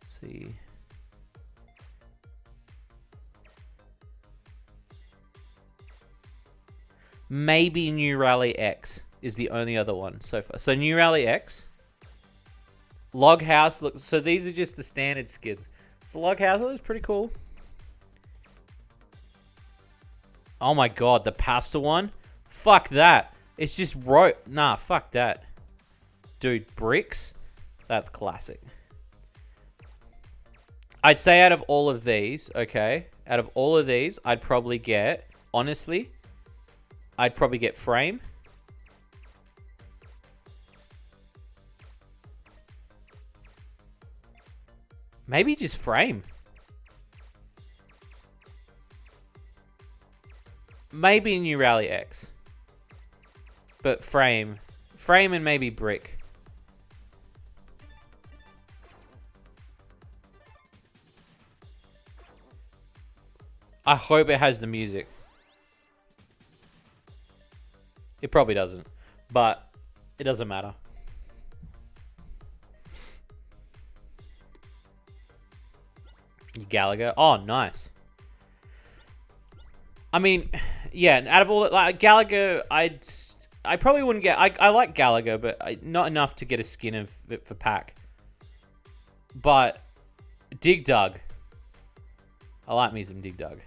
See. Maybe New Rally X is the only other one so far. So New Rally X, Log House. Look, so these are just the standard skins. So Log House looks pretty cool. Oh my god, the pasta one. Fuck that. It's just nah, fuck that. Dude, bricks. That's classic. I'd say out of all of these, okay, out of all of these, I'd probably get, honestly, I'd probably get Frame. Maybe just Frame. Maybe New Rally X. But Frame. Frame and maybe Brick. I hope it has the music. It probably doesn't, but it doesn't matter. Gallagher. Oh, nice. I mean, yeah. Out of all, like Gallagher, I probably wouldn't get. I like Gallagher, but not enough to get a skin of it for Pac. But Dig Dug. I like me some Dig Dug.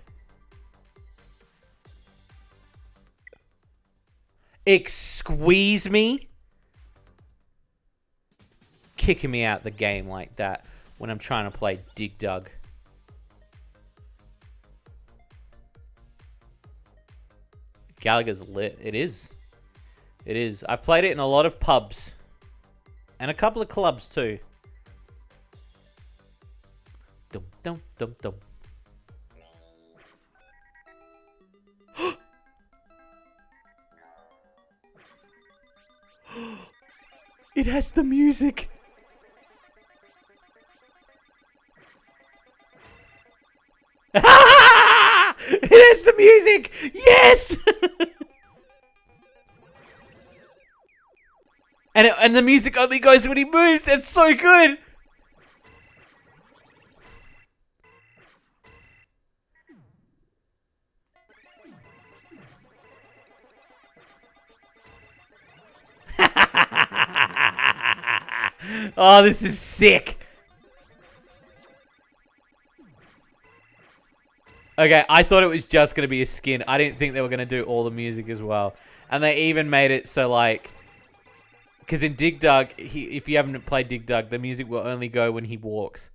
Squeeze me? Kicking me out the game like that when I'm trying to play Dig Dug. Gallagher's lit. It is. It is. I've played it in a lot of pubs. And a couple of clubs too. Dum dum dum dum. It has the music. It has the music. Yes. and the music only goes when he moves. It's so good. Oh, this is sick. Okay, I thought it was just going to be a skin. I didn't think they were going to do all the music as well. And they even made it so, like... Because in Dig Dug, if you haven't played Dig Dug, the music will only go when he walks.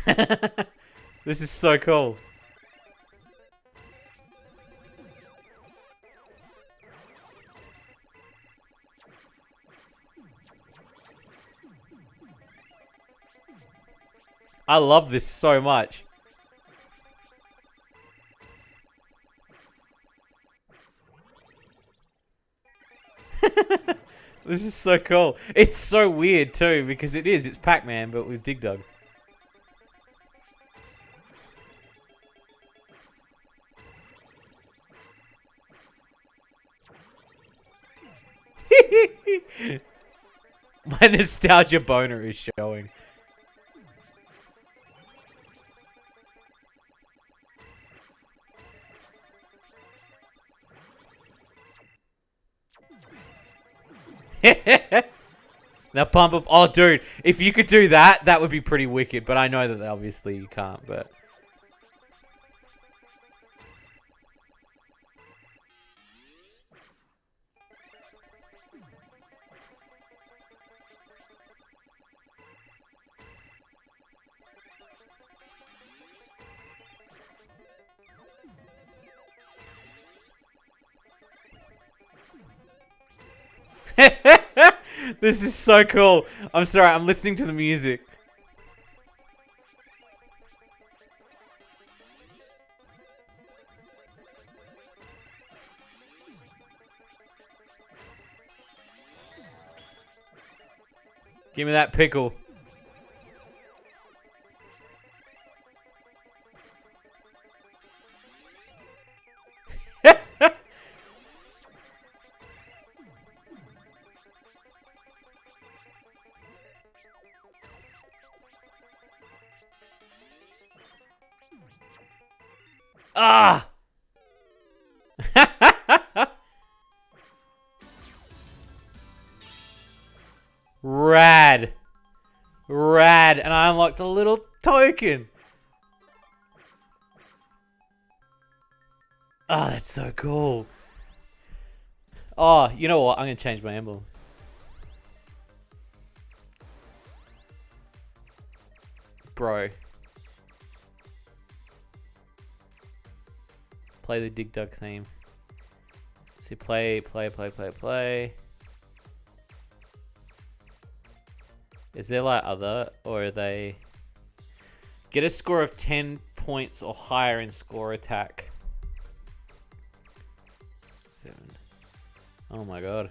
This is so cool. I love this so much. This is so cool. It's so weird too because it's Pac-Man but with Dig Dug. My nostalgia boner is showing. Now pump up. Oh, dude. If you could do that, that would be pretty wicked. But I know that obviously you can't. But this is so cool. I'm sorry. I'm listening to the music. Give me that pickle. Ah! Rad. Rad. And I unlocked a little token. Oh, that's so cool. Oh, you know what? I'm going to change my emblem. Bro. Play the Dig Dug theme. See, play. Is there like other, or are they... Get a score of 10 points or higher in score attack. 7. Oh my god.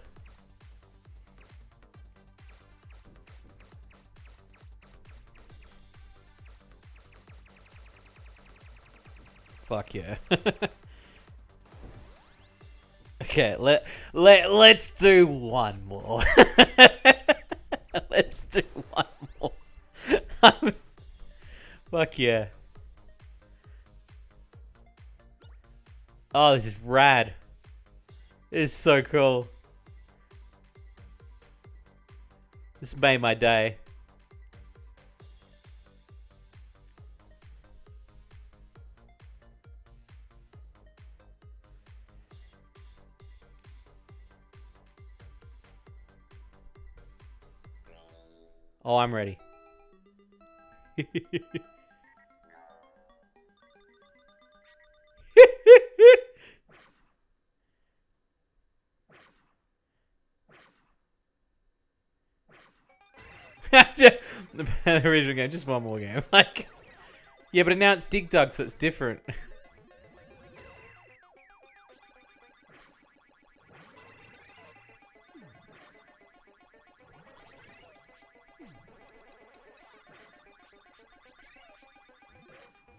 Fuck yeah. Okay, let's do one more. Let's do one Fuck yeah. Oh, this is rad. This is so cool. This made my day. Oh, I'm ready. The original game, just one more game. Like, yeah, but now it's Dig Dug, so it's different.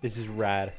This is rad.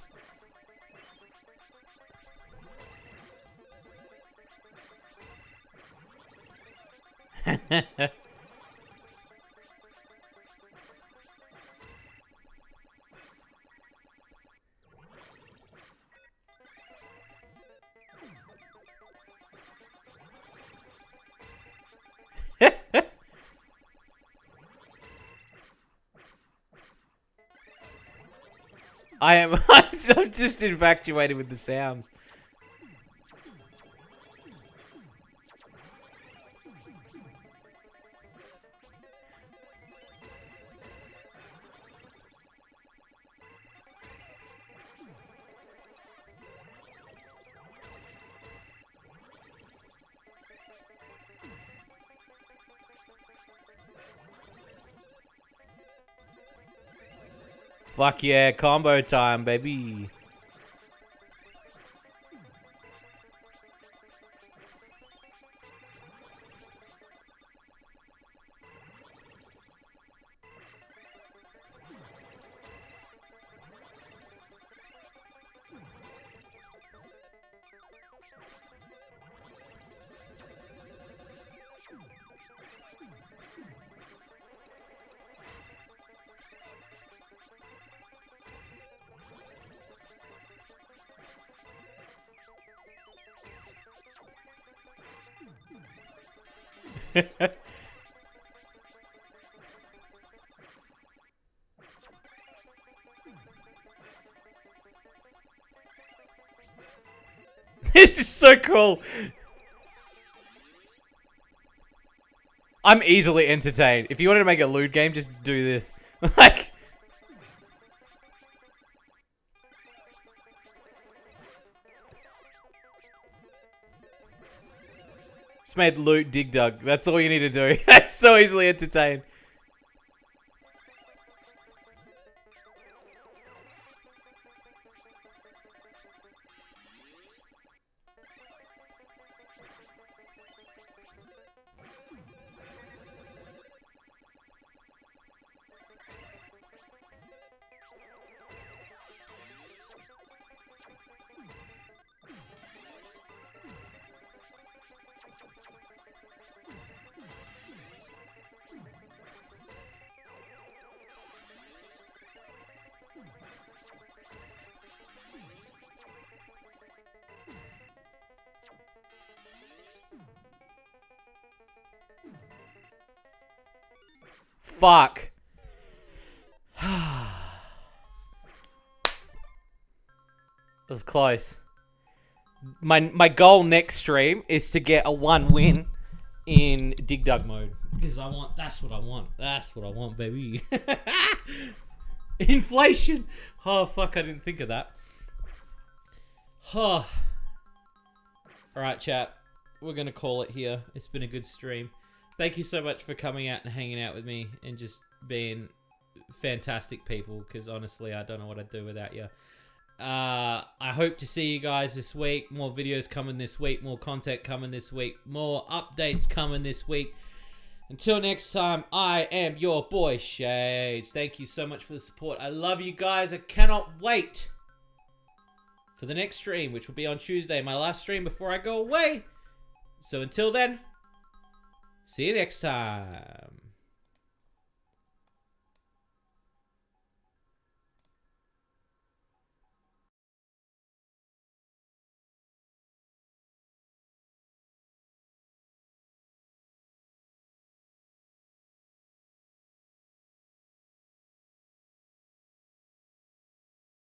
I'm just infatuated with the sounds. Fuck yeah, combo time, baby. This is so cool. I'm easily entertained. If you wanted to make a lewd game, just do this. Like, just made loot Dig Dug. That's all you need to do. That's so easily entertained. Fuck. That was close. My goal next stream is to get a 1 win in Dig Dug mode. Because that's what I want. That's what I want, baby. Inflation. Oh, fuck, I didn't think of that. Oh. Alright, chat. We're going to call it here. It's been a good stream. Thank you so much for coming out and hanging out with me and just being fantastic people, because honestly, I don't know what I'd do without you. I hope to see you guys this week. More videos coming this week. More content coming this week. More updates coming this week. Until next time, I am your boy, Shades. Thank you so much for the support. I love you guys. I cannot wait for the next stream, which will be on Tuesday, my last stream before I go away. So until then, see you next time.